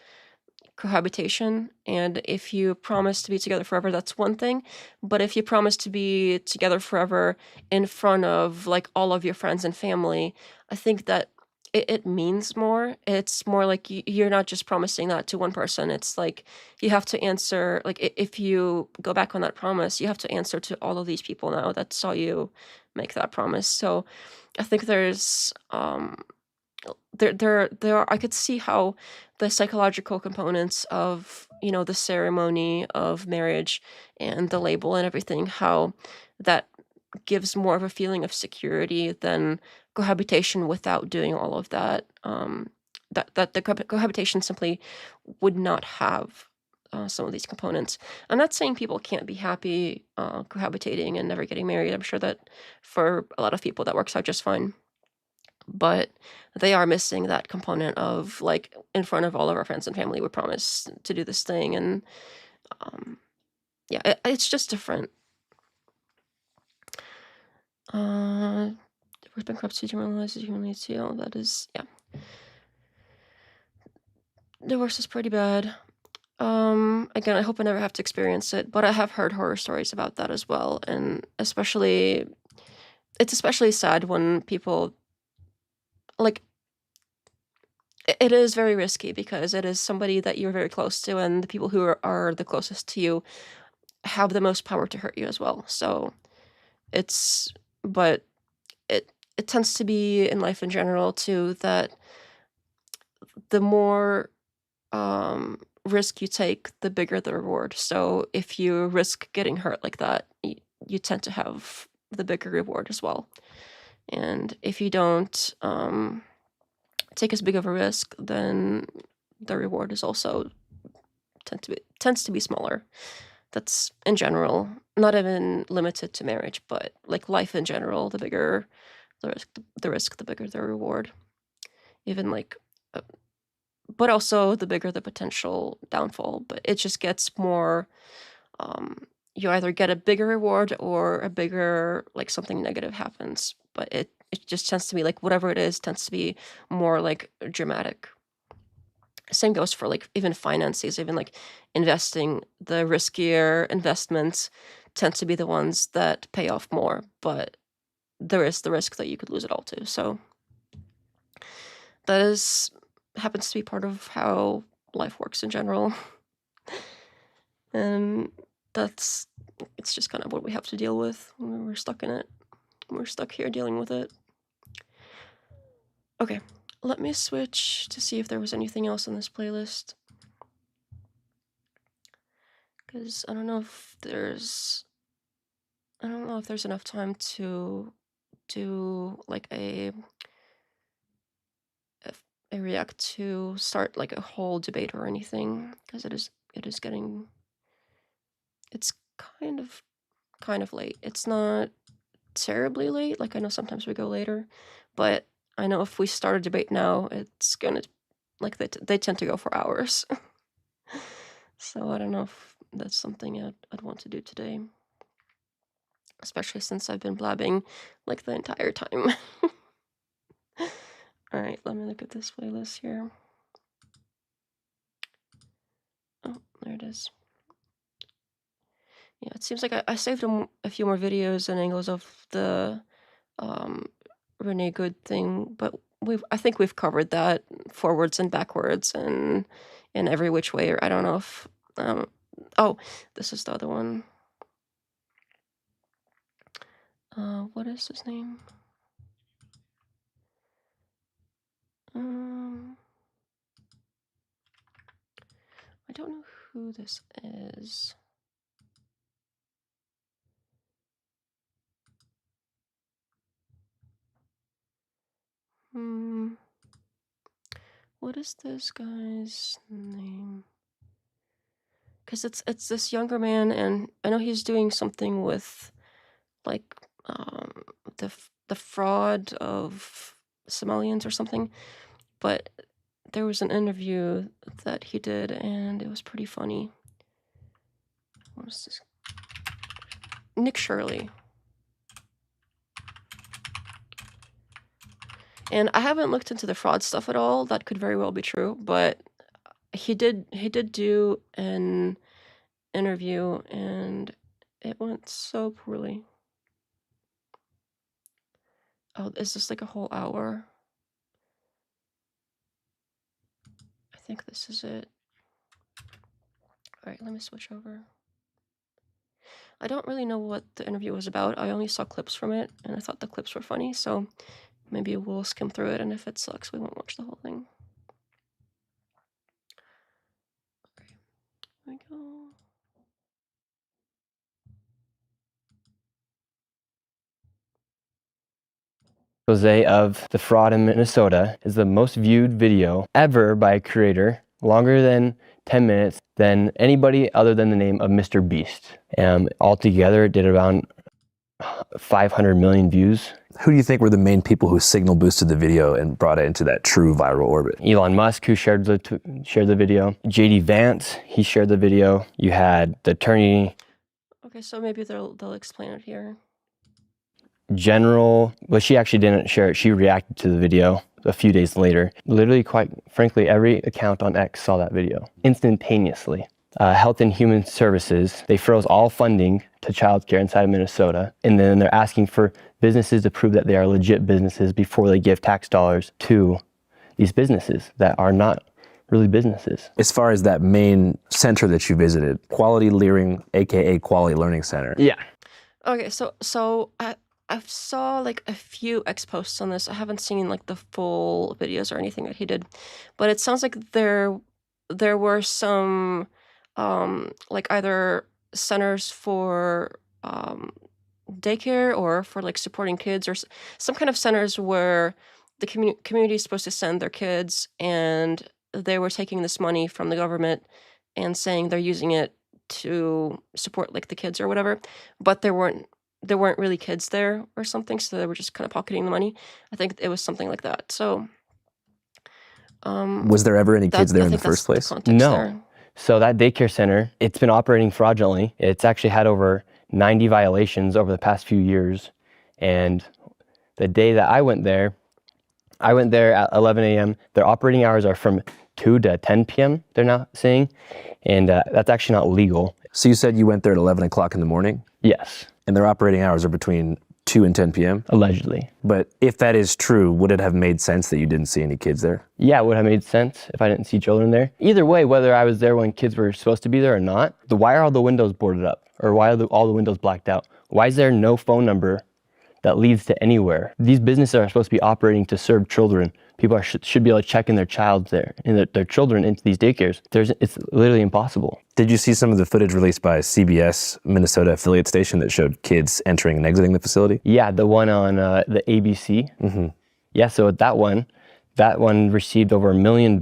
cohabitation. And if you promise to be together forever, that's one thing. But if you promise to be together forever in front of like all of your friends and family, I think that it means more. It's more like you're not just promising that to one person. It's like you have to answer, like if you go back on that promise, you have to answer to all of these people now that saw you make that promise. So I think there's there are, I could see how the psychological components of, you know, the ceremony of marriage and the label and everything, how that gives more of a feeling of security than cohabitation without doing all of that. That the cohabitation simply would not have some of these components. I'm not saying people can't be happy cohabitating and never getting married. I'm sure that for a lot of people that works out just fine. But they are missing that component of like in front of all of our friends and family, we promise to do this thing, and yeah, it's just different. Divorce, bankruptcy, decriminalizes humility, all that is, yeah. Divorce is pretty bad. Again, I hope I never have to experience it, but I have heard horror stories about that as well, and it's especially sad when people, like, it is very risky because it is somebody that you're very close to, and the people who are the closest to you have the most power to hurt you as well. So but it tends to be in life in general too, that the more risk you take, the bigger the reward. So if you risk getting hurt like that, you tend to have the bigger reward as well. And if you don't take as big of a risk, then the reward is also tends to be smaller. That's in general, not even limited to marriage, but like life in general. The bigger the risk, the bigger the reward. Even like, but also the bigger the potential downfall. But it just gets more. You either get a bigger reward or a bigger, like, something negative happens. But it just tends to be like whatever it is tends to be more like dramatic. Same goes for like even finances, even like investing. The riskier investments tend to be the ones that pay off more, but there is the risk that you could lose it all too. So that happens to be part of how life works in general. And it's just kind of what we have to deal with. We're stuck in it. We're stuck here dealing with it. Okay, let me switch to see if there was anything else on this playlist. Because I don't know if there's enough time to do like a react to start like a whole debate or anything, because it's kind of late. It's not terribly late. Like, I know sometimes we go later, but I know if we start a debate now, it's gonna, like, they tend to go for hours. So I don't know if that's something I'd want to do today, especially since I've been blabbing like the entire time. All right, let me look at this playlist here. Oh, there it is. Yeah, it seems like I saved a few more videos and angles of the Renee Good thing, but I think we've covered that forwards and backwards and in every which way. Or I don't know if oh, this is the other one. What is his name? I don't know who this is. What is this guy's name? Because it's this younger man, and I know he's doing something with like the fraud of Somalians or something, but there was an interview that he did, and it was pretty funny. What was this? Nick Shirley. And I haven't looked into the fraud stuff at all. That could very well be true, but he did do an interview, and it went so poorly. Oh, is this like a whole hour? I think this is it. All right, let me switch over. I don't really know what the interview was about. I only saw clips from it, and I thought the clips were funny, so maybe we'll skim through it, and if it sucks, we won't watch the whole thing. Okay, here we go. Jose of the fraud in Minnesota is the most viewed video ever by a creator, longer than 10 minutes, than anybody other than the name of Mr. Beast. Altogether, it did around 500 million views. Who do you think were the main people who signal boosted the video and brought it into that true viral orbit? Elon Musk, who shared the video. JD Vance, he shared the video. You had the attorney Okay, so maybe they'll explain it here. general, well, she actually didn't share it. She reacted to the video a few days later. Literally, quite frankly, every account on X saw that video instantaneously. Health and Human Services, they froze all funding to childcare inside of Minnesota, and then they're asking for businesses to prove that they are legit businesses before they give tax dollars to these businesses that are not really businesses. As far as that main center that you visited, Quality Learning, aka Quality Learning Center. Yeah. Okay, so I saw like a few X posts on this. I haven't seen like the full videos or anything that he did, but it sounds like there were some like either centers for daycare or for like supporting kids, or some kind of centers where the community is supposed to send their kids, and they were taking this money from the government and saying they're using it to support like the kids or whatever, but there weren't really kids there or something, so they were just kind of pocketing the money. I think it was something like that. So was there ever any kids there in the first place? No. There. So that daycare center, it's been operating fraudulently. It's actually had over 90 violations over the past few years. And the day that I went there at 11 a.m. Their operating hours are from 2 to 10 p.m., they're now saying. And that's actually not legal. So you said you went there at 11 o'clock in the morning? Yes. And their operating hours are between 2 and 10 p.m.? Allegedly. But if that is true, would it have made sense that you didn't see any kids there? Yeah, it would have made sense if I didn't see children there. Either way, whether I was there when kids were supposed to be there or not, why are all the windows boarded up? Or why are all the windows blacked out? Why is there no phone number that leads to anywhere? These businesses are supposed to be operating to serve children. People should be able to check in their child there and their children into these daycares. It's literally impossible. Did you see some of the footage released by CBS Minnesota affiliate station that showed kids entering and exiting the facility? Yeah, the one on the ABC. Mm-hmm. Yeah, so that one received over $1 million.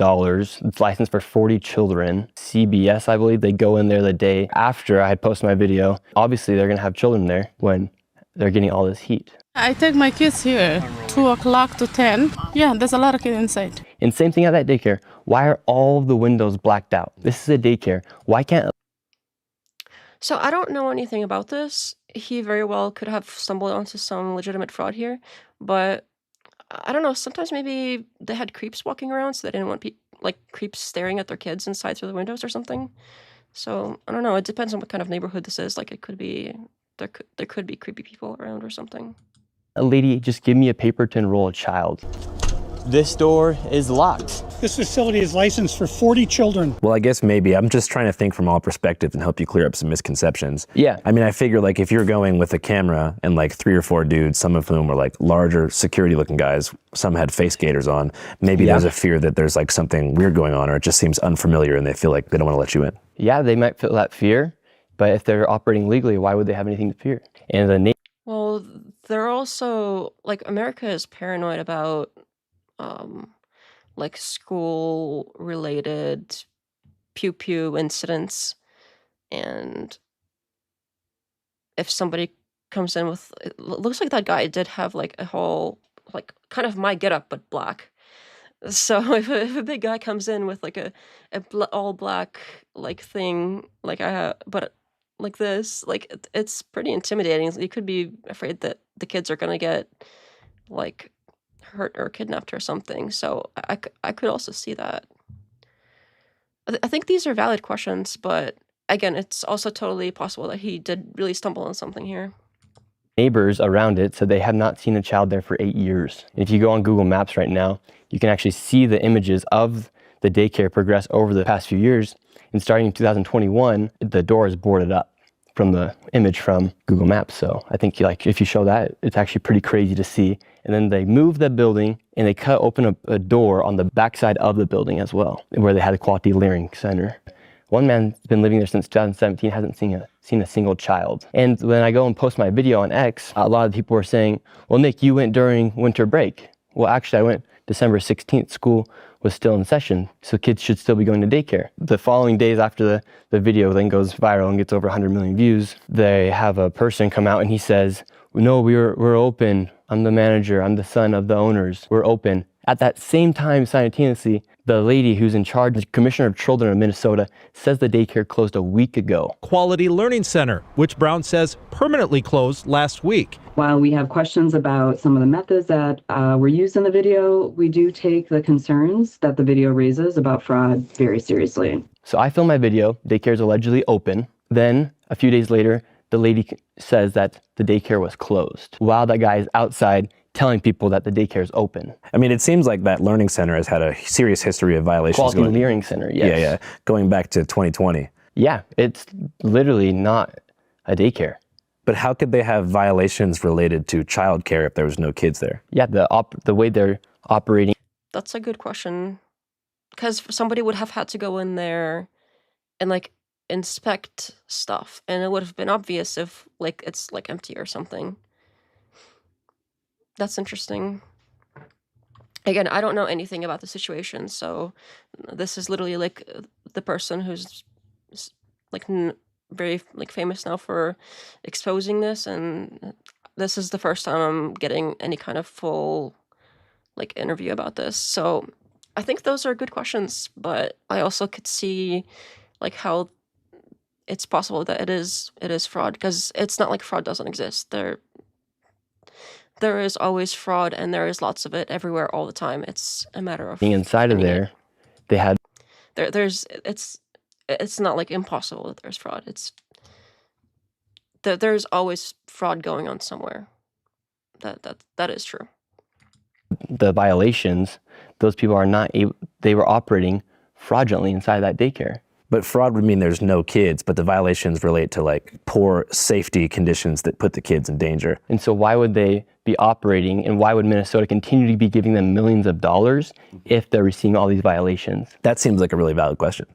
It's licensed for 40 children. CBS, I believe, they go in there the day after I had posted my video. Obviously, they're going to have children there when they're getting all this heat. I take my kids here, 2 o'clock to 10. Yeah, there's a lot of kids inside. And same thing at that daycare. Why are all the windows blacked out? This is a daycare. Why can't... So I don't know anything about this. He very well could have stumbled onto some legitimate fraud here, but I don't know. Sometimes maybe they had creeps walking around, so they didn't want creeps staring at their kids inside through the windows or something. So I don't know. It depends on what kind of neighborhood this is. Like, it could be there could be creepy people around or something. A lady, just give me a paper to enroll a child. This door is locked. This facility is licensed for 40 children. Well, I guess maybe. I'm just trying to think from all perspectives and help you clear up some misconceptions. Yeah. I mean, I figure like if you're going with a camera and like 3 or 4 dudes, some of whom were like larger security looking guys, some had face gaiters on, maybe there's a fear that there's like something weird going on, or it just seems unfamiliar and they feel like they don't want to let you in. Yeah, they might feel that fear, but if they're operating legally, why would they have anything to fear? And Well, they're also, like, America is paranoid about, like, school-related pew-pew incidents, and if somebody comes in with, it looks like that guy did have, like, a whole, like, kind of my getup, but black. So if a big guy comes in with like a all black like thing, like but like this, like it's pretty intimidating. You could be afraid that the kids are gonna get like hurt or kidnapped or something. So I could also see that. I think these are valid questions, but again, it's also totally possible that he did really stumble on something here. Neighbors around it said they have not seen a child there for 8 years. If you go on Google Maps right now, you can actually see the images of the daycare progress over the past few years. And starting in 2021, the door is boarded up from the image from Google Maps. So I think like if you show that, it's actually pretty crazy to see. And then they moved the building and they cut open a door on the backside of the building as well, where they had a quality learning center. One man's been living there since 2017, hasn't seen a single child. And when I go and post my video on X, a lot of people were saying, well, Nick, you went during winter break. Well, actually, I went December 16th. School was still in session, so kids should still be going to daycare. The following days after the video then goes viral and gets over 100 million views, they have a person come out and he says, no, we're open. I'm the manager. I'm the son of the owners. We're open. At that same time, simultaneously, the lady who's in charge, the commissioner of children of Minnesota, says the daycare closed a week ago. Quality Learning Center, which Brown says permanently closed last week. While we have questions about some of the methods that were used in the video, we do take the concerns that the video raises about fraud very seriously. So I filmed my video, daycare is allegedly open. Then a few days later, the lady says that the daycare was closed while that guy is outside telling people that the daycare is open. I mean, it seems like that learning center has had a serious history of violations. Quality Learning Center, yes. Yeah, going back to 2020. Yeah, it's literally not a daycare. But how could they have violations related to childcare if there was no kids there? Yeah, the way they're operating. That's a good question, because somebody would have had to go in there and like inspect stuff, and it would have been obvious if like it's like empty or something. That's interesting. Again, I don't know anything about the situation, so this is literally like the person who's like very like famous now for exposing this, and this is the first time I'm getting any kind of full like interview about this. So I think those are good questions, but I also could see like how it's possible that it is fraud, because it's not like fraud doesn't exist. There is always fraud, and there is lots of it everywhere all the time. It's a matter of being inside of there. They had it's not like impossible that there's fraud. There's always fraud going on somewhere. That is true. The violations, those people are not able, they were operating fraudulently inside that daycare. But fraud would mean there's no kids, but the violations relate to like poor safety conditions that put the kids in danger. And so why would they be operating, and why would Minnesota continue to be giving them millions of dollars if they're receiving all these violations? That seems like a really valid question.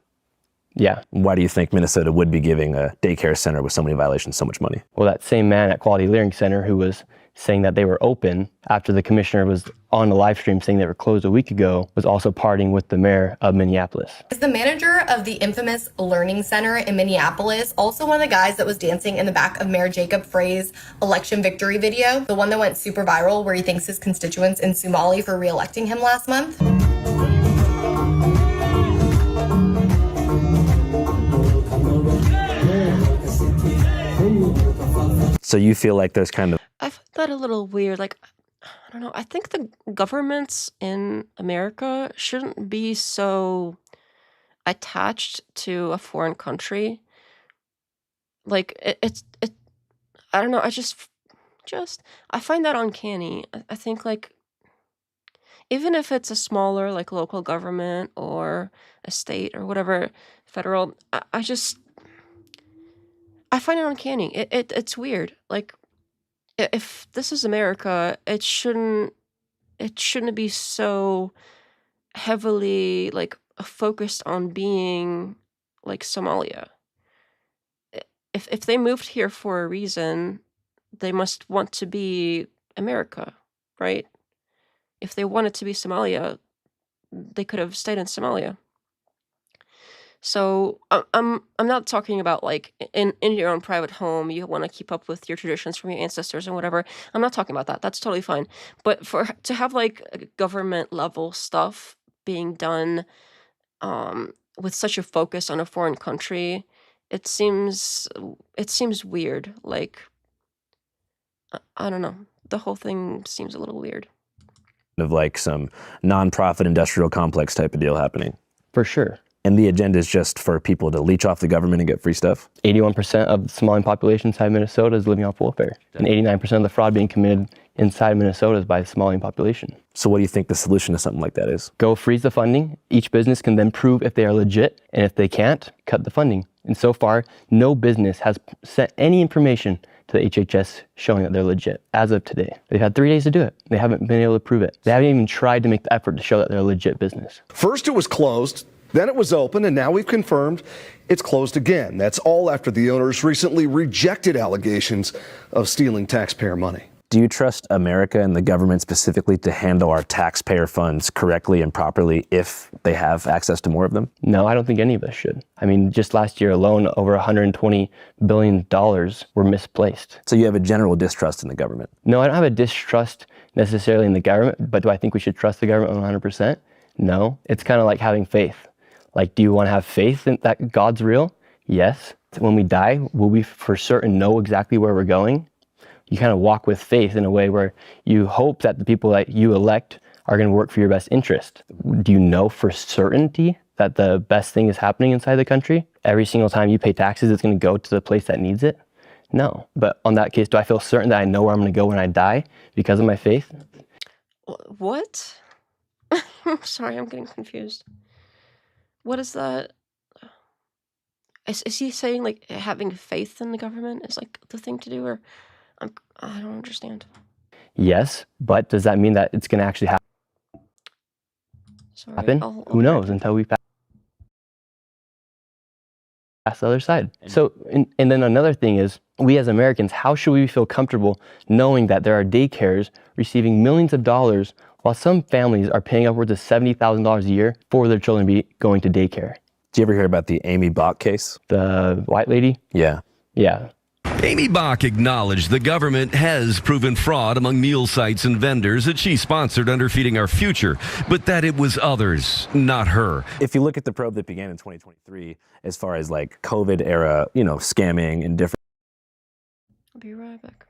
Yeah. Why do you think Minnesota would be giving a daycare center with so many violations so much money? Well, that same man at Quality Learning Center who was saying that they were open after the commissioner was on the live stream saying they were closed a week ago was also partying with the mayor of Minneapolis. Is the manager of the infamous Learning Center in Minneapolis also one of the guys that was dancing in the back of Mayor Jacob Frey's election victory video? The one that went super viral where he thanks his constituents in Somali for re-electing him last month? So you feel like there's kind of... I find that a little weird. Like, I don't know. I think the governments in America shouldn't be so attached to a foreign country. Like, it's I don't know. I just I find that uncanny. I think like even if it's a smaller like local government or a state or whatever, federal, I find it uncanny. It's weird. Like, if this is America, it shouldn't be so heavily like focused on being like Somalia. If they moved here for a reason, they must want to be America, right? If they wanted to be Somalia, they could have stayed in Somalia. So I'm not talking about like in your own private home, you want to keep up with your traditions from your ancestors and whatever. I'm not talking about that. That's totally fine. But to have like government level stuff being done with such a focus on a foreign country, it seems weird. Like, I don't know. The whole thing seems a little weird. Of like some nonprofit industrial complex type of deal happening. For sure. And the agenda is just for people to leech off the government and get free stuff? 81% of the Somalian population inside Minnesota is living off welfare. And 89% of the fraud being committed inside Minnesota is by the Somalian population. So what do you think the solution to something like that is? Go freeze the funding. Each business can then prove if they are legit. And if they can't, cut the funding. And so far, no business has sent any information to the HHS showing that they're legit as of today. They've had 3 days to do it. They haven't been able to prove it. They haven't even tried to make the effort to show that they're a legit business. First it was closed, then it was open, and now we've confirmed it's closed again. That's all after the owners recently rejected allegations of stealing taxpayer money. Do you trust America and the government specifically to handle our taxpayer funds correctly and properly if they have access to more of them? No, I don't think any of us should. I mean, just last year alone, over $120 billion were misplaced. So you have a general distrust in the government? No, I don't have a distrust necessarily in the government, but do I think we should trust the government 100%? No. It's kind of like having faith. Like, do you want to have faith in that God's real? Yes. When we die, will we for certain know exactly where we're going? You kind of walk with faith in a way where you hope that the people that you elect are going to work for your best interest. Do you know for certainty that the best thing is happening inside the country? Every single time you pay taxes, it's going to go to the place that needs it? No. But on that case, do I feel certain that I know where I'm going to go when I die because of my faith? What? Sorry, I'm getting confused. What is that? Is he saying like having faith in the government is like the thing to do, or I don't understand. Yes, but does that mean that it's going to actually happen? Who knows until we pass the other side. So, and then another thing is, we as Americans, how should we feel comfortable knowing that there are daycares receiving millions of dollars while some families are paying upwards of $70,000 a year for their children to be going to daycare? Did you ever hear about the Amy Bach case? The white lady? Yeah. Yeah. Amy Bach acknowledged the government has proven fraud among meal sites and vendors that she sponsored under Feeding Our Future, but that it was others, not her. If you look at the probe that began in 2023, as far as like COVID era, scamming and different I'll be right back.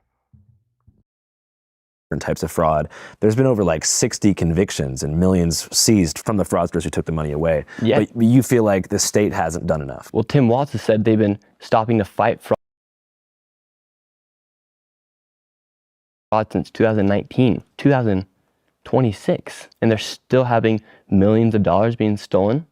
types of fraud, there's been over like 60 convictions and millions seized from the fraudsters who took the money away. Yeah. But you feel like the state hasn't done enough. Well, Tim Walz has said they've been stopping to fight fraud since 2019, 2026, and they're still having millions of dollars being stolen,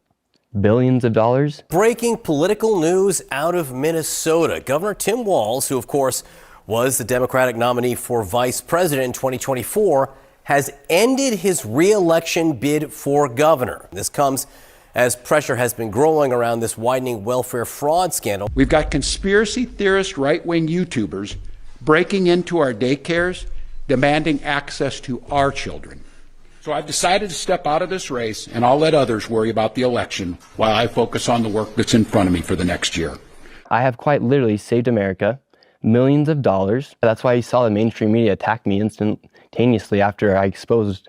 billions of dollars. Breaking political news out of Minnesota. Governor Tim Walz, who of course was the Democratic nominee for vice president in 2024, has ended his re-election bid for governor. This comes as pressure has been growing around this widening welfare fraud scandal. We've got conspiracy theorist right-wing YouTubers breaking into our daycares, demanding access to our children. So I've decided to step out of this race, and I'll let others worry about the election while I focus on the work that's in front of me for the next year. I have quite literally saved America millions of dollars. That's why you saw the mainstream media attack me instantaneously after I exposed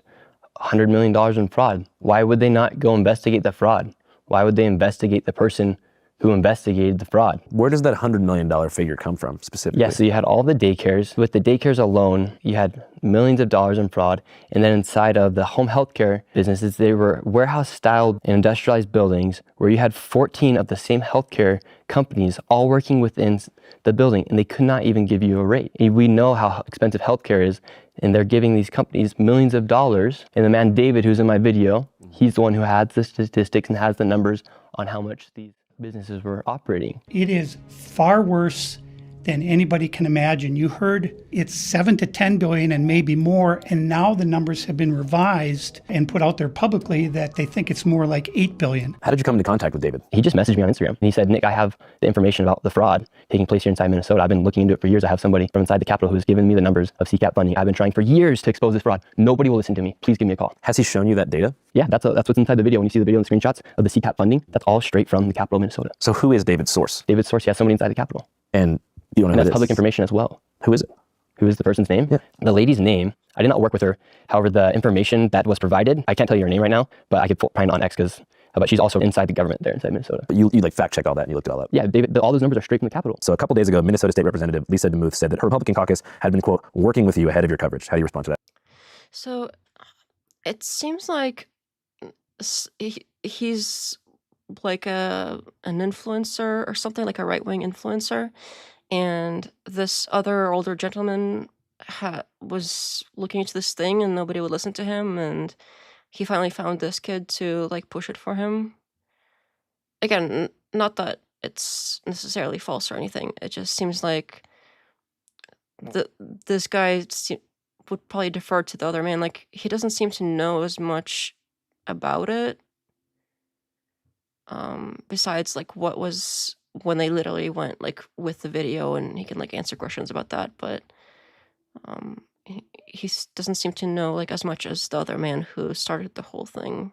$100 million in fraud. Why would they not go investigate the fraud? Why would they investigate the person who investigated the fraud? Where does that $100 million figure come from specifically? Yeah, so you had all the daycares. With the daycares alone, you had millions of dollars in fraud. And then inside of the home healthcare businesses, they were warehouse-styled and industrialized buildings where you had 14 of the same healthcare companies all working within the building, and they could not even give you a rate. We know how expensive healthcare is, and they're giving these companies millions of dollars. And the man David, who's in my video, he's the one who has the statistics and has the numbers on how much these businesses were operating. It is far worse than anybody can imagine. You heard it's 7 to 10 billion and maybe more, and now the numbers have been revised and put out there publicly that they think it's more like 8 billion. How did you come into contact with David? He just messaged me on Instagram. And he said, Nick, I have the information about the fraud taking place here inside Minnesota. I've been looking into it for years. I have somebody from inside the Capitol who's given me the numbers of CCAP funding. I've been trying for years to expose this fraud. Nobody will listen to me. Please give me a call. Has he shown you that data? Yeah, that's what's inside the video. When you see the video and the screenshots of the CCAP funding, that's all straight from the Capitol of Minnesota. So who is David's source? David's source, yeah, somebody inside the Capitol. And you don't know that's public information as well. Who is it? Who is the person's name? Yeah. The lady's name, I did not work with her. However, the information that was provided, I can't tell you her name right now, but I could find it on X but she's also inside the government there inside Minnesota. But you like fact check all that and you looked it all up. Yeah, David, all those numbers are straight from the Capitol. So a couple days ago, Minnesota State Representative Lisa DeMuth said that her Republican caucus had been, quote, working with you ahead of your coverage. How do you respond to that? So it seems like he's like an influencer or something, like a right-wing influencer. And this other older gentleman was looking into this thing and nobody would listen to him. And he finally found this kid to like push it for him. Again, not that it's necessarily false or anything. It just seems like this guy would probably defer to the other man. Like, he doesn't seem to know as much about it. Besides like what was when they literally went like with the video, and he can like answer questions about that. But he doesn't seem to know like as much as the other man who started the whole thing.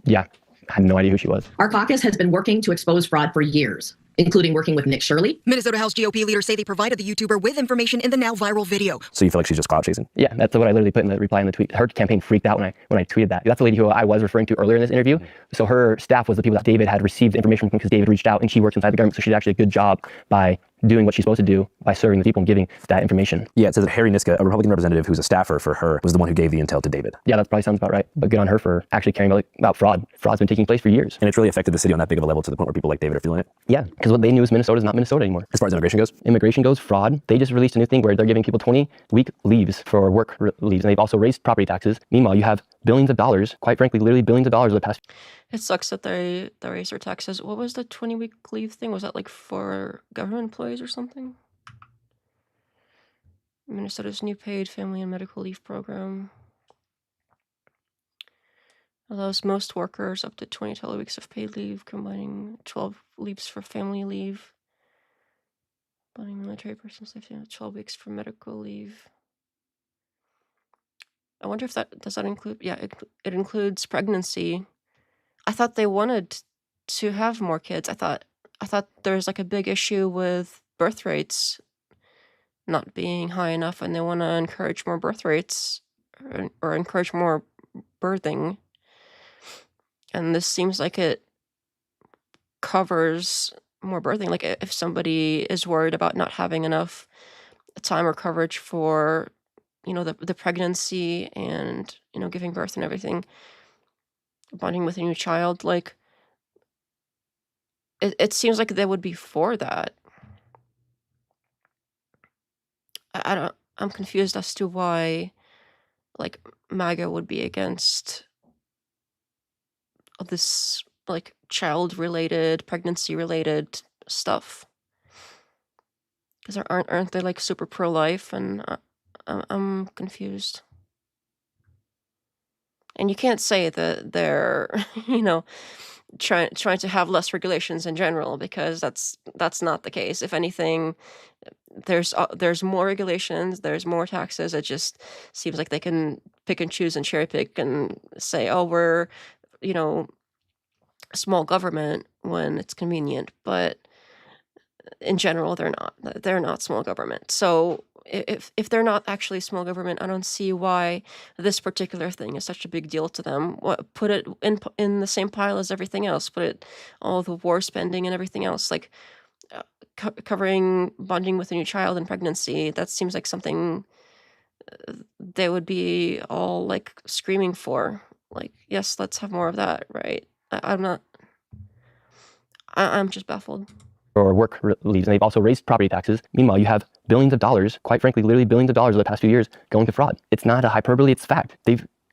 Yeah, I had no idea who she was. Our caucus has been working to expose fraud for years, including working with Nick Shirley. Minnesota House GOP leaders say they provided the YouTuber with information in the now viral video. So you feel like she's just clout chasing? Yeah, that's what I literally put in the reply in the tweet. Her campaign freaked out when I tweeted that. That's the lady who I was referring to earlier in this interview. So her staff was the people that David had received information from because David reached out, and she works inside the government. So she did actually a good job by doing what she's supposed to do by serving the people and giving that information. Yeah, it says that Harry Niska, a Republican representative who's a staffer for her, was the one who gave the intel to David. Yeah, that probably sounds about right. But good on her for actually caring about fraud. Fraud's been taking place for years. And it's really affected the city on that big of a level to the point where people like David are feeling it? Yeah, because what they knew is Minnesota is not Minnesota anymore. As far as immigration goes? Immigration goes, fraud. They just released a new thing where they're giving people 20-week leaves for work leaves, and they've also raised property taxes. Meanwhile, you have billions of dollars, quite frankly, literally billions of dollars over the past. It sucks that they raised their taxes. What was the 20-week leave thing? Was that like for government employees or something? Minnesota's new paid family and medical leave program allows most workers up to 20 total weeks of paid leave, combining 12 leaves for family leave, combining military personnel 12 weeks for medical leave. I wonder if does that include? Yeah, it includes pregnancy. I thought they wanted to have more kids. I thought there's like a big issue with birth rates not being high enough, and they want to encourage more birth rates or encourage more birthing. And this seems like it covers more birthing. Like if somebody is worried about not having enough time or coverage for, the pregnancy and, giving birth and everything, bonding with a new child, like it seems like they would be for that. I'm confused as to why, like, MAGA would be against this, like, child-related, pregnancy-related stuff. Because aren't they, like, super pro-life? And I'm confused. And you can't say that they're, trying to have less regulations in general, because that's not the case. If anything, there's more regulations, there's more taxes. It just seems like they can pick and choose and cherry pick and say, oh, we're small government when it's convenient, but in general they're not small government. So if they're not actually small government, I don't see why this particular thing is such a big deal to them. Put it in the same pile as everything else. Put it all the war spending and everything else, like covering bonding with a new child and pregnancy. That seems like something they would be all like screaming for. Like, yes, let's have more of that, right? I'm just baffled. Or work leaves, and they've also raised property taxes. Meanwhile, you have billions of dollars, quite frankly, literally billions of dollars over the past few years going to fraud. It's not a hyperbole, it's fact.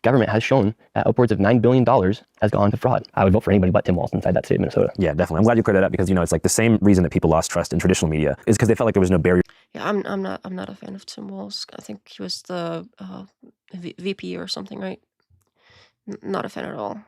Government has shown that upwards of $9 billion has gone to fraud. I would vote for anybody but Tim Walz inside that state of Minnesota. Yeah, definitely. I'm glad you cleared that up, because, it's like the same reason that people lost trust in traditional media is because they felt like there was no barrier. Yeah, I'm not a fan of Tim Walz. I think he was the VP or something, right? Not a fan at all.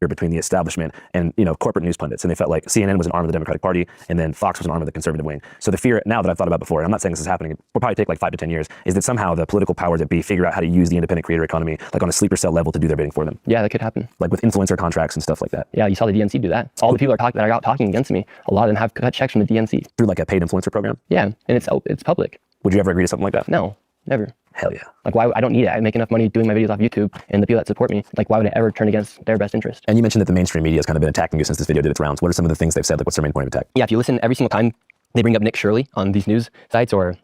Between the establishment and corporate news pundits, and they felt like CNN was an arm of the Democratic Party, and then Fox was an arm of the conservative wing. So the fear now that I've thought about before, and I'm not saying this is happening, it will probably take like 5 to 10 years, is that somehow the political powers that be figure out how to use the independent creator economy like on a sleeper cell level to do their bidding for them. Yeah, that could happen. Like with influencer contracts and stuff like that. Yeah, you saw the DNC do that. All the people that are out talking against me, a lot of them have cut checks from the DNC through like a paid influencer program. Yeah, and it's public. Would you ever agree to something like that? No, never. Hell yeah. Like, why? I don't need it. I make enough money doing my videos off YouTube, and the people that support me, like, why would I ever turn against their best interest? And you mentioned that the mainstream media has kind of been attacking you since this video did its rounds. What are some of the things they've said? Like, what's their main point of attack? Yeah, if you listen every single time they bring up Nick Shirley on these news sites or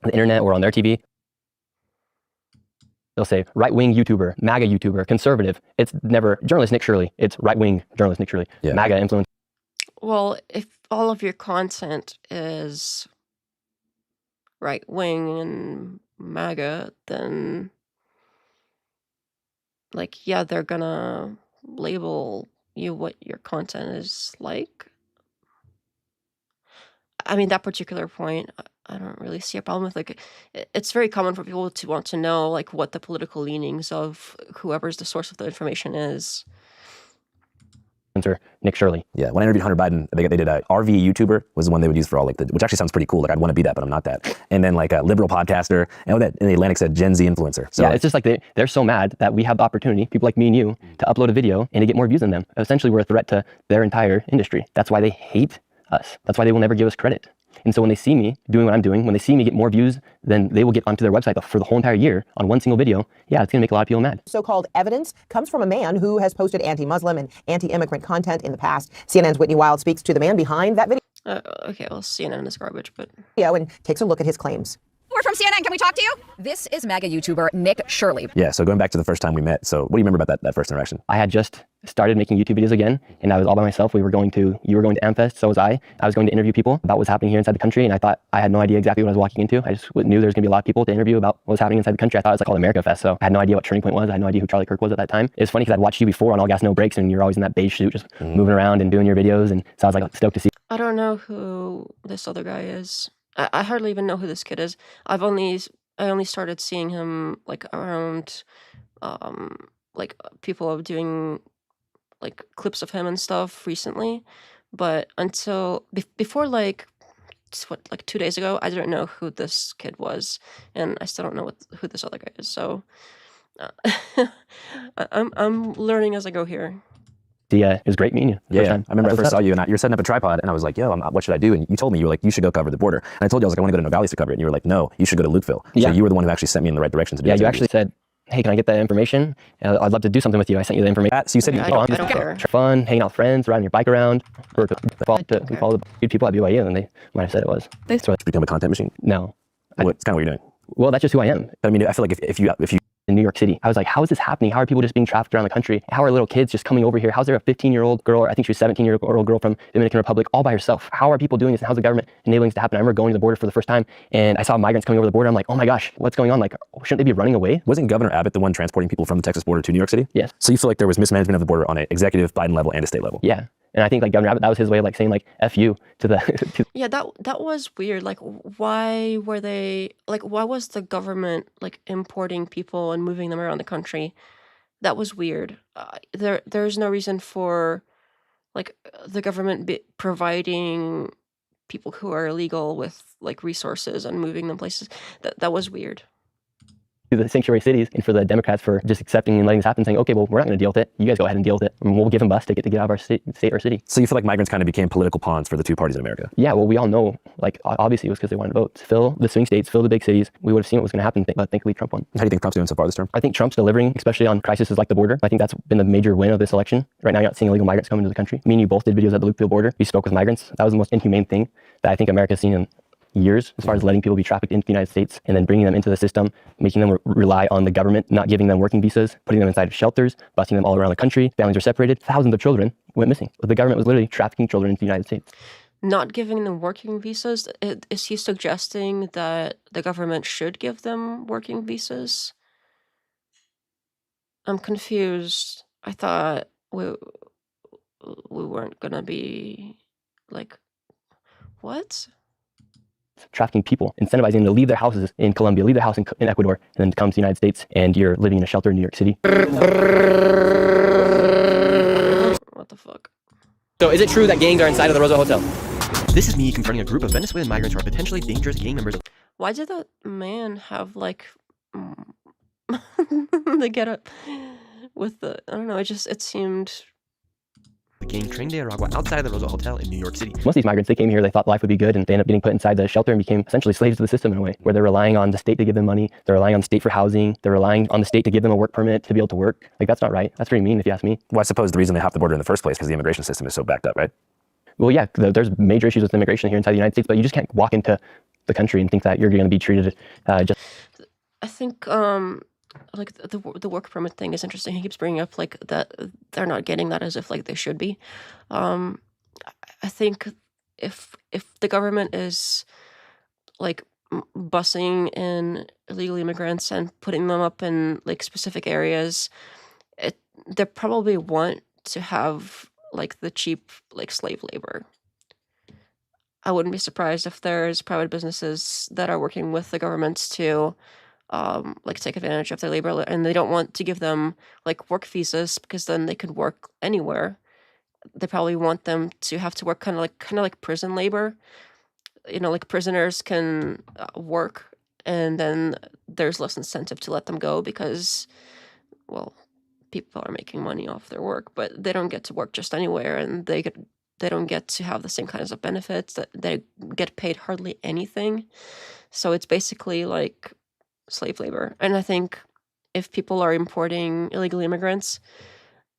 the internet or on their TV, they'll say right-wing YouTuber, MAGA YouTuber, conservative. It's never journalist Nick Shirley. It's right-wing journalist Nick Shirley. Yeah. MAGA influencer. Well, if all of your content is right-wing and MAGA, then, like, yeah, they're gonna label you what your content is like. I mean, that particular point, I don't really see a problem with. Like, it's very common for people to want to know, like, what the political leanings of whoever's the source of the information is. Nick Shirley. Yeah, when I interviewed Hunter Biden, they did a RV YouTuber was the one they would use for all like which actually sounds pretty cool. Like I'd want to be that, but I'm not that. And then like a liberal podcaster, and that in the Atlantic said Gen Z influencer. So yeah, it's just like they're so mad that we have the opportunity, people like me and you, to upload a video and to get more views than them. Essentially, we're a threat to their entire industry. That's why they hate us. That's why they will never give us credit. And so when they see me doing what I'm doing, when they see me get more views than they will get onto their website for the whole entire year on one single video, yeah, it's going to make a lot of people mad. So-called evidence comes from a man who has posted anti-Muslim and anti-immigrant content in the past. CNN's Whitney Wild speaks to the man behind that video. Okay, well, CNN is garbage, but... And takes a look at his claims. We're from CNN. Can we talk to you? This is MAGA YouTuber Nick Shirley. Yeah, so going back to the first time we met, so what do you remember about that first interaction? I had just started making YouTube videos again, and I was all by myself. You were going to AmFest, so was I. I was going to interview people about what's happening here inside the country, and I thought I had no idea exactly what I was walking into. I just knew there was going to be a lot of people to interview about what was happening inside the country. I thought it was like called America Fest, so I had no idea what Turning Point was. I had no idea who Charlie Kirk was at that time. It was funny because I'd watched you before on All Gas No Breaks, and you're always in that beige suit, just moving around and doing your videos, and so I was like stoked to see. I don't know who this other guy is. I hardly even know who this kid is. I only started seeing him like around, like people are doing like clips of him and stuff recently, but until before like 2 days ago, I didn't know who this kid was, and I still don't know who this other guy is. So I'm learning as I go here. It was great meeting you. Yeah, I remember I first saw you and you're setting up a tripod and I was like, yo, what should I do? And you told me, you were like, you should go cover the border. And I told you, I was like, I want to go to Nogales to cover it. And you were like, no, you should go to Lukeville. Yeah. So you were the one who actually sent me in the right direction to do it. Yeah, you actually said, hey, can I get that information? I'd love to do something with you. I sent you the information. So you said I don't care. Fun, hanging out with friends, riding your bike around. We follow the people at BYU, and they might have said it was. So to become a content machine? No. It's kind of what you're doing. Well, that's just who I am. I mean, I feel like if you in New York City, I was like, how is this happening? How are people just being trafficked around the country? How are little kids just coming over here? How's there a 15-year-old girl, or I think she was 17-year-old girl from the Dominican Republic, all by herself? How are people doing this? And how's the government enabling this to happen? I remember going to the border for the first time, and I saw migrants coming over the border. I'm like, oh my gosh, what's going on? Like, shouldn't they be running away? Wasn't Governor Abbott the one transporting people from the Texas border to New York City? Yes. So you feel like there was mismanagement of the border on an executive Biden level and a state level? Yeah. And I think like Governor Abbott, that was his way of like saying like F you to the Yeah, that was weird. Like, why were they like? Why was the government like importing people and moving them around the country? That was weird. There's no reason for like the government providing people who are illegal with like resources and moving them places. That was weird. The sanctuary cities, and for the Democrats for just accepting and letting this happen, saying, okay, well, we're not going to deal with it. You guys go ahead and deal with it. And we'll give them bus to get out of our state or city. So you feel like migrants kind of became political pawns for the two parties in America? Yeah, well, we all know, like, obviously it was because they wanted to vote. Fill the swing states, fill the big cities. We would have seen what was going to happen, but thankfully Trump won. How do you think Trump's doing so far this term? I think Trump's delivering, especially on crises like the border. I think that's been the major win of this election. Right now, you're not seeing illegal migrants come into the country. Me and you both did videos at the Lukeville border. We spoke with migrants. That was the most inhumane thing that I think America's seen in years, as far as letting people be trafficked into the United States and then bringing them into the system, making them rely on the government, not giving them working visas, putting them inside of shelters, busing them all around the country. Families were separated. Thousands of children went missing. The government was literally trafficking children into the United States. Not giving them working visas? Is he suggesting that the government should give them working visas? I'm confused. I thought we weren't gonna be like, what? Trafficking people, incentivizing them to leave their houses in Colombia, leave their house in Ecuador, and then to come to the United States, and you're living in a shelter in New York City. What the fuck? So is it true that gangs are inside of the Rosa Hotel? This is me confronting a group of Venezuelan migrants who are potentially dangerous gang members. Why did that man have like the get up with the, I don't know, it seemed... The gang trained de Aragua outside the Roosevelt Hotel in New York City. Most of these migrants, they came here, they thought life would be good, and they ended up getting put inside the shelter and became essentially slaves to the system in a way, where they're relying on the state to give them money, they're relying on the state for housing, they're relying on the state to give them a work permit to be able to work. Like, that's not right. That's pretty mean if you ask me. Well, I suppose the reason they hopped the border in the first place because the immigration system is so backed up, right? Well, yeah, there's major issues with immigration here inside the United States, but you just can't walk into the country and think that you're going to be treated just. I think like the work permit thing is interesting. He keeps bringing up like that they're not getting that as if like they should be. I think if the government is like busing in illegal immigrants and putting them up in like specific areas, they probably want to have like the cheap like slave labor. I wouldn't be surprised if there's private businesses that are working with the governments to like take advantage of their labor, and they don't want to give them like work visas because then they could work anywhere. They probably want them to have to work kind of like prison labor. You know, like prisoners can work, and then there's less incentive to let them go because, well, people are making money off their work, but they don't get to work just anywhere, and they don't get to have the same kinds of benefits. That they get paid hardly anything. So it's basically like slave labor. And I think if people are importing illegal immigrants,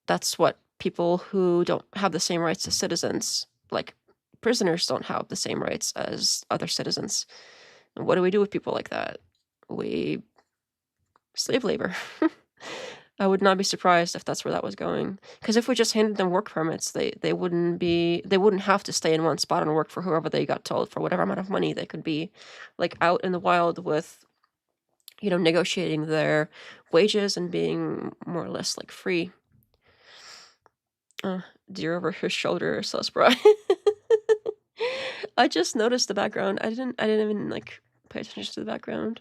that's what people who don't have the same rights as citizens, like prisoners, don't have the same rights as other citizens. And what do we do with people like that? We slave labor. I would not be surprised if that's where that was going. Because if we just handed them work permits, they wouldn't have to stay in one spot and work for whoever they got told for whatever amount of money. They could be like out in the wild with, you know, negotiating their wages and being more or less like free. Deer over his shoulder, sus Brian. I just noticed the background. I didn't even like pay attention to the background.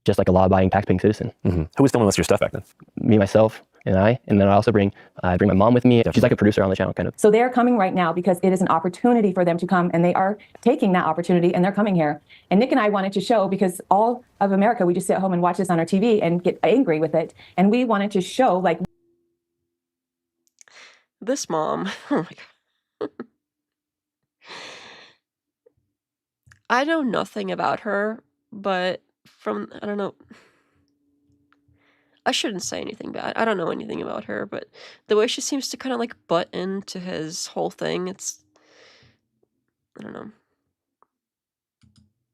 Just like a law-abiding, tax-paying citizen. Mm-hmm. Who was filming most of your stuff back then? Me, myself, and then I also bring my mom with me. She's like a producer on the channel, kind of. So they're coming right now because it is an opportunity for them to come, and they are taking that opportunity, and they're coming here. And Nick and I wanted to show, because all of America, we just sit at home and watch this on our TV and get angry with it, and we wanted to show, like, this mom. Oh my God. I know nothing about her, but I don't know. I shouldn't say anything bad. I don't know anything about her, but the way she seems to kind of like butt into his whole thing, I don't know.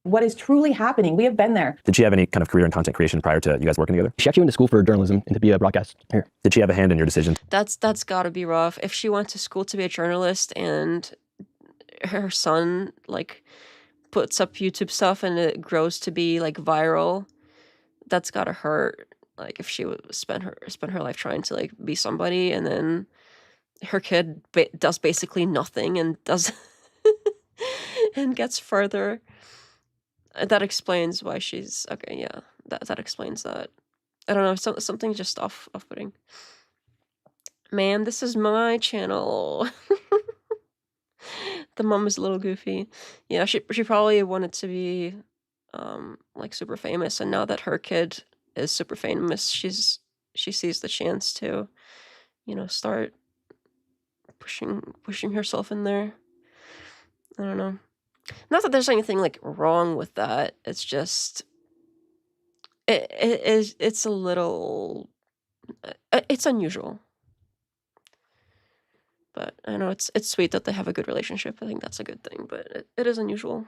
What is truly happening? We have been there. Did she have any kind of career in content creation prior to you guys working together? She actually went to school for journalism and to be a broadcaster. Did she have a hand in your decision? That's gotta be rough. If she went to school to be a journalist and her son like puts up YouTube stuff and it grows to be like viral, that's gotta hurt. Like if she would spend her life trying to like be somebody, and then her kid does basically nothing and does and gets further. That explains why she's okay. Yeah, that explains that. I don't know. Something just off-putting. Man, this is my channel. The mom is a little goofy. Yeah, she probably wanted to be like super famous, and now that her kid is super famous, she sees the chance to, you know, start pushing herself in there. I don't know. Not that there's anything like wrong with that. It's just it's a little it's unusual. But I know it's sweet that they have a good relationship. I think that's a good thing, but it is unusual.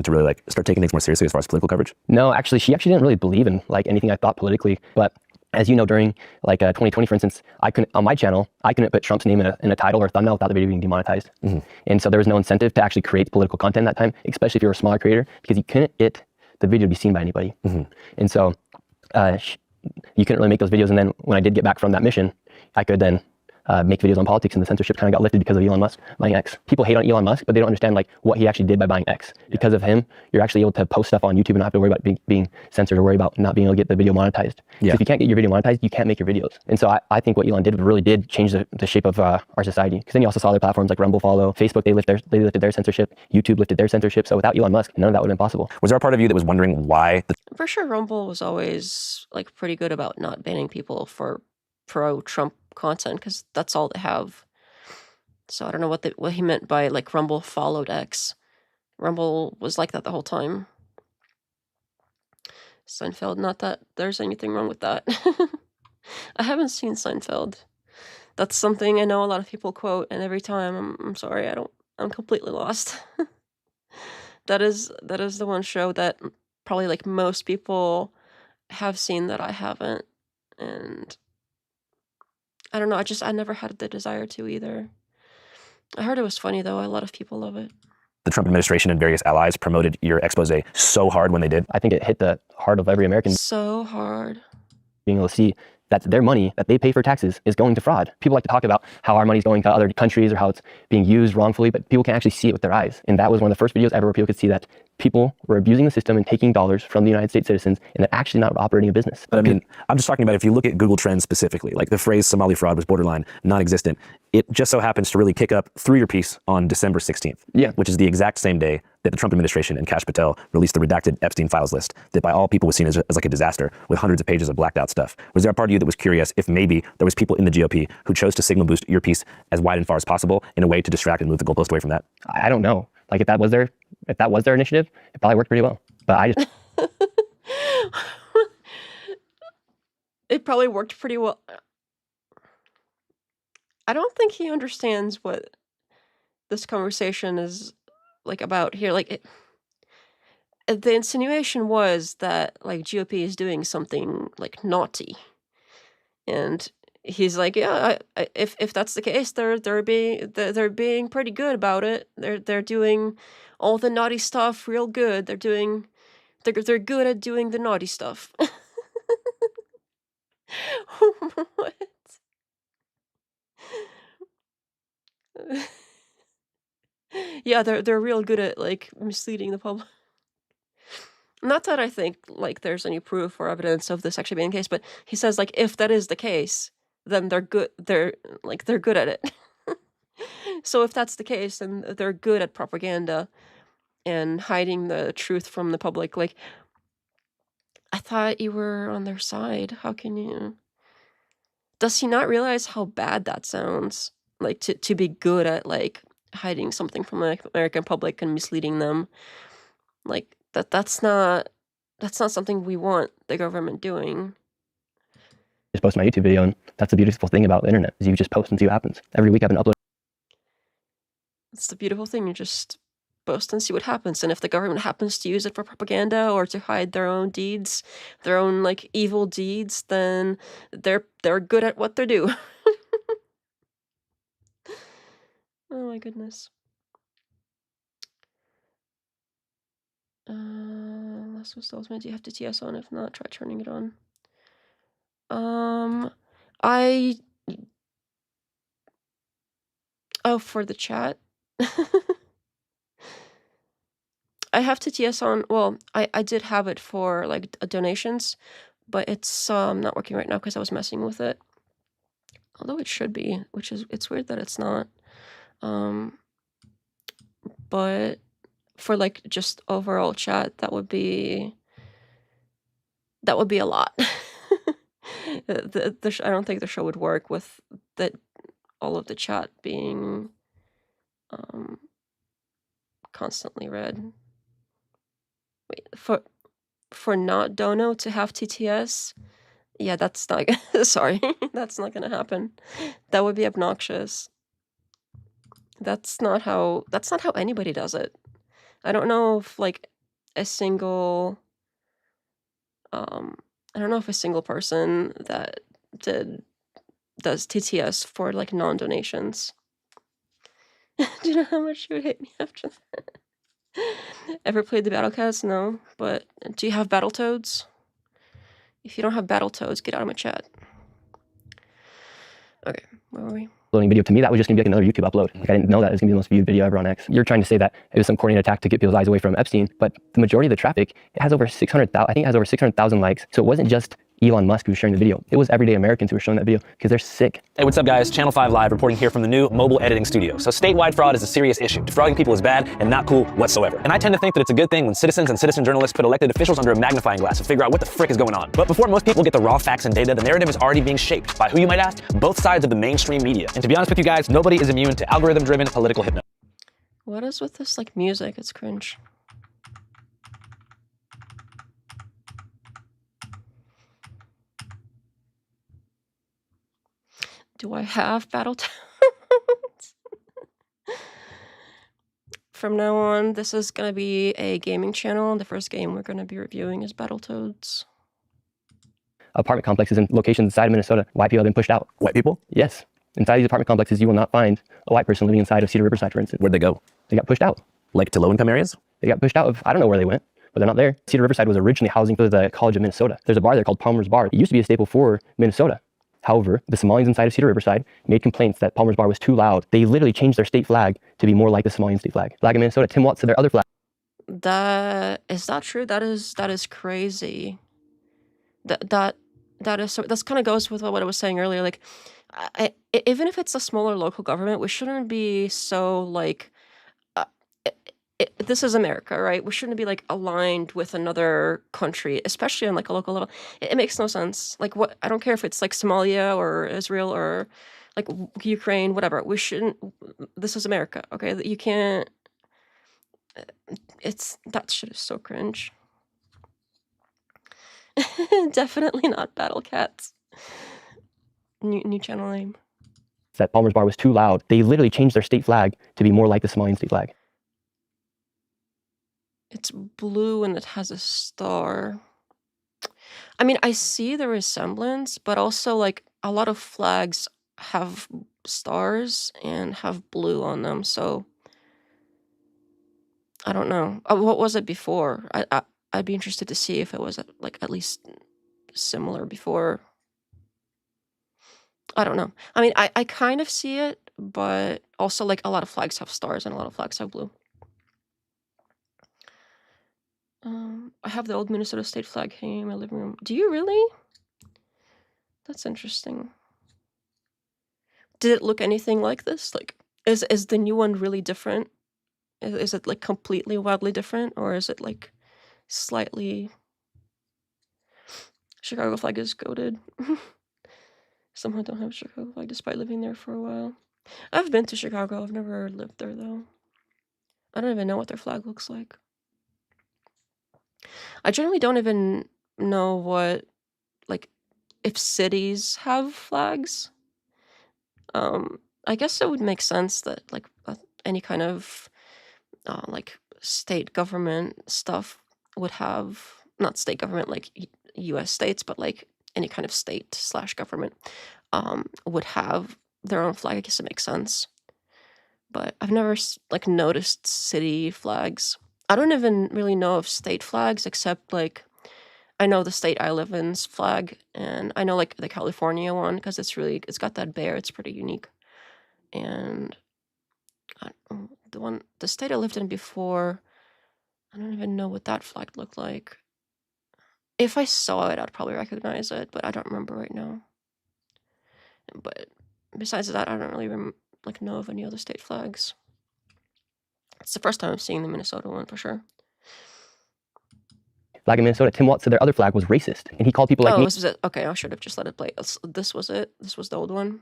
To really like start taking things more seriously as far as political coverage? No, actually, she didn't really believe in like anything I thought politically. But as you know, during like 2020, for instance, on my channel, I couldn't put Trump's name in a title or thumbnail without the video being demonetized. Mm-hmm. And so there was no incentive to actually create political content that time, especially if you're a smaller creator, because you couldn't get the video to be seen by anybody. Mm-hmm. And so you couldn't really make those videos. And then when I did get back from that mission, I could then make videos on politics, and the censorship kind of got lifted because of Elon Musk buying X. People hate on Elon Musk, but they don't understand like what he actually did by buying X. Yeah. Because of him, you're actually able to post stuff on YouTube and not have to worry about being censored or worry about not being able to get the video monetized. Yeah. So if you can't get your video monetized, you can't make your videos. And so I think what Elon did really did change the shape of our society. Because then you also saw other platforms like Rumble follow, Facebook, they lifted their censorship, YouTube lifted their censorship. So without Elon Musk, none of that would have been possible. Was there a part of you that was wondering why? For sure, Rumble was always like pretty good about not banning people for pro-Trump content because that's all they have. So I don't know what he meant by like Rumble followed X. Rumble was like that the whole time. Seinfeld, not that there's anything wrong with that. I haven't seen Seinfeld. That's something I know a lot of people quote, and every time I'm sorry, I'm completely lost. That is the one show that probably like most people have seen that I haven't, and I don't know, I never had the desire to either. I heard it was funny though. A lot of people love it. The Trump administration and various allies promoted your expose so hard when they did. I think it hit the heart of every American. So hard. Being able to see that their money that they pay for taxes is going to fraud. People like to talk about how our money's going to other countries or how it's being used wrongfully, but people can actually see it with their eyes. And that was one of the first videos ever where people could see that people were abusing the system and taking dollars from the United States citizens and they're actually not operating a business. But I mean, I'm just talking about if you look at Google Trends specifically, like the phrase Somali fraud was borderline non-existent. It just so happens to really kick up through your piece on December 16th, which is the exact same day that the Trump administration and Kash Patel released the redacted Epstein files list that by all people was seen as like a disaster with hundreds of pages of blacked out stuff. Was there a part of you that was curious if maybe there was people in the GOP who chose to signal boost your piece as wide and far as possible in a way to distract and move the goalpost away from that? I don't know. Like if that was their initiative, it probably worked pretty well. But I just It probably worked pretty well. I don't think he understands what this conversation is like about here. Like the insinuation was that like GOP is doing something like naughty, and he's like, yeah, if that's the case, they're being pretty good about it. They're doing all the naughty stuff real good. They're good at doing the naughty stuff. What? Yeah, they're real good at like misleading the public. Not that I think like there's any proof or evidence of this actually being the case, but he says like if that is the case, then they're good. They're good at it. So if that's the case, then they're good at propaganda and hiding the truth from the public. Like, I thought you were on their side. How can you? Does he not realize how bad that sounds? Like to be good at like hiding something from the American public and misleading them. Like that's not something we want the government doing. Just post my YouTube video, and that's the beautiful thing about the internet is you just post and see what happens. Every week I've been uploading. It's the beautiful thing. You just post and see what happens. And if the government happens to use it for propaganda or to hide their own deeds, their own like evil deeds, then they're good at what they do. Oh my goodness. Last was told me, do you have to TS on? If not, try turning it on. For the chat. I have to TS on. Well, I did have it for like donations, but it's not working right now because I was messing with it. Although it should be, it's weird that it's not. But for like just overall chat, that would be a lot. I don't think the show would work with all of the chat being constantly read. Wait, for not dono to have TTS? Yeah, that's not sorry. That's not gonna happen. That would be obnoxious. That's not how anybody does it. I don't know if like a single I don't know if a single person that does TTS for like non-donations. Do you know how much you would hate me after that? Ever played the Battlecast? No. But do you have Battletoads? If you don't have Battletoads, get out of my chat. Okay, where were we? Uploading video, to me, that was just gonna be like another YouTube upload. Like I didn't know that it was gonna be the most viewed video ever on X. You're trying to say that it was some coordinated attack to get people's eyes away from Epstein, but the majority of the traffic, it has over 600,000. I think it has over 600,000 likes. So it wasn't just Elon Musk who was sharing the video. It was everyday Americans who were showing that video because they're sick. Hey, what's up guys? Channel 5 Live reporting here from the new mobile editing studio. So statewide fraud is a serious issue. Defrauding people is bad and not cool whatsoever. And I tend to think that it's a good thing when citizens and citizen journalists put elected officials under a magnifying glass to figure out what the frick is going on. But before most people get the raw facts and data, the narrative is already being shaped by who, you might ask? Both sides of the mainstream media. And to be honest with you guys, nobody is immune to algorithm-driven political hypnosis. What is with this like music? It's cringe. Do I have Battletoads? From now on, this is going to be a gaming channel. The first game we're going to be reviewing is Battletoads. Apartment complexes in locations inside of Minnesota, white people have been pushed out. White people? Yes. Inside these apartment complexes, you will not find a white person living inside of Cedar Riverside, for instance. Where'd they go? They got pushed out. Like to low-income areas? They got pushed out of, I don't know where they went, but they're not there. Cedar Riverside was originally housing for the College of Minnesota. There's a bar there called Palmer's Bar. It used to be a staple for Minnesota. However, the Somalians inside of Cedar Riverside made complaints that Palmer's Bar was too loud. They literally changed their state flag to be more like the Somalian state flag. Flag of Minnesota, Tim Watts said their other flag. Is that true? That is crazy. That is so. That's kind of goes with what I was saying earlier. Like, even if it's a smaller local government, we shouldn't be so like. This is America, right? We shouldn't be like aligned with another country, especially on like a local level. It makes no sense. Like, what? I don't care if it's like Somalia or Israel or like Ukraine, whatever. We shouldn't. This is America, okay? You can't. That shit is so cringe. Definitely not Battle Cats. New channel name. That Palmer's Bar was too loud. They literally changed their state flag to be more like the Somalian state flag. It's blue and it has a star. I mean, I see the resemblance, but also like a lot of flags have stars and have blue on them, so I don't know. What was it before? I'd be interested to see if it was like at least similar before. I don't know. I mean, I kind of see it, but also like a lot of flags have stars and a lot of flags have blue. I have the old Minnesota state flag hanging in my living room. Do you really? That's interesting. Did it look anything like this? Like, is the new one really different? Is it like completely wildly different, or is it like slightly? Chicago flag is goated. Somehow don't have a Chicago flag despite living there for a while. I've been to Chicago. I've never lived there though. I don't even know what their flag looks like. I generally don't even know what, like, if cities have flags. I guess it would make sense that like any kind of like state government stuff would have, not state government like U.S. states, but like any kind of state/government would have their own flag. I guess it makes sense. But I've never like noticed city flags. I don't even really know of state flags, except like I know the state I live in's flag, and I know like the California one because it's got that bear. It's pretty unique. And the state I lived in before, I don't even know what that flag looked like. If I saw it, I'd probably recognize it, but I don't remember right now. But besides that, I don't really know of any other state flags. It's the first time I'm seeing the Minnesota one for sure. Flag in Minnesota, Tim Watts said their other flag was racist, and he called people like me. This was it. Okay, I should have just let it play. This was it. This was the old one.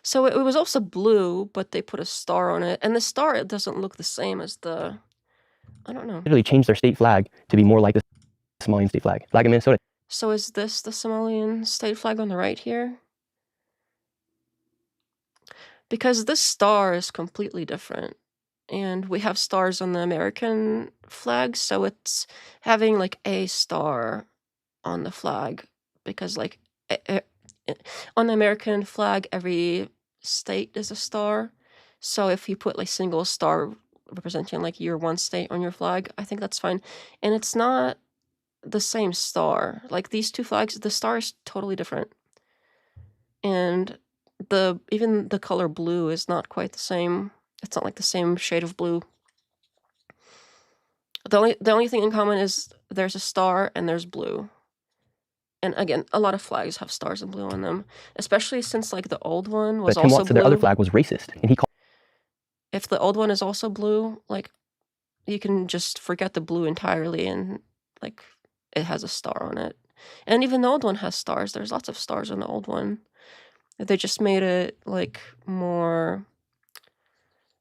So it was also blue, but they put a star on it, and the star, it doesn't look the same as the. I don't know. Literally changed their state flag to be more like the Somalian state flag. Flag in Minnesota. So is this the Somalian state flag on the right here? Because this star is completely different. And we have stars on the American flag, so it's having like a star on the flag. Because like on the American flag, every state is a star. So if you put like single star representing like your one state on your flag, I think that's fine. And it's not the same star. Like these two flags, the star is totally different. And even the color blue is not quite the same. It's not like the same shade of blue. The only thing in common is there's a star and there's blue. And again, a lot of flags have stars and blue on them, especially since like the old one was But Tim also Walz said their other blue. flag was racist, and he called. If the old one is also blue, like you can just forget the blue entirely, and like it has a star on it. And even the old one has stars. There's lots of stars on the old one. They just made it like more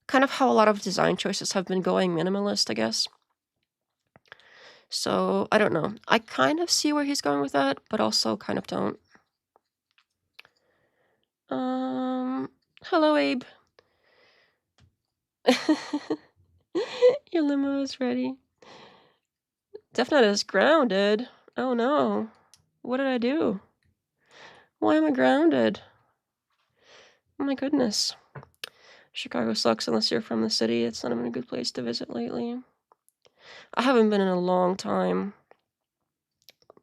kind of how a lot of design choices have been going minimalist, I guess. So I don't know. I kind of see where he's going with that, but also kind of don't. Hello, Abe. Your limo is ready. Definite is grounded. Oh no. What did I do? Why am I grounded? Oh my goodness. Chicago sucks unless you're from the city. It's not even a good place to visit lately. I haven't been in a long time,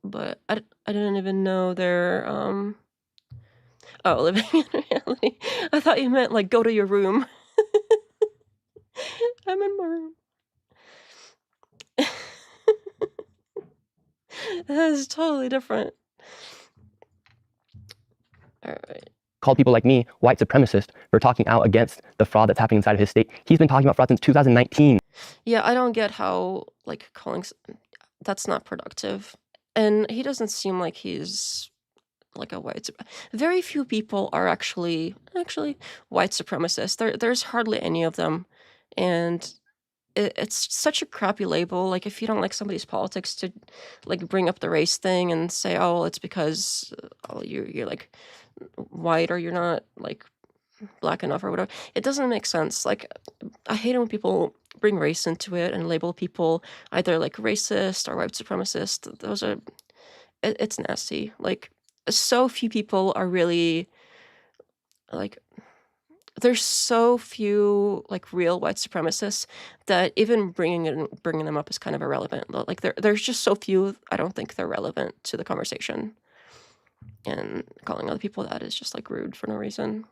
but I didn't even know they're, oh, living in reality. I thought you meant, like, go to your room. I'm in my room. That is totally different. Alright. Called people like me white supremacist for talking out against the fraud that's happening inside of his state. He's been talking about fraud since 2019. Yeah, I don't get how, like, that's not productive. And he doesn't seem like he's, like, a white very few people are actually white supremacists. There's hardly any of them. And it's such a crappy label. Like, if you don't like somebody's politics, to, like, bring up the race thing and say, oh, well, it's because you're, like, white, or you're not, like, black enough or whatever. It doesn't make sense. Like, I hate it when people bring race into it and label people either like racist or white supremacist. Those are, it's nasty. Like, so few people are really, like, there's so few like real white supremacists that even bringing them up is kind of irrelevant. Like, there's just so few. I don't think they're relevant to the conversation. And calling other people that is just like rude for no reason.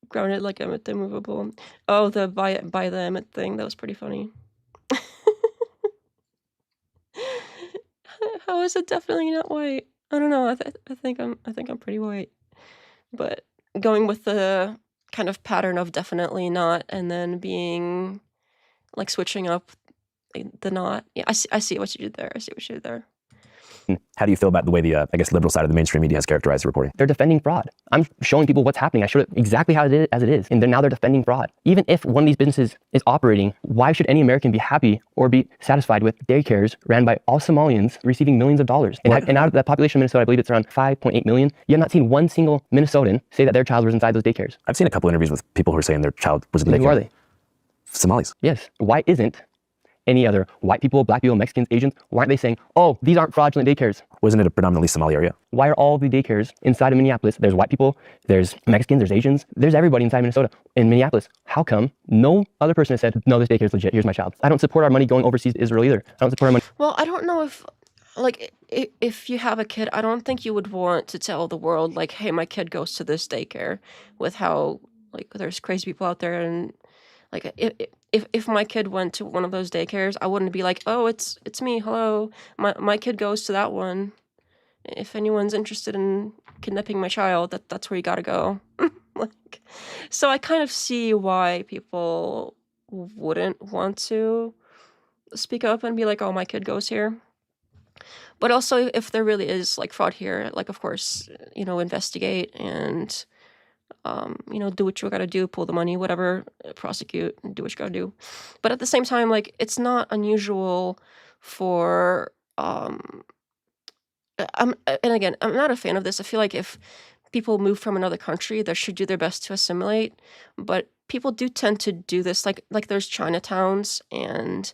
Grounded like Emmett the Movable. Oh, the buy the Emmett thing. That was pretty funny. How is it definitely not white? I don't know. I think I'm pretty white. But going with the kind of pattern of definitely not, and then being like switching up the not. Yeah, I see what you did there. I see what you did there. How do you feel about the way the, I guess, liberal side of the mainstream media has characterized the reporting? They're defending fraud. I'm showing people what's happening. I showed it exactly how it is, as it is. And now they're defending fraud. Even if one of these businesses is operating, why should any American be happy or be satisfied with daycares ran by all Somalians receiving millions of dollars? And out of the population of Minnesota, I believe it's around 5.8 million. You have not seen one single Minnesotan say that their child was inside those daycares. I've seen a couple interviews with people who are saying their child was in the daycare. Who are they? Somalis. Yes. Why isn't any other white people, black people, Mexicans, Asians, why aren't they saying, oh, these aren't fraudulent daycares? Wasn't it a predominantly Somali area? Why are all the daycares inside of Minneapolis? There's white people, there's Mexicans, there's Asians, there's everybody inside Minnesota. In Minneapolis, how come no other person has said, no, this daycare is legit, here's my child? I don't support our money going overseas to Israel either. I don't support our money. Well, I don't know if, like, if you have a kid, I don't think you would want to tell the world, like, hey, my kid goes to this daycare, with how, like, there's crazy people out there. And like, if my kid went to one of those daycares, I wouldn't be like, oh, it's me, hello, my kid goes to that one. If anyone's interested in kidnapping my child, that's where you gotta go. Like, so I kind of see why people wouldn't want to speak up and be like, oh, my kid goes here. But also, if there really is like fraud here, like, of course, investigate and do what you gotta do, pull the money, whatever, prosecute, do what you gotta do. But at the same time, like, it's not unusual for, and again, I'm not a fan of this. I feel like if people move from another country, they should do their best to assimilate. But people do tend to do this, like there's Chinatowns, and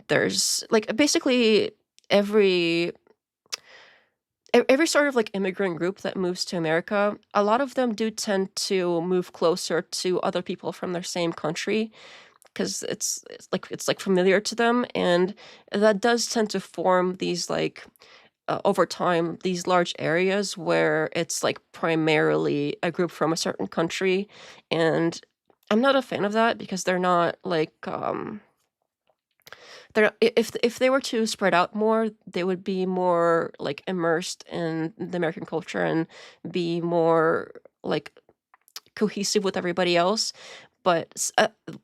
there's like basically every sort of like immigrant group that moves to America, a lot of them do tend to move closer to other people from their same country, because it's like familiar to them, and that does tend to form these like over time these large areas where it's like primarily a group from a certain country. And I'm not a fan of that because they're not like if they were to spread out more, they would be more like immersed in the American culture and be more like cohesive with everybody else. But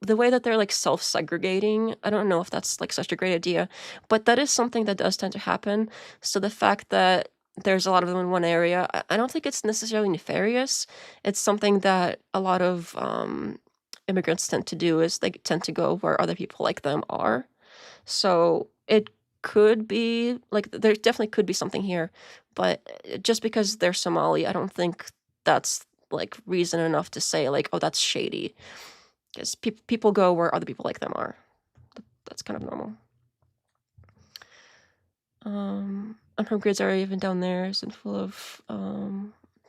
the way that they're like self-segregating, I don't know if that's like such a great idea, but that is something that does tend to happen. So the fact that there's a lot of them in one area, I don't think it's necessarily nefarious. It's something that a lot of immigrants tend to do is they tend to go where other people like them are. So it could be like there definitely could be something here, but just because they're Somali, I don't think that's like reason enough to say like, oh, that's shady. Because people go where other people like them are. That's kind of normal. I'm from Grids area, even down there is full of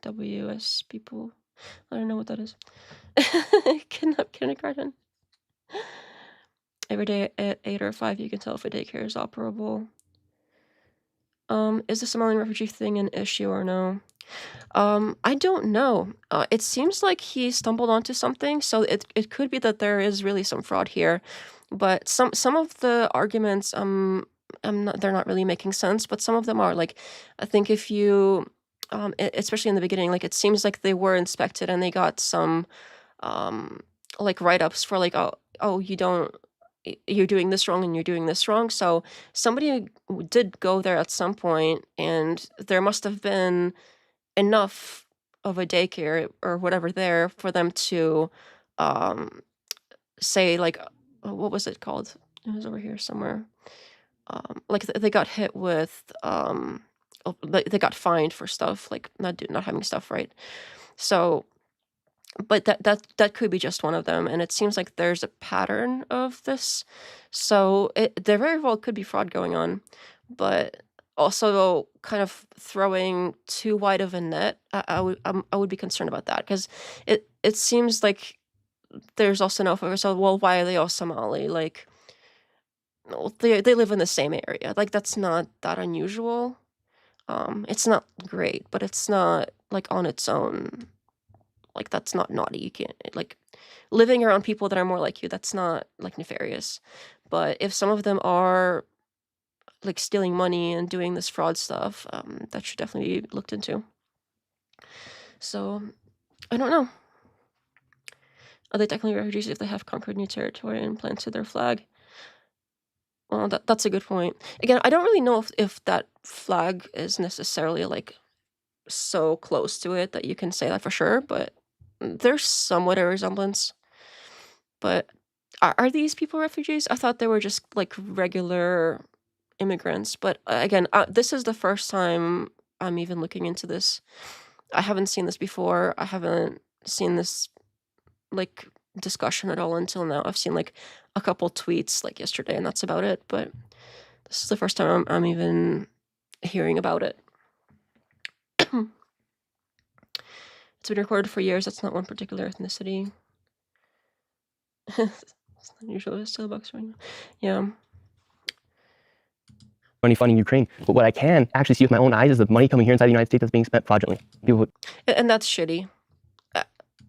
WS people. I don't know what that is. Kidnap kindergarten. Every day at 8 or 5, you can tell if a daycare is operable. Is the Somalian refugee thing an issue or no? I don't know. It seems like he stumbled onto something, so it could be that there is really some fraud here. But some of the arguments, they're not really making sense, but some of them are. Like, I think if you, especially in the beginning, like it seems like they were inspected and they got some, like write-ups for like, oh, you're doing this wrong and you're doing this wrong. So somebody did go there at some point, and there must have been enough of a daycare or whatever there for them to say like, what was it called? It was over here somewhere. Like they got hit with they got fined for stuff like not having stuff right. So but that could be just one of them, and it seems like there's a pattern of this. So there very well could be fraud going on, but also kind of throwing too wide of a net. I would be concerned about that because it seems like there's also no focus on, well, why are they all Somali? Like, well, they live in the same area. Like that's not that unusual. It's not great, but it's not like on its own. Like that's not naughty. You can't like living around people that are more like you. That's not like nefarious. But if some of them are like stealing money and doing this fraud stuff, that should definitely be looked into. So I don't know. Are they technically refugees if they have conquered new territory and planted their flag? Well, that's a good point. Again, I don't really know if that flag is necessarily like so close to it that you can say that for sure, but there's somewhat a resemblance. But are these people refugees? I thought they were just like regular immigrants. But again, this is the first time I'm even looking into this. I haven't seen this before. I haven't seen this like discussion at all until now. I've seen like a couple tweets like yesterday, and that's about it. But this is the first time I'm even hearing about it. It's been recorded for years. That's not one particular ethnicity. It's not usual. It's still a box right now. Yeah. Money funding Ukraine. But what I can actually see with my own eyes is the money coming here inside the United States that's being spent fraudulently. People And that's shitty.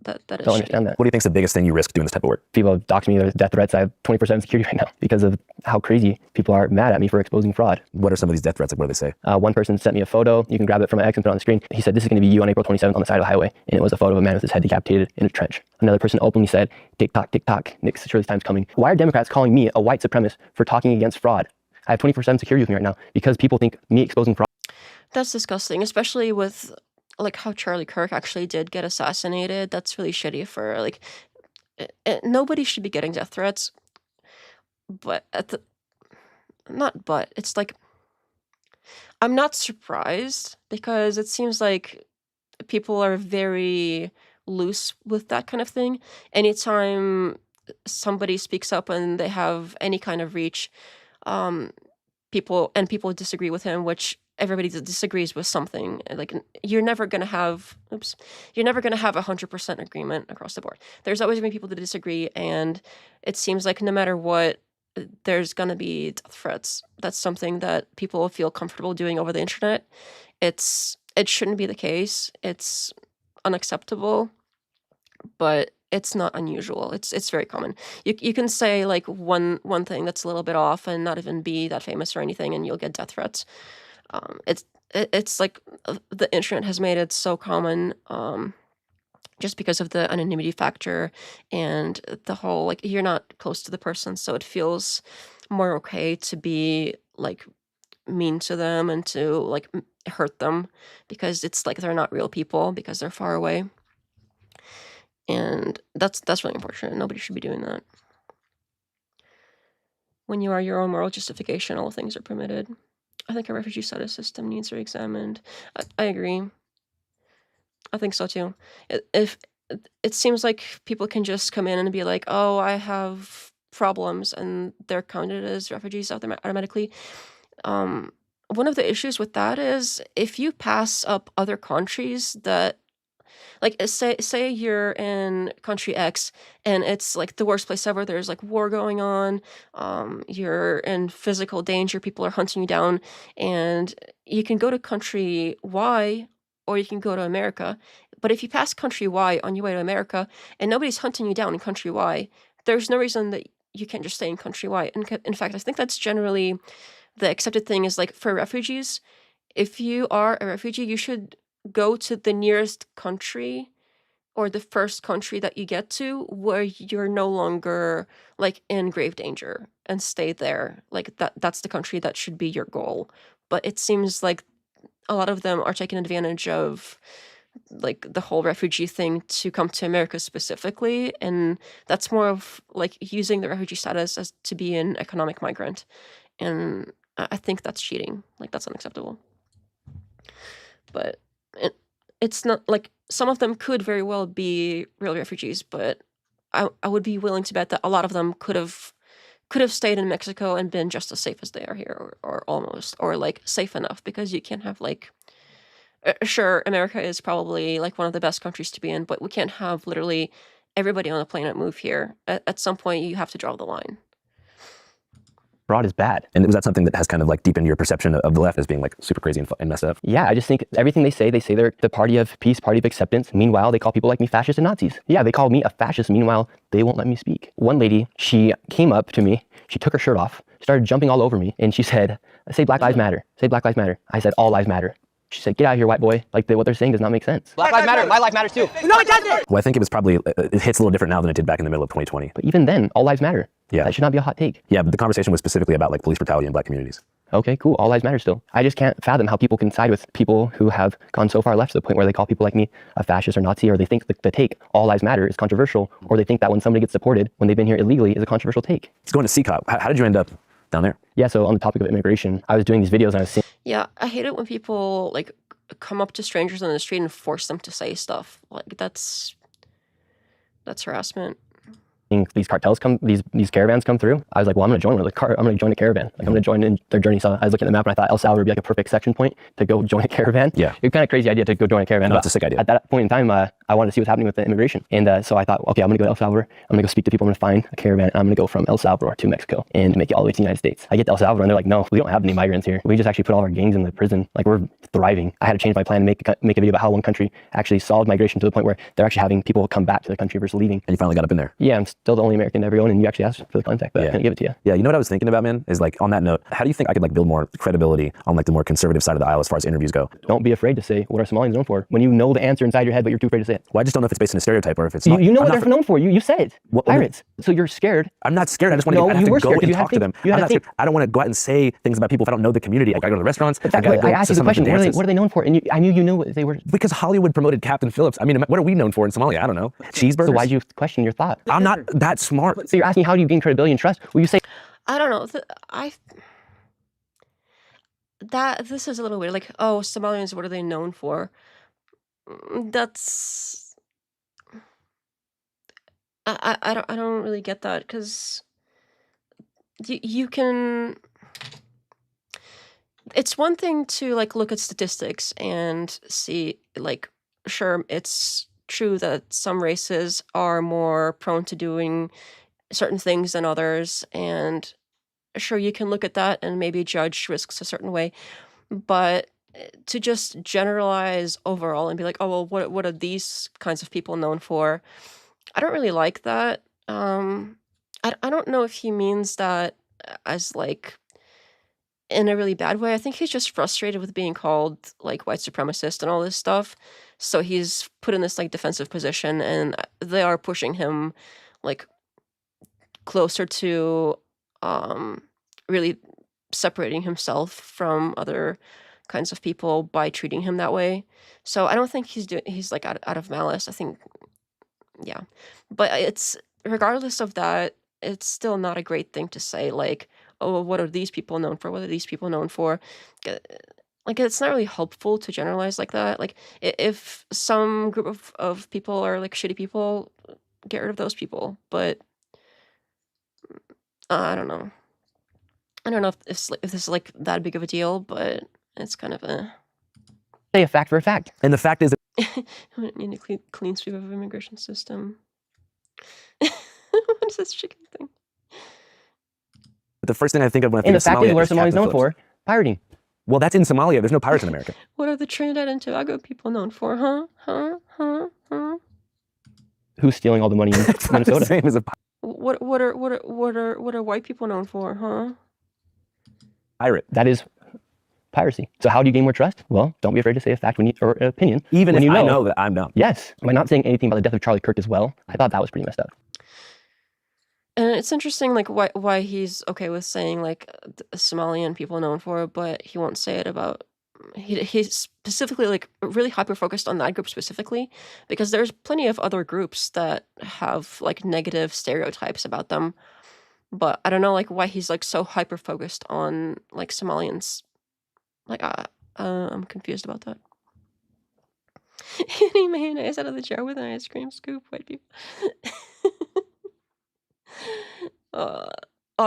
That is don't shitty. understand that. What do you think is the biggest thing you risk doing this type of work? People have doxed me. There's death threats. I have 20% security right now because of how crazy people are mad at me for exposing fraud. What are some of these death threats? Like, what do they say? One person sent me a photo. You can grab it from my ex and put it on the screen. He said, this is going to be you on April 27th on the side of the highway. And it was a photo of a man with his head decapitated in a trench. Another person openly said, TikTok, TikTok, Nick, Shirley's time's coming. Why are Democrats calling me a white supremacist for talking against fraud? I have 24/7 security with me right now because people think me exposing fraud. That's disgusting, especially with like how Charlie Kirk actually did get assassinated. That's really shitty for like nobody should be getting death threats. But it's like I'm not surprised because it seems like people are very loose with that kind of thing. Anytime somebody speaks up and they have any kind of reach, people disagree with him, which everybody disagrees with something. Like you're never gonna have 100% agreement across the board. There's always gonna be people that disagree, and it seems like no matter what, there's gonna be death threats. That's something that people feel comfortable doing over the internet. It shouldn't be the case. It's unacceptable. But it's not unusual. It's very common. You can say like one thing that's a little bit off and not even be that famous or anything, and you'll get death threats. It's like the internet has made it so common, just because of the anonymity factor and the whole like you're not close to the person, so it feels more okay to be like mean to them and to like hurt them because it's like they're not real people because they're far away. And that's really unfortunate. Nobody should be doing that. When you are your own moral justification, all things are permitted. I think a refugee status system needs re-examined. I agree. I think so too. If it seems like people can just come in and be like, "Oh, I have problems," and they're counted as refugees automatically. One of the issues with that is if you pass up other countries that, like, say you're in country X and it's like the worst place ever. There's like war going on. You're in physical danger. People are hunting you down, and you can go to country Y or you can go to America. But if you pass country Y on your way to America and nobody's hunting you down in country Y, there's no reason that you can't just stay in country Y. In fact, I think that's generally the accepted thing is like for refugees, if you are a refugee, you should go to the nearest country or the first country that you get to where you're no longer like in grave danger and stay there. Like that's the country that should be your goal. But it seems like a lot of them are taking advantage of like the whole refugee thing to come to America specifically, and that's more of like using the refugee status as to be an economic migrant, and I think that's cheating. Like that's unacceptable. But it's not like some of them could very well be real refugees, but I would be willing to bet that a lot of them could have stayed in Mexico and been just as safe as they are here, or almost, or like safe enough, because you can't have like sure, America is probably like one of the best countries to be in, but we can't have literally everybody on the planet move here. At some point, you have to draw the line. Fraud is bad. And was that something that has kind of like deepened your perception of the left as being like super crazy and messed up? Yeah, I just think everything they say they're the party of peace, party of acceptance. Meanwhile, they call people like me fascists and Nazis. Yeah, they call me a fascist. Meanwhile, they won't let me speak. One lady, she came up to me, she took her shirt off, started jumping all over me, and she said, "Say Black Lives Matter. Say Black Lives Matter." I said, "All lives matter." She said, "Get out of here, white boy." Like what they're saying does not make sense. Black lives matter. My life matters too. No, it doesn't. Well, I think it was probably, it hits a little different now than it did back in the middle of 2020. But even then, all lives matter. Yeah. That should not be a hot take. Yeah, but the conversation was specifically about like police brutality in black communities. Okay, cool. All lives matter still. I just can't fathom how people can side with people who have gone so far left to the point where they call people like me a fascist or Nazi, or they think the take all lives matter is controversial, or they think that when somebody gets deported when they've been here illegally is a controversial take. It's going to CCOP. How did you end up down there? Yeah, so on the topic of immigration, I was doing these videos and I was seeing... Yeah, I hate it when people like come up to strangers on the street and force them to say stuff. Like that's harassment. These cartels come, these caravans come through. I was like, well, I'm going to join one of the I'm going to join a caravan. Like I'm going to join in their journey. So I was looking at the map and I thought El Salvador would be like a perfect section point to go join a caravan. Yeah. It's kind of crazy idea to go join a caravan. No, it's a sick idea. At that point in time, I wanted to see what's happening with the immigration. And so I thought, okay, I'm going to go to El Salvador. I'm going to go speak to people. I'm going to find a caravan. And I'm going to go from El Salvador to Mexico and make it all the way to the United States. I get to El Salvador and they're like, no, we don't have any migrants here. We just actually put all our gangs in the prison. Like we're thriving. I had to change my plan and make a video about how one country actually solved migration to the point where they're actually having people come back to the country versus leaving. And you finally got up in there. Yeah, I'm still the only American to ever own, and you actually asked for the contact, but I couldn't give it to you. Yeah, you know what I was thinking about, man, is like on that note, how do you think I could like build more credibility on like the more conservative side of the aisle as far as interviews go? Don't be afraid to say what are Somalians known for when you know the answer inside your head, but you're too afraid to say it. Well, I just don't know if it's based on a stereotype or if it's not. You know what they're known for. You said it. Well, pirates. So you're scared. I'm not scared. I just want to go and talk to them. I'm not scared. I don't want to go out and say things about people if I don't know the community. Like I go to the restaurants. Exactly. I asked you the question. What are they known for? And I knew you knew what they were. Because Hollywood promoted Captain Phillips. I mean, what are we known for in Somalia? I don't know. Cheeseburgers. So why'd you question your thought? I'm not that smart. So you're asking how do you gain credibility and trust? Will you say? I don't know. This is a little weird. Like, oh, Somalians, what are they known for? That's I don't really get that, because you can. It's one thing to like look at statistics and see like, sure, it's true that some races are more prone to doing certain things than others, and sure, you can look at that and maybe judge risks a certain way, but to just generalize overall and be like, oh well, what are these kinds of people known for? I don't really like that. I don't know if he means that as like in a really bad way. I think he's just frustrated with being called like white supremacist and all this stuff. So he's put in this like defensive position, and they are pushing him like closer to really separating himself from other kinds of people by treating him that way. So I don't think he's like out of malice. I think yeah. But it's regardless of that, it's still not a great thing to say like, oh, what are these people known for? What are these people known for? Uh, Like it's not really helpful to generalize like that. Like if some group of people are like shitty people, get rid of those people. But I don't know. I don't know if this is like that big of a deal, but it's kind of a Say a fact for a fact. And the fact is, we need a clean sweep of immigration system. What is this chicken thing? the first thing I think of when I think And the of fact Somalia is, what are is Somalis Captain known Phillips. for? Pirating. Well, that's in Somalia. There's no pirates in America. What are the Trinidad and Tobago people known for? Huh? Who's stealing all the money in It's not the Minnesota? same as a What are white people known for? Huh? pirate. That is piracy. So how do you gain more trust? Well, don't be afraid to say a fact when you, or an opinion. Even when if you I know that I'm not. Yes. Am I not saying anything about the death of Charlie Kirk as well? I thought that was pretty messed up. And it's interesting, like why he's okay with saying like Somalian people known for, but he won't say it about. He's specifically like really hyper focused on that group specifically, because there's plenty of other groups that have like negative stereotypes about them. But I don't know like why he's like so hyper focused on like Somalians. Like I'm confused about that. Eating mayonnaise out of the jar with an ice cream scoop, white people.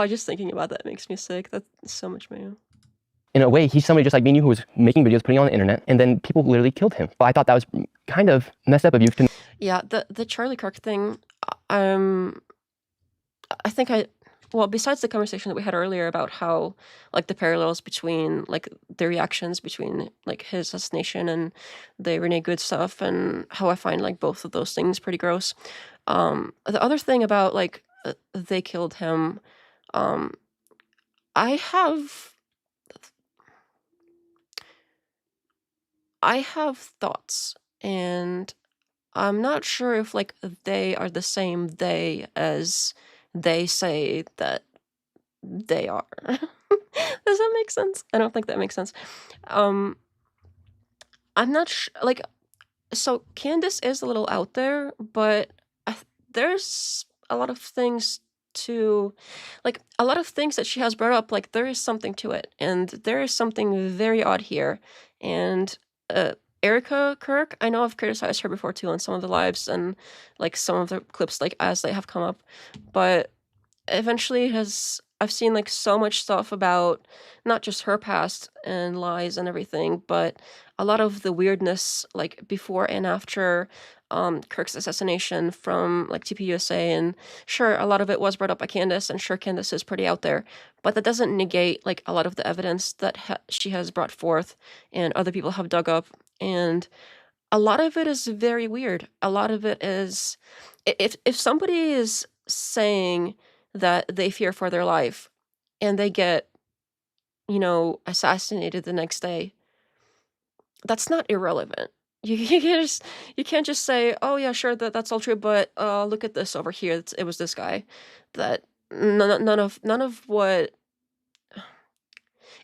Just thinking about that makes me sick. That's so much mayo. In a way, he's somebody just like me and you who was making videos, putting it on the internet, and then people literally killed him. But I thought that was kind of messed up of you to. Yeah, the Charlie Kirk thing, I think well, besides the conversation that we had earlier about how like the parallels between like the reactions between like his assassination and the Renee Good stuff, and how I find like both of those things pretty gross. The other thing about like they killed him, I have thoughts, and I'm not sure if like they are the same they as they say that they are. Does that make sense? I don't think that makes sense. I'm not sure. Like, so Candace is a little out there, but there's a lot of things that she has brought up. Like, there is something to it, and there is something very odd here. And Erica Kirk, I know I've criticized her before too on some of the lives and like some of the clips like as they have come up, but eventually I've seen like so much stuff about not just her past and lies and everything, but a lot of the weirdness like before and after Kirk's assassination from like TPUSA. And sure, a lot of it was brought up by Candace, and sure, Candace is pretty out there, but that doesn't negate like a lot of the evidence that she has brought forth and other people have dug up. And a lot of it is very weird. A lot of it is, if somebody is saying that they fear for their life and they get, assassinated the next day, that's not irrelevant. You can't just say, oh yeah, sure, that's all true, but look at this over here. It was this guy. That none of what,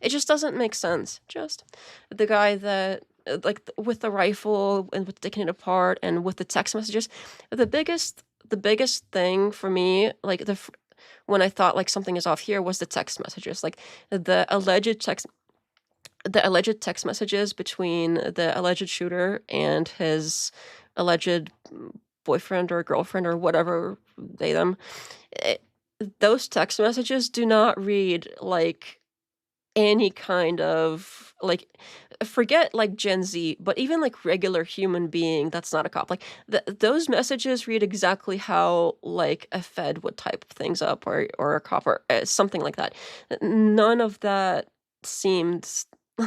it just doesn't make sense. Just the guy that like with the rifle and with taking it apart and with the text messages, the biggest thing for me, like when I thought like something is off here, was the text messages, like the alleged text messages between the alleged shooter and his alleged boyfriend or girlfriend or whatever them. Those text messages do not read like any kind of like, forget like Gen Z, but even like regular human being that's not a cop, like those messages read exactly how like a Fed would type things up, or a cop, or something like that. None of that seemed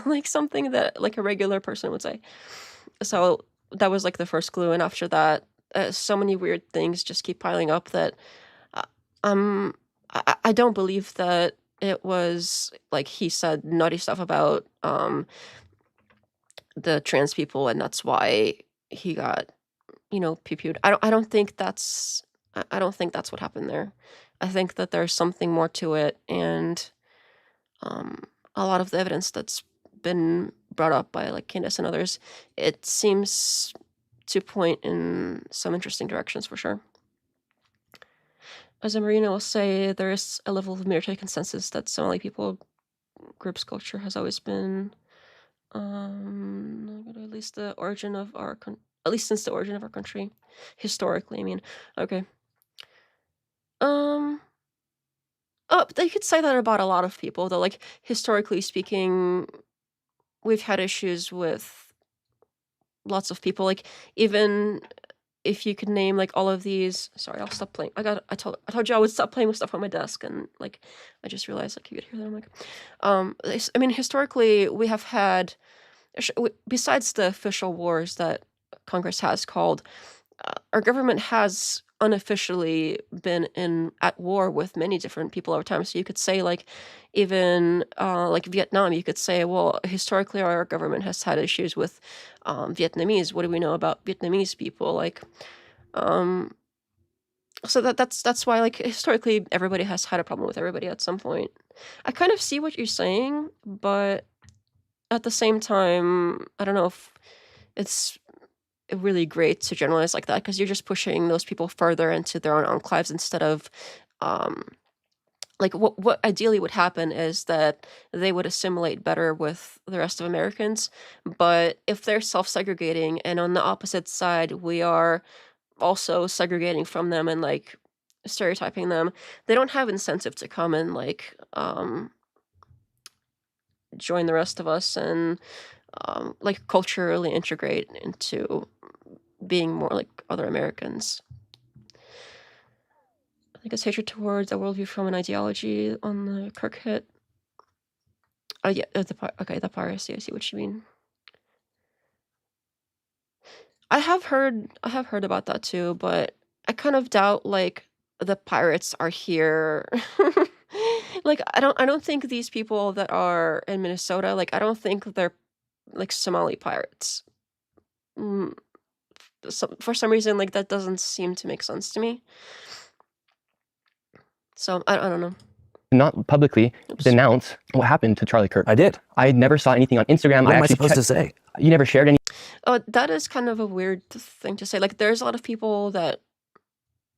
like something that like a regular person would say. So that was like the first clue, and after that so many weird things just keep piling up that I don't believe that it was like he said nutty stuff about the trans people, and that's why he got, pew-pewed. I don't think that's what happened there. I think that there's something more to it, and a lot of the evidence that's been brought up by like Candace and others, it seems to point in some interesting directions for sure. As a Marina will say, there is a level of military consensus that Somali people groups culture has always been, at least the origin of our at least since the origin of our country, historically. I mean, okay. They could say that about a lot of people, though. Like historically speaking, we've had issues with lots of people. Like even if you could name like all of these. Sorry, I'll stop playing. I told you I would stop playing with stuff on my desk, and like I just realized like you could hear that. I'm like, I mean, historically we have had, besides the official wars that Congress has called, our government has unofficially been at war with many different people over time. So you could say like even like Vietnam, you could say, well, historically our government has had issues with Vietnamese. What do we know about Vietnamese people? Like so that's why like historically everybody has had a problem with everybody at some point. I kind of see what you're saying, but at the same time, I don't know if it's really great to generalize like that, because you're just pushing those people further into their own enclaves instead of like what ideally would happen is that they would assimilate better with the rest of Americans. But if they're self-segregating and on the opposite side we are also segregating from them and like stereotyping them, they don't have incentive to come and like join the rest of us and like culturally integrate into being more like other Americans. I think it's hatred towards a worldview from an ideology on the Kirk hit. Yeah, the piracy. I see what you mean. I have heard about that too, but I kind of doubt like the pirates are here. Like I don't think these people that are in Minnesota, like I don't think they're like Somali pirates. For some reason, like that doesn't seem to make sense to me. So I don't know. Not publicly denounce what happened to Charlie Kirk. I did. I never saw anything on Instagram. What am I supposed to say? You never shared any. Oh, that is kind of a weird thing to say. Like there's a lot of people that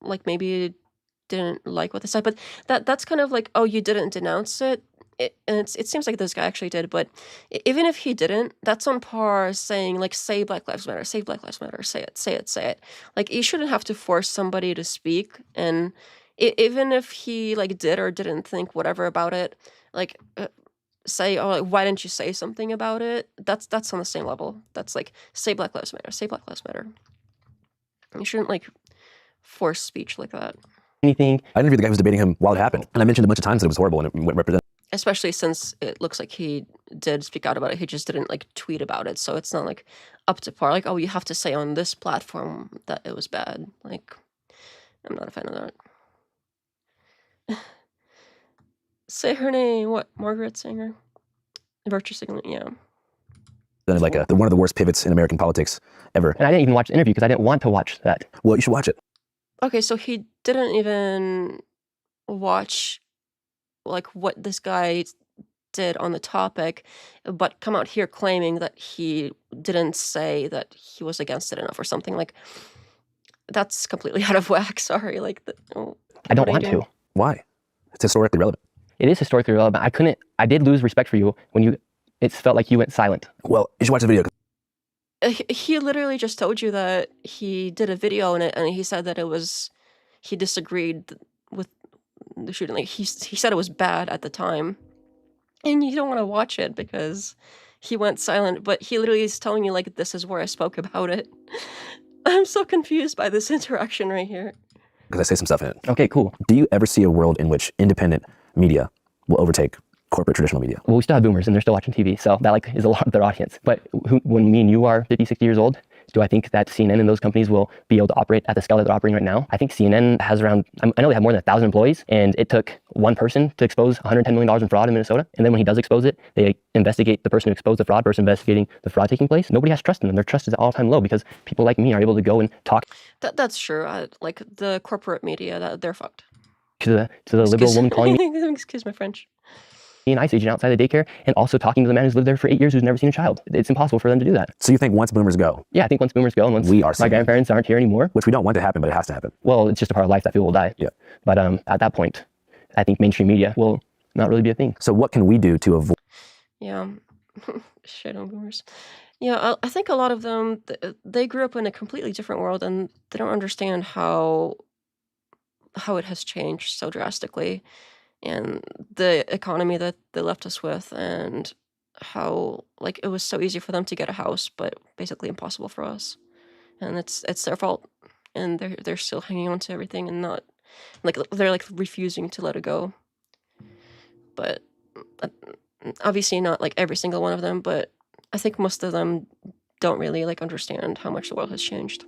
like maybe didn't like what they said, but that's kind of like, oh, you didn't denounce it. And it seems like this guy actually did, but even if he didn't, that's on par as saying like, say Black Lives Matter, say Black Lives Matter, say it. Like you shouldn't have to force somebody to speak. And even if he like did or didn't think whatever about it, like say, oh, like, why didn't you say something about it? That's on the same level. That's like, say Black Lives Matter, say Black Lives Matter. You shouldn't like force speech like that. Anything. I interviewed the guy who was debating him while it happened, and I mentioned a bunch of times that it was horrible and it represented. Especially since it looks like he did speak out about it. He just didn't like tweet about it. So it's not like up to par. Like, oh, you have to say on this platform that it was bad. Like, I'm not a fan of that. Say her name. What? Margaret Sanger? Virtue signaling, yeah. Like one of the worst pivots in American politics ever. And I didn't even watch the interview because I didn't want to watch that. Well, you should watch it. Okay, so he didn't even watch like what this guy did on the topic, but come out here claiming that he didn't say that he was against it enough or something. Like that's completely out of whack. Sorry, like I don't want to. Why? It's historically relevant. It is historically relevant. I did lose respect for you when it felt like you went silent. Well, you should watch the video. He literally just told you that he did a video on it, and he said that he disagreed with the shooting. Like he said it was bad at the time, and you don't want to watch it because he went silent. But he literally is telling you like, this is where I spoke about it. I'm so confused by this interaction right here. Because I say some stuff in it. Okay, cool. Do you ever see a world in which independent media will overtake corporate traditional media? Well, we still have boomers and they're still watching TV, so that like is a lot of their audience. But when me and you are 50, 60 years old, Do I think that CNN and those companies will be able to operate at the scale that they're operating right now? I think CNN has around, I know they have more than 1,000 employees, and it took one person to expose $110 million in fraud in Minnesota. And then when he does expose it, they investigate the person who exposed the fraud versus investigating the fraud taking place. Nobody has trust in them. Their trust is at all-time low because people like me are able to go and talk. That's true. Like the corporate media, they're fucked. To the liberal woman calling me excuse my French. an ICE agent outside the daycare and also talking to the man who's lived there for 8 years who's never seen a child. It's impossible for them to do that. So you think once boomers go? Yeah, I think once boomers go and once my grandparents aren't here anymore. Which we don't want to happen, but it has to happen. Well, it's just a part of life that people will die. Yeah. But at that point, I think mainstream media will not really be a thing. So what can we do to avoid? Yeah. Shit on boomers. Yeah, I think a lot of them, they grew up in a completely different world and they don't understand how it has changed so drastically and the economy that they left us with and how like it was so easy for them to get a house but basically impossible for us. And it's their fault and they're still hanging on to everything and not like they're like refusing to let it go. But obviously not like every single one of them, but I think most of them don't really like understand how much the world has changed.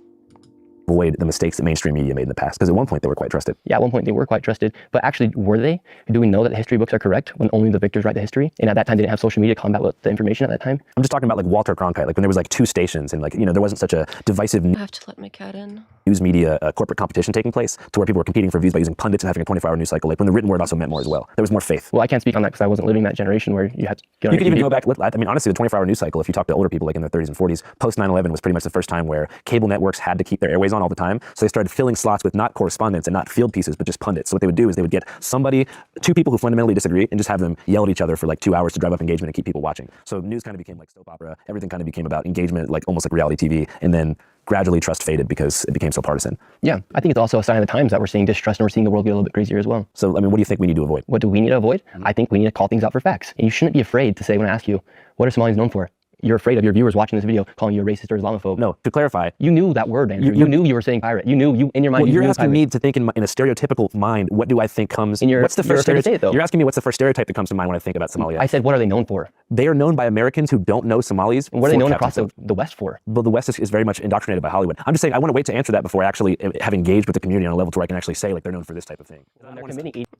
Avoid the mistakes that mainstream media made in the past? Because at one point they were quite trusted. Yeah, at one point they were quite trusted. But actually, were they? Do we know that the history books are correct when only the victors write the history? And at that time, they didn't have social media to combat with the information at that time? I'm just talking about like Walter Cronkite, like when there was like 2 stations and like, you know, there wasn't such a divisive I have to let my cat in. news media corporate competition taking place to where people were competing for views by using pundits and having a 24-hour news cycle, like when the written word also meant more as well. There was more faith. Well, I can't speak on that because I wasn't living that generation where you had to get on You could even go back, I mean, honestly, the 24-hour news cycle, if you talk to older people like in their 30s and 40s, post 9/11 was pretty much the first time where cable networks had to keep their airways on all the time. So they started filling slots with not correspondents and not field pieces, but just pundits. So what they would do is they would get somebody, 2 people who fundamentally disagree and just have them yell at each other for like 2 hours to drive up engagement and keep people watching. So news kind of became like soap opera. Everything kind of became about engagement, like almost like reality TV. And then gradually trust faded because it became so partisan. Yeah, I think it's also a sign of the times that we're seeing distrust and we're seeing the world get a little bit crazier as well. So, I mean, what do you think we need to avoid? What do we need to avoid? I think we need to call things out for facts. And you shouldn't be afraid to say when I ask you, what are Somalis known for? You're afraid of your viewers watching this video calling you a racist or Islamophobe. No, to clarify. You knew that word, Andrew. You knew you were saying pirate. You knew, in your mind, well, you you're knew asking pirate. me to think in a stereotypical mind, what do I think comes... What's the first stereotype? You're asking me what's the first stereotype that comes to mind when I think about Somalia. I said, what are they known for? They are known by Americans who don't know Somalis. What are they known across the West for? Well, the West is very much indoctrinated by Hollywood. I'm just saying, I want to wait to answer that before I actually have engaged with the community on a level to where I can actually say, like, they're known for this type of thing.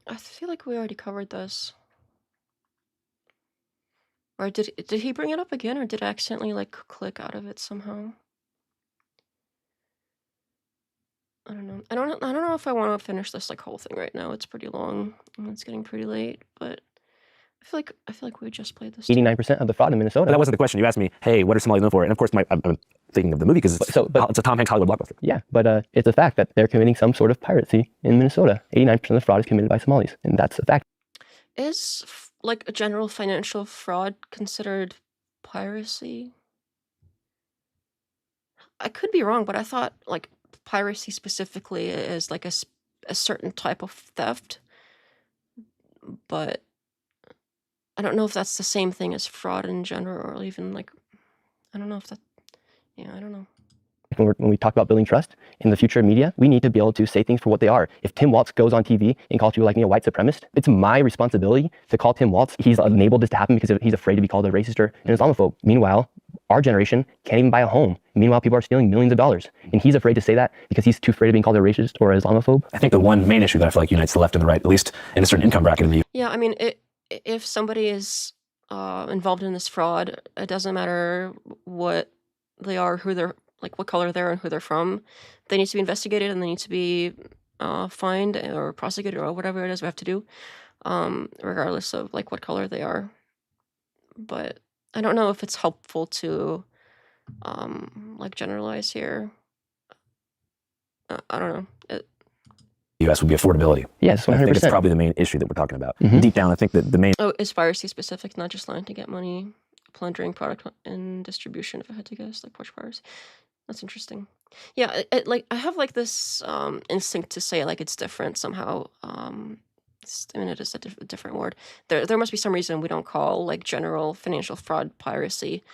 I feel like we already covered this. Or did he bring it up again, or did I accidentally like click out of it somehow? I don't know. I don't know if I want to finish this like whole thing right now. It's pretty long and it's getting pretty late, but I feel like we just played this. 89% of the fraud in Minnesota. But that wasn't the question. You asked me, hey, what are Somalis known for? And of course, I'm thinking of the movie because it's a Tom Hanks Hollywood blockbuster. Yeah, but it's a fact that they're committing some sort of piracy in Minnesota. 89% of the fraud is committed by Somalis, and that's a fact. Is like a general financial fraud considered piracy? I could be wrong, but I thought like piracy specifically is like a certain type of theft. But I don't know if that's the same thing as fraud in general, or even like, I don't know if that, yeah, I don't know. When we talk about building trust in the future of media, we need to be able to say things for what they are. If Tim Walz goes on TV and calls people like me a white supremacist, it's my responsibility to call Tim Walz. He's enabled this to happen because he's afraid to be called a racist or an Islamophobe. Meanwhile, our generation can't even buy a home. Meanwhile, people are stealing millions of dollars. And he's afraid to say that because he's too afraid of being called a racist or an Islamophobe. I think the one main issue that I feel like unites the left and the right, at least in a certain income bracket in the U.S. Yeah, I mean, if somebody is involved in this fraud, it doesn't matter what they are, who they're, like what color they're and who they're from. They need to be investigated and they need to be fined or prosecuted or whatever it is we have to do, regardless of like what color they are. But I don't know if it's helpful to like generalize here. I don't know. U.S. would be affordability. Yes, 100%. I think it's probably the main issue that we're talking about. Mhm. Deep down, I think that the main... Oh, is piracy specific, not just lying to get money, plundering product and distribution, if I had to guess, like porch piracy. That's interesting. Yeah, like I have like this instinct to say like it's different somehow. I mean, it is a different word. There must be some reason we don't call like general financial fraud piracy.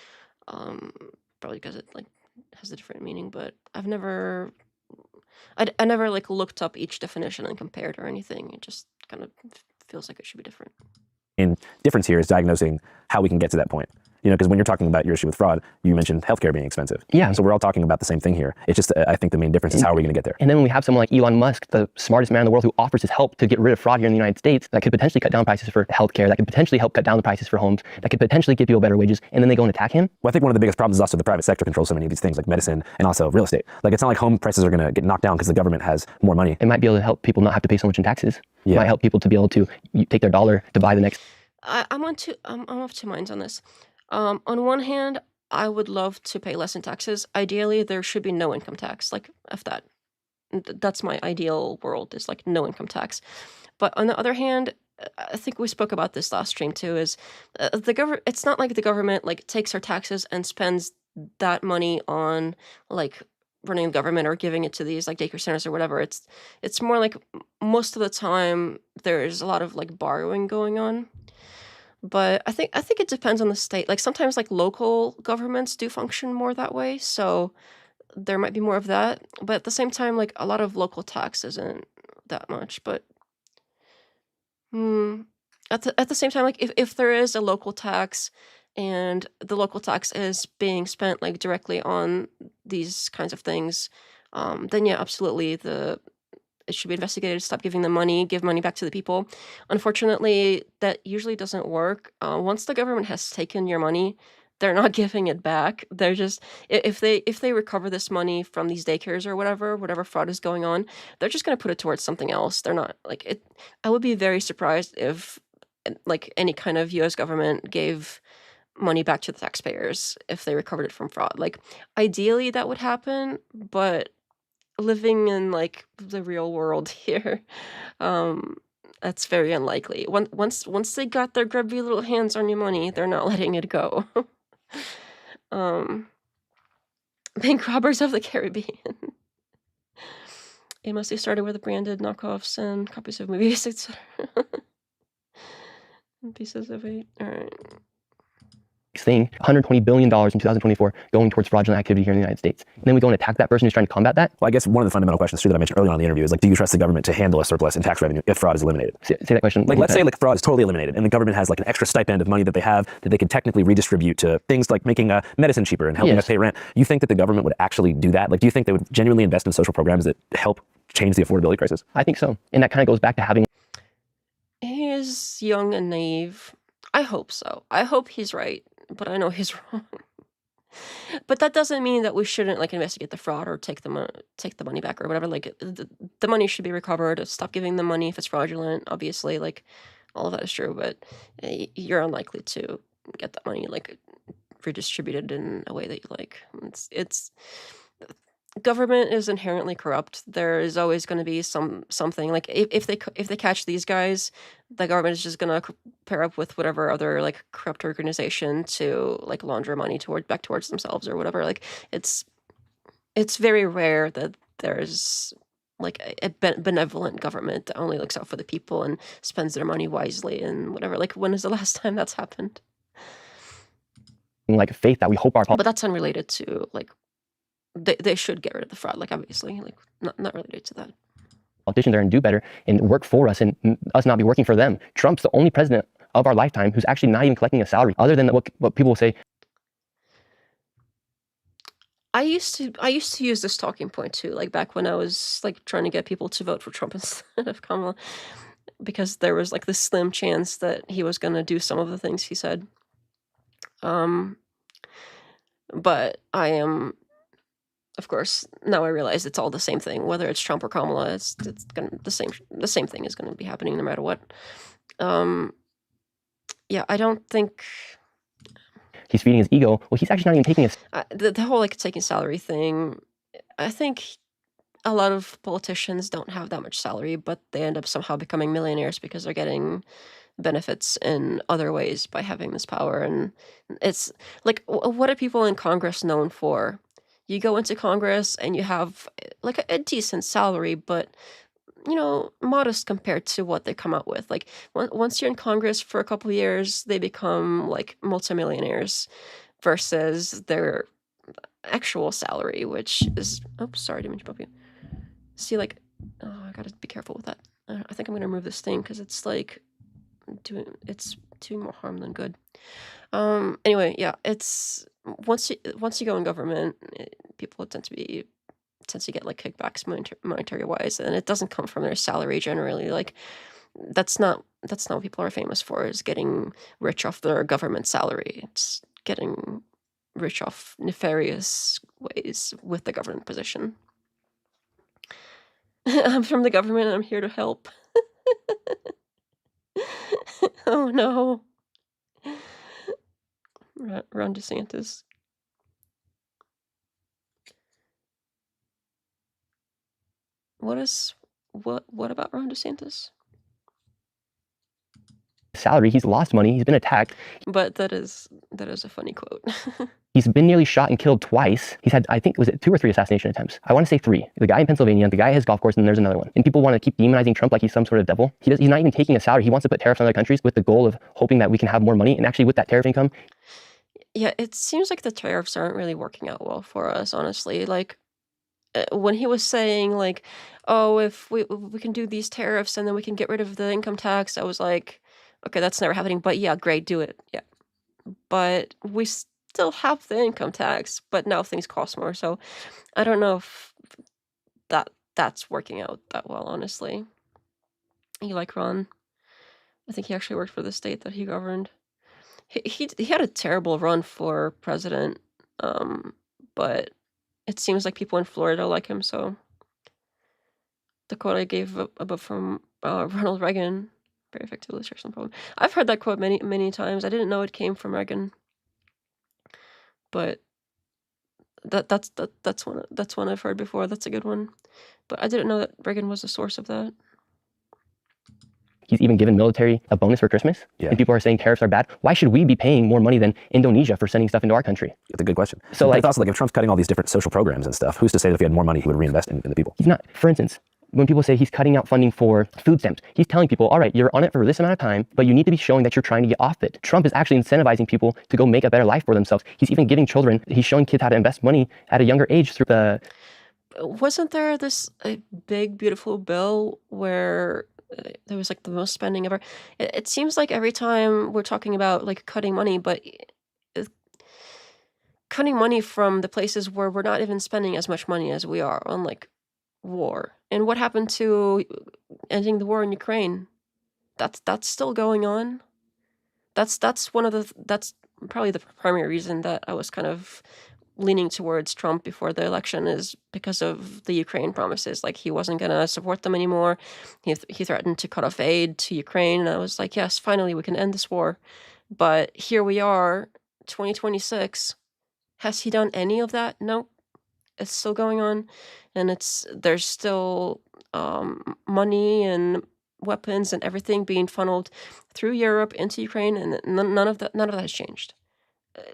Probably because it like has a different meaning. But I never like looked up each definition and compared or anything. It just kind of feels like it should be different. main difference here is diagnosing how we can get to that point. You know, because when you're talking about your issue with fraud, you mentioned healthcare being expensive. Yeah. So we're all talking about the same thing here. It's just, I think the main difference is how are we going to get there? And then when we have someone like Elon Musk, the smartest man in the world, who offers his help to get rid of fraud here in the United States, that could potentially cut down prices for healthcare, that could potentially help cut down the prices for homes, that could potentially give people better wages, and then they go and attack him. Well, I think one of the biggest problems is also the private sector controls so many of these things, like medicine and also real estate. Like, it's not like home prices are going to get knocked down because the government has more money. It might be able to help people not have to pay so much in taxes. Yeah. It might help people to be able to take their dollar to buy the next. I'm of two minds on this. On one hand, I would love to pay less in taxes. Ideally, there should be no income tax. Like, if that, that's my ideal world, is like no income tax. But on the other hand, I think we spoke about this last stream too, is the government, it's not like the government like takes our taxes and spends that money on like running the government or giving it to these like daycare centers or whatever. It's more like most of the time there's a lot of like borrowing going on. But I think it depends on the state. Like sometimes like local governments do function more that way, so there might be more of that. But at the same time, like a lot of local tax isn't that much. But at the same time, like if there is a local tax and the local tax is being spent like directly on these kinds of things, then yeah, absolutely it should be investigated, stop giving them money, give money back to the people. Unfortunately, that usually doesn't work. Once the government has taken your money, they're not giving it back. They're just, if they recover this money from these daycares or whatever fraud is going on, they're just going to put it towards something else. They're not like it. I would be very surprised if like any kind of US government gave money back to the taxpayers if they recovered it from fraud. Like ideally that would happen, but living in like the real world here, that's very unlikely. Once they got their grubby little hands on your money, they're not letting it go. Bank robbers of the Caribbean. It mostly started with branded knockoffs and copies of movies, etc. Pieces of it. All right. Thing, $120 billion in 2024 going towards fraudulent activity here in the United States. And then we go and attack that person who's trying to combat that. Well, I guess one of the fundamental questions too that I mentioned earlier on in the interview is like, do you trust the government to handle a surplus in tax revenue if fraud is eliminated? Say that question. Like, let's say like fraud is totally eliminated and the government has like an extra stipend of money that they have that they could technically redistribute to things like making medicine cheaper and helping us pay rent. You think that the government would actually do that? Like, do you think they would genuinely invest in social programs that help change the affordability crisis? I think so. And that kind of goes back to having. He is young and naive. I hope so. I hope he's right, but I know he's wrong. But that doesn't mean that we shouldn't like investigate the fraud or take the money back or whatever. Like the money should be recovered. Stop giving them money if it's fraudulent. Obviously, like all of that is true, but you're unlikely to get that money like redistributed in a way that you like. It's government is inherently corrupt. There is always going to be something like if they catch these guys, the government is just going to pair up with whatever other like corrupt organization to like launder money back towards themselves or whatever. Like it's very rare that there's like a benevolent government that only looks out for the people and spends their money wisely and whatever. Like when is the last time that's happened? Like faith that we hope our. But that's unrelated to like. They should get rid of the fraud, like obviously, like not related to that. Politicians are going to do better and work for us and us not be working for them. Trump's the only president of our lifetime who's actually not even collecting a salary other than what people say. I used to use this talking point too, like back when I was like trying to get people to vote for Trump instead of Kamala, because there was like this slim chance that he was going to do some of the things he said. But I am. Of course, now I realize it's all the same thing. Whether it's Trump or Kamala, it's gonna the same thing is going to be happening no matter what. Yeah, I don't think he's feeding his ego. Well, he's actually not even taking his the whole like taking salary thing. I think a lot of politicians don't have that much salary, but they end up somehow becoming millionaires because they're getting benefits in other ways by having this power. And it's like, what are people in Congress known for? You go into Congress and you have like a decent salary, but you know, modest compared to what they come out with. Like once you're in Congress for a couple of years, they become like multimillionaires versus their actual salary, which is, oops, sorry, didn't mean to bump you. See, like, oh, I gotta be careful with that. I think I'm gonna remove this thing because it's like it's doing more harm than good. Anyway, yeah, it's once you go in government, people tend to get like kickbacks monetary wise, and it doesn't come from their salary generally. Like that's not what people are famous for, is getting rich off their government salary. It's getting rich off nefarious ways with the government position. I'm from the government and I'm here to help. Oh no. Ron DeSantis. What about Ron DeSantis? Salary, he's lost money, he's been attacked. But that is a funny quote. He's been nearly shot and killed twice. He's had, I think, was it 2 or 3 assassination attempts? I want to say 3. The guy in Pennsylvania, the guy at his golf course, and there's another one. And people want to keep demonizing Trump like he's some sort of devil. He's not even taking a salary. He wants to put tariffs on other countries with the goal of hoping that we can have more money. And actually with that tariff income. Yeah, it seems like the tariffs aren't really working out well for us, honestly. Like, when he was saying, like, oh, if we can do these tariffs and then we can get rid of the income tax, I was like, okay, that's never happening. But yeah, great, do it. Yeah. But we still have the income tax, but now things cost more. So I don't know if that's working out that well, honestly. You like Ron? I think he actually worked for the state that he governed. He had a terrible run for president, but it seems like people in Florida like him. So the quote I gave above from Ronald Reagan, very effective illustration problem. I've heard that quote many times. I didn't know it came from Reagan, but that's one I've heard before. That's a good one, but I didn't know that Reagan was the source of that. He's even given military a bonus for Christmas. Yeah. And people are saying tariffs are bad. Why should we be paying more money than Indonesia for sending stuff into our country? That's a good question. So like, it's also like if Trump's cutting all these different social programs and stuff, who's to say that if he had more money, he would reinvest in the people? He's not. For instance, when people say he's cutting out funding for food stamps, he's telling people, all right, you're on it for this amount of time, but you need to be showing that you're trying to get off it. Trump is actually incentivizing people to go make a better life for themselves. He's even giving children, he's showing kids how to invest money at a younger age through the... Wasn't there this big, beautiful bill where there was like the most spending ever? It seems like every time we're talking about like cutting money, but cutting money from the places where we're not even spending as much money as we are on like war. And what happened to ending the war in Ukraine? That's still going on. That's probably the primary reason that I was kind of leaning towards Trump before the election, is because of the Ukraine promises. Like he wasn't going to support them anymore. He threatened to cut off aid to Ukraine. And I was like, yes, finally we can end this war. But here we are, 2026. Has he done any of that? No. It's still going on. And there's still money and weapons and everything being funneled through Europe into Ukraine, and none of that has changed.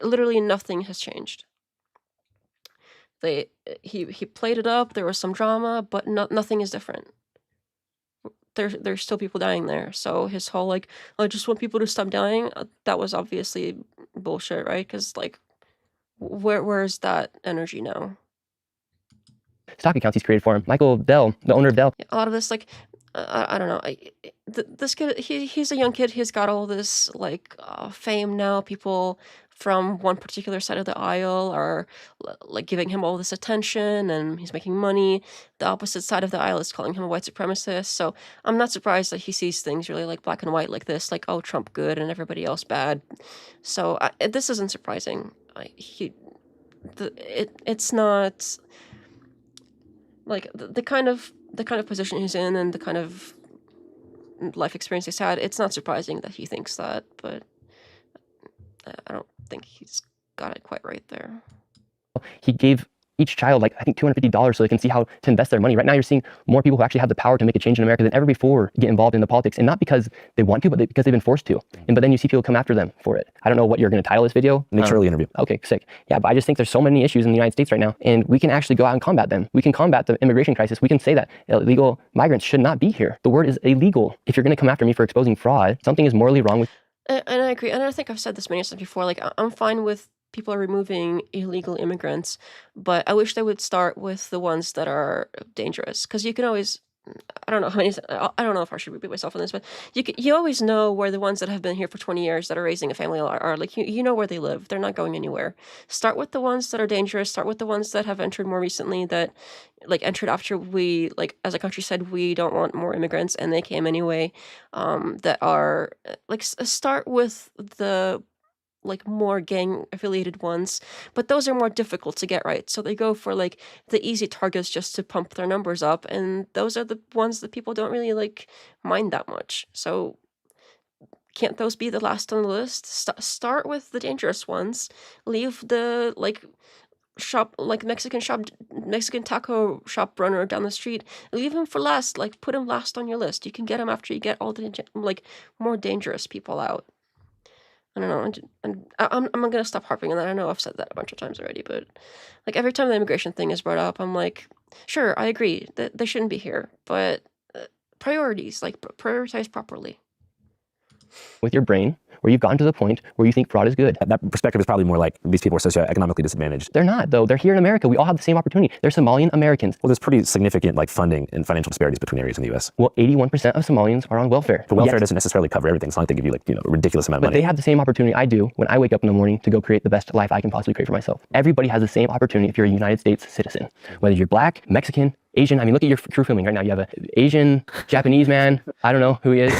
Literally nothing has changed. He played it up. There was some drama, but nothing is different. There's still people dying there. So his whole like, I just want people to stop dying, that was obviously bullshit, right? Because like, where's that energy now? Stock accounts he's created for him. Michael Dell, the owner of Dell. A lot of this, like, I don't know. This kid, he's a young kid. He's got all this like fame now. People from one particular side of the aisle are like giving him all this attention, and he's making money. The opposite side of the aisle is calling him a white supremacist. So I'm not surprised that he sees things really like black and white like this, like, oh, Trump good and everybody else bad. So this isn't surprising. It's not like the kind of position he's in and the kind of life experience he's had. It's not surprising that he thinks that, but I don't think he's got it quite right there. He gave each child, like, I think $250 so they can see how to invest their money. Right now, you're seeing more people who actually have the power to make a change in America than ever before get involved in the politics. And not because they want to, but because they've been forced to. But then you see people come after them for it. I don't know what you're going to title this video. Nick Shirley interview. Okay, sick. Yeah, but I just think there's so many issues in the United States right now, and we can actually go out and combat them. We can combat the immigration crisis. We can say that illegal migrants should not be here. The word is illegal. If you're going to come after me for exposing fraud, something is morally wrong with... And I agree. And I think I've said this many times before. Like, I'm fine with people are removing illegal immigrants, but I wish they would start with the ones that are dangerous, because you can always I don't know how many. I don't know if I should repeat myself on this, but you always know where the ones that have been here for 20 years that are raising a family are. Like you know where they live. They're not going anywhere. Start with the ones that are dangerous. Start with the ones that have entered more recently. That like entered after we as a country said we don't want more immigrants, and they came anyway. That are start with the more gang affiliated ones, but those are more difficult to get right. So they go for the easy targets just to pump their numbers up, and those are the ones that people don't really mind that much. So can't those be the last on the list? Start with the dangerous ones. Leave the Mexican taco shop runner down the street. Leave him for last. Put him last on your list. You can get him after you get all the more dangerous people out. I don't know, and I'm gonna stop harping on that. I know I've said that a bunch of times already, but every time the immigration thing is brought up, I'm like, sure, I agree that they shouldn't be here, but priorities, prioritize properly. With your brain, where you've gotten to the point where you think fraud is good. That perspective is probably more like these people are socioeconomically disadvantaged. They're not, though. They're here in America. We all have the same opportunity. They're Somalian Americans. Well, there's pretty significant funding and financial disparities between areas in the U.S. Well, 81% of Somalians are on welfare. But welfare doesn't necessarily cover everything. It's not like they give you a ridiculous amount of money. But they have the same opportunity I do when I wake up in the morning to go create the best life I can possibly create for myself. Everybody has the same opportunity if you're a United States citizen. Whether you're black, Mexican, Asian. I mean, look at your crew filming right now. You have an Asian, Japanese man. I don't know who he is.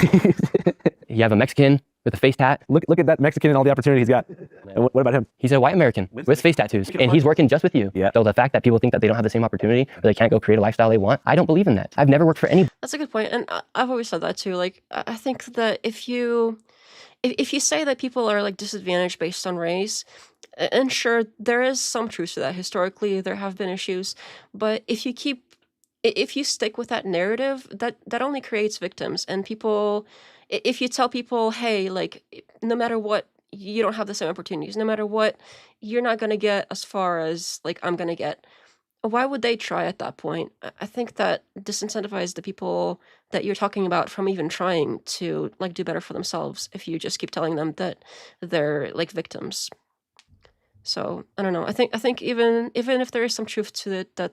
You have a Mexican with a face tat. Look at that Mexican and all the opportunity he's got. And what about him? He's a white American with face tattoos, and he's working just with you. Yeah. So the fact that people think that they don't have the same opportunity or they can't go create a lifestyle they want, I don't believe in that. I've never worked for any. That's a good point, and I've always said that too. I think that if you say that people are disadvantaged based on race, and sure, there is some truth to that. Historically, there have been issues, but if you stick with that narrative, that only creates victims and people. If you tell people, hey, no matter what, you don't have the same opportunities. No matter what, you're not going to get as far as I'm going to get. Why would they try at that point? I think that disincentivizes the people that you're talking about from even trying to do better for themselves if you just keep telling them that they're victims. So I don't know. I think even if there is some truth to it, that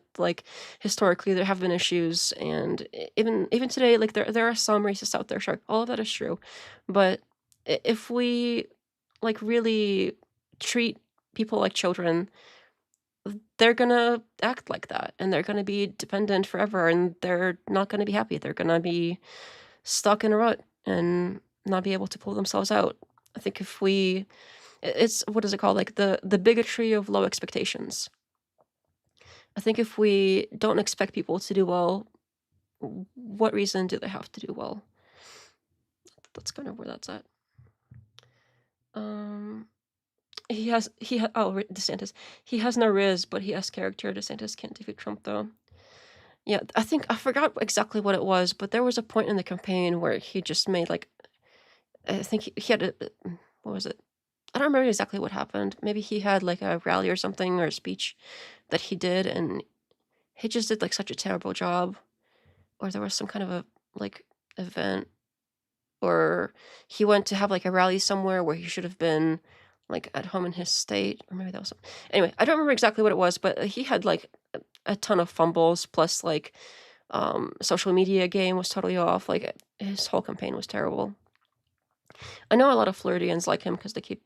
historically there have been issues, and even today, there are some racists out there. Sure, all of that is true, but if we really treat people like children, they're gonna act like that, and they're gonna be dependent forever, and they're not gonna be happy. They're gonna be stuck in a rut and not be able to pull themselves out. I think if we it's what is it called? The bigotry of low expectations. I think if we don't expect people to do well, what reason do they have to do well? That's kind of where that's at. DeSantis. He has no riz, but he has character. DeSantis can't defeat Trump though. Yeah, I forgot exactly what it was, but there was a point in the campaign where he just made I think he had what was it? I don't remember exactly what happened. Maybe he had a rally or something or a speech that he did, and he just did such a terrible job. Or there was some kind of a event, or he went to have a rally somewhere where he should have been at home in his state, or maybe that was something. Anyway, I don't remember exactly what it was, but he had a ton of fumbles, plus social media game was totally off. His whole campaign was terrible. I know a lot of Floridians like him because they keep,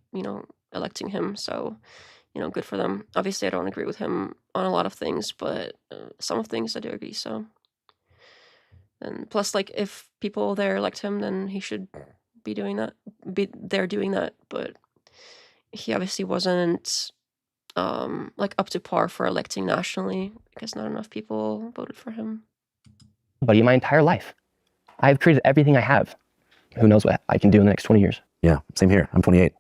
electing him. So, good for them. Obviously, I don't agree with him on a lot of things, but some of things I do agree. So, and plus, if people there elect him, then he should be doing that. Be there doing that. But he obviously wasn't up to par for electing nationally because not enough people voted for him. Buddy, my entire life, I've created everything I have. Who knows what I can do in the next 20 years? Yeah, same here. I'm 28.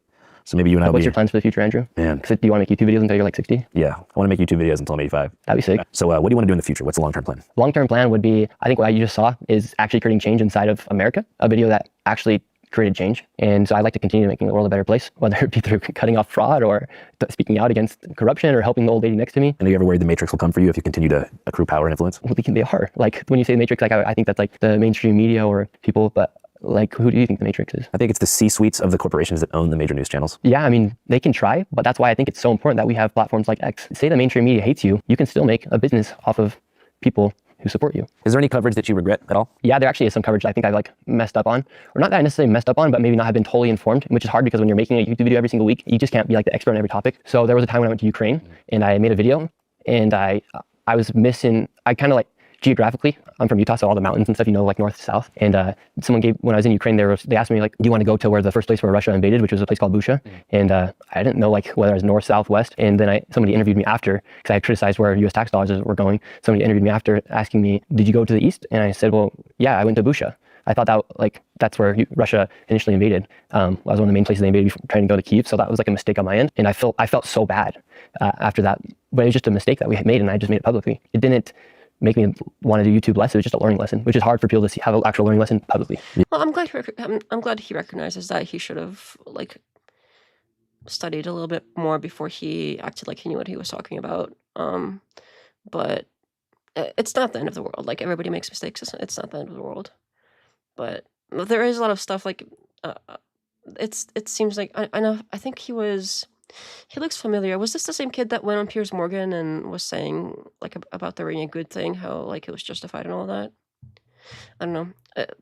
So maybe you and I will What's your plans for the future, Andrew? Man. Do you want to make YouTube videos until you're 60? Yeah, I want to make YouTube videos until I'm 85. That'd be sick. So what do you want to do in the future? What's the long-term plan? Long-term plan would be, I think what you just saw is actually creating change inside of America, a video that actually created change. And so I'd like to continue making the world a better place, whether it be through cutting off fraud or speaking out against corruption or helping the old lady next to me. And are you ever worried the Matrix will come for you if you continue to accrue power and influence? Well, they are. When you say the Matrix, I think that's the mainstream media or people, but who do you think the Matrix is? I think it's the C-suites of the corporations that own the major news channels. Yeah, I mean, they can try, but that's why I think it's so important that we have platforms like X. Say the mainstream media hates you, you can still make a business off of people who support you. Is there any coverage that you regret at all? Yeah, there actually is some coverage I think I've like messed up on, or not that I necessarily messed up on, but maybe not have been totally informed, which is hard because when you're making a YouTube video every single week, you just can't be like the expert on every topic. So there was a time when I went to Ukraine and I made a video, and I was missing, I kind of like, geographically, I'm from Utah, so all the mountains and stuff, like north to south. And when I was in Ukraine, they asked me like, do you want to go to where the first place where Russia invaded, which was a place called Busha? And I didn't know like whether I was north, south, west. And then somebody interviewed me after, because I had criticized where U.S. tax dollars were going. Somebody interviewed me after asking me, did you go to the east? And I said, well, yeah, I went to Busha. I thought that that's where Russia initially invaded. Was one of the main places they invaded trying to go to Kyiv. So that was like a mistake on my end. And I felt so bad after that, but it was just a mistake that we had made, and I just made it publicly. It didn't make me want to do YouTube less. It was just a learning lesson, which is hard for people to have an actual learning lesson publicly. Well, I'm glad he recognizes that he should have like studied a little bit more before he acted like he knew what he was talking about. But it's not the end of the world. Like, everybody makes mistakes. It's not the end of the world. But there is a lot of stuff like it seems like I know. I think he looks familiar. Was this the same kid that went on Piers Morgan and was saying like about the Renee Good thing, how like it was justified and all that? I don't know,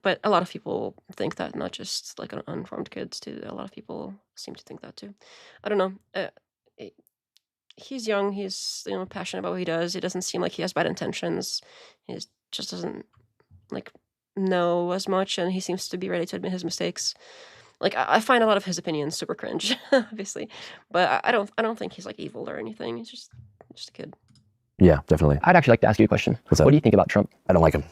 but a lot of people think that, not just like uninformed kids too. A lot of people seem to think that too. I don't know. He's young. He's passionate about what he does. He doesn't seem like he has bad intentions. He just doesn't like know as much, and he seems to be ready to admit his mistakes. Like, I find a lot of his opinions super cringe, obviously, but I don't think he's like evil or anything. He's just a kid. Yeah, definitely. I'd actually like to ask you a question. What do you think about Trump? I don't like him.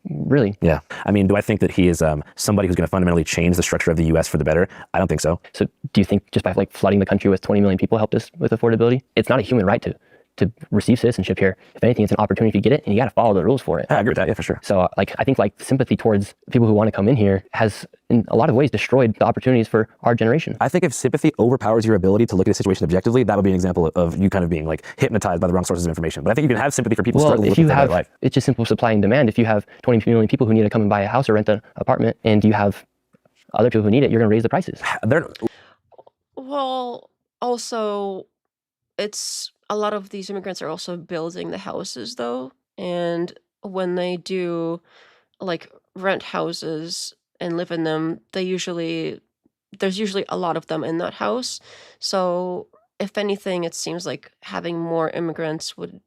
Really? Yeah. I mean, do I think that he is somebody who's going to fundamentally change the structure of the U.S. for the better? I don't think so. So do you think just by like flooding the country with 20 million people helped us with affordability? It's not a human right to receive citizenship here. If anything, it's an opportunity to get it, and you got to follow the rules for it. I agree with that. Yeah, for sure. So I think like sympathy towards people who want to come in here has in a lot of ways destroyed the opportunities for our generation. I think if sympathy overpowers your ability to look at a situation objectively, that would be an example of you kind of being like hypnotized by the wrong sources of information. But I think you can have sympathy for people struggling with their life. It's just simple supply and demand. If you have 20 million people who need to come and buy a house or rent an apartment, and you have other people who need it, you're going to raise the prices. Well, also, it's a lot of these immigrants are also building the houses though, and when they do like rent houses and live in them, there's usually a lot of them in that house. So if anything, it seems like having more immigrants would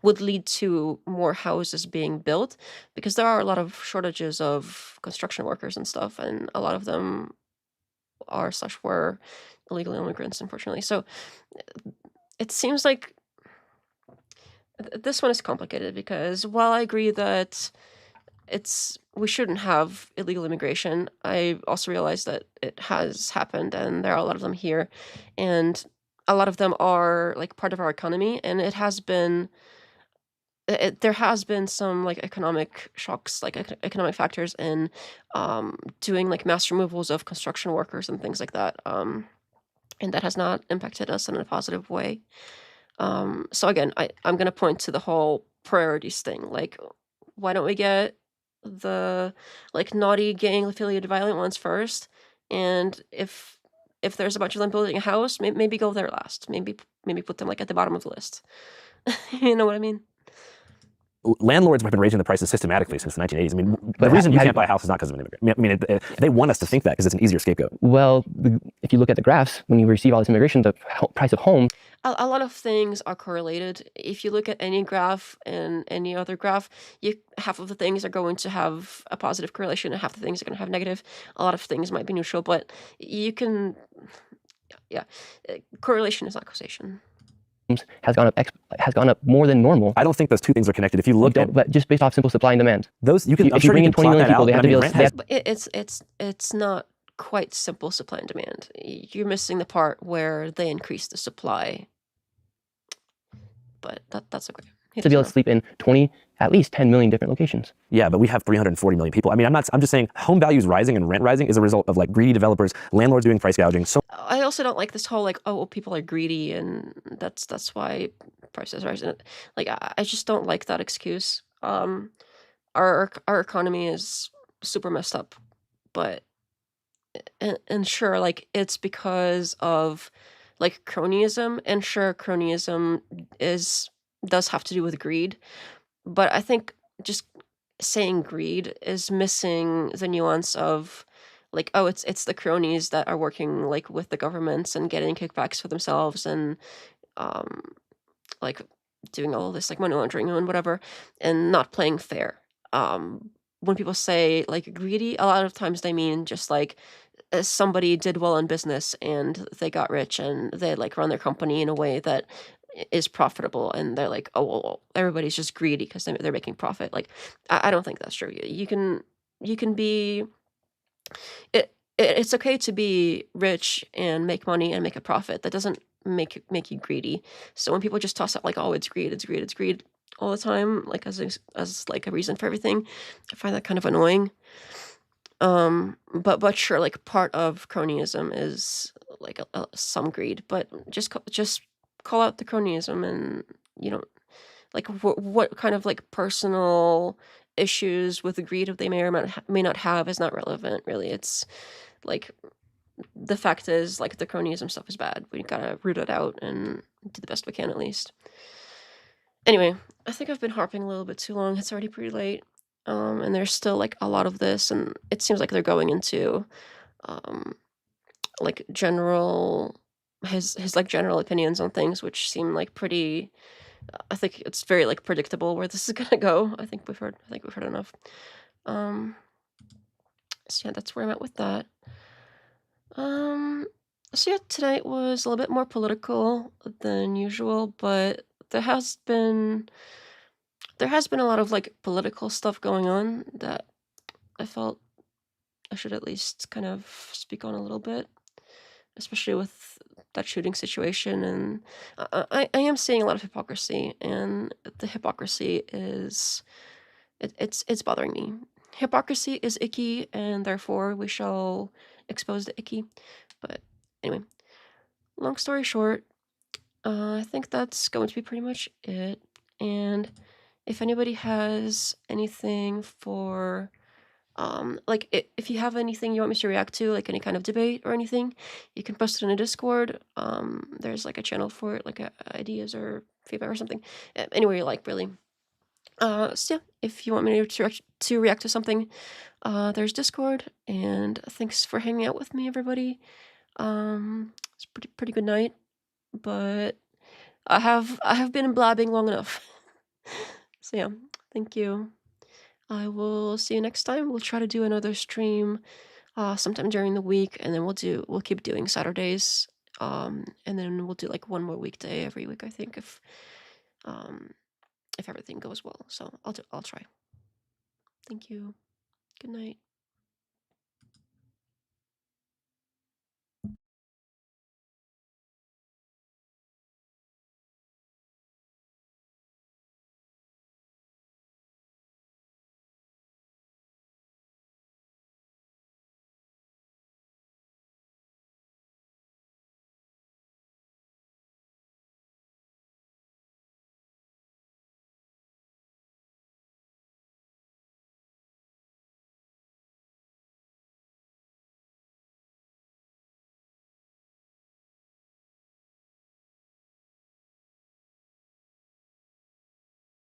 lead to more houses being built, because there are a lot of shortages of construction workers and stuff, and a lot of them were illegal immigrants, unfortunately. So it seems like this one is complicated, because while I agree that we shouldn't have illegal immigration, I also realize that it has happened, and there are a lot of them here, and a lot of them are like part of our economy, and there has been some like economic shocks, like economic factors in doing like mass removals of construction workers and things like that. And that has not impacted us in a positive way. So again, I'm going to point to the whole priorities thing. Like, why don't we get the like naughty gang affiliated violent ones first? And if there's a bunch of them building a house, maybe go there last. Maybe put them like at the bottom of the list. You know what I mean? Landlords have been raising the prices systematically since the 1980s. I mean, the reason you can't buy a house is not because of an immigrant. I mean, they want us to think that because it's an easier scapegoat. Well, if you look at the graphs, when you receive all this immigration, the price of home. A lot of things are correlated. If you look at any graph and any other graph, half of the things are going to have a positive correlation, and half the things are going to have negative. A lot of things might be neutral, but correlation is not causation. Has gone up more than normal. I don't think those two things are connected. If you look at, but just based off simple supply and demand, those you can. If you bring in 20 million people, they have to be able to. But it's not quite simple supply and demand. You're missing the part where they increase the supply. But that's okay. To be able to sleep in at least 10 million different locations. Yeah, but we have 340 million people. I mean, I'm just saying home values rising and rent rising is a result of like greedy developers, landlords doing price gouging. So I also don't like this whole like, oh, well, people are greedy and that's why prices are rising. Like, I just don't like that excuse. Our economy is super messed up, but and sure, like, it's because of like cronyism, and sure, cronyism does have to do with greed, But I think just saying greed is missing the nuance of like, oh, it's the cronies that are working like with the governments and getting kickbacks for themselves and um like doing all this like money laundering and whatever and not playing fair. When people say like greedy, a lot of times they mean just like somebody did well in business and they got rich and they like run their company in a way that is profitable and they're like, oh, well, everybody's just greedy because they're making profit. Like, I don't think that's true. You can be it's okay to be rich and make money and make a profit. That doesn't make you greedy. So when people just toss out like, oh, it's greed, it's greed, it's greed all the time, like as like a reason for everything, I find that kind of annoying. But sure, like part of cronyism is like some greed, but just call out the cronyism, and you know, like what kind of like personal issues with the greed of they may or may not have is not relevant, really. It's like the fact is like the cronyism stuff is bad. We gotta root it out and do the best we can at least. Anyway, I think I've been harping a little bit too long. It's already pretty late. And there's still like a lot of this, and it seems like they're going into like his like general opinions on things, which seem like pretty. I think it's very like predictable where this is gonna go. I think we've heard enough. So yeah, that's where I'm at with that. So yeah, tonight was a little bit more political than usual, but there has been a lot of like political stuff going on that I felt I should at least kind of speak on a little bit, especially with that shooting situation. And I am seeing a lot of hypocrisy, and the hypocrisy is it's bothering me. Hypocrisy is icky, and therefore we shall expose the icky. But anyway, long story short, I think that's going to be pretty much it. And if anybody has anything for like if you have anything you want me to react to, like any kind of debate or anything, you can post it in a Discord. There's like a channel for it, like ideas or feedback or something. Anywhere you like, really. So yeah, if you want me to react to something, there's Discord. And thanks for hanging out with me, everybody. It's pretty good night, but I have been blabbing long enough. So yeah, thank you. I will see you next time. We'll try to do another stream sometime during the week, and then we'll keep doing Saturdays. And then we'll do like one more weekday every week, I think, if everything goes well. So I'll try. Thank you. Good night.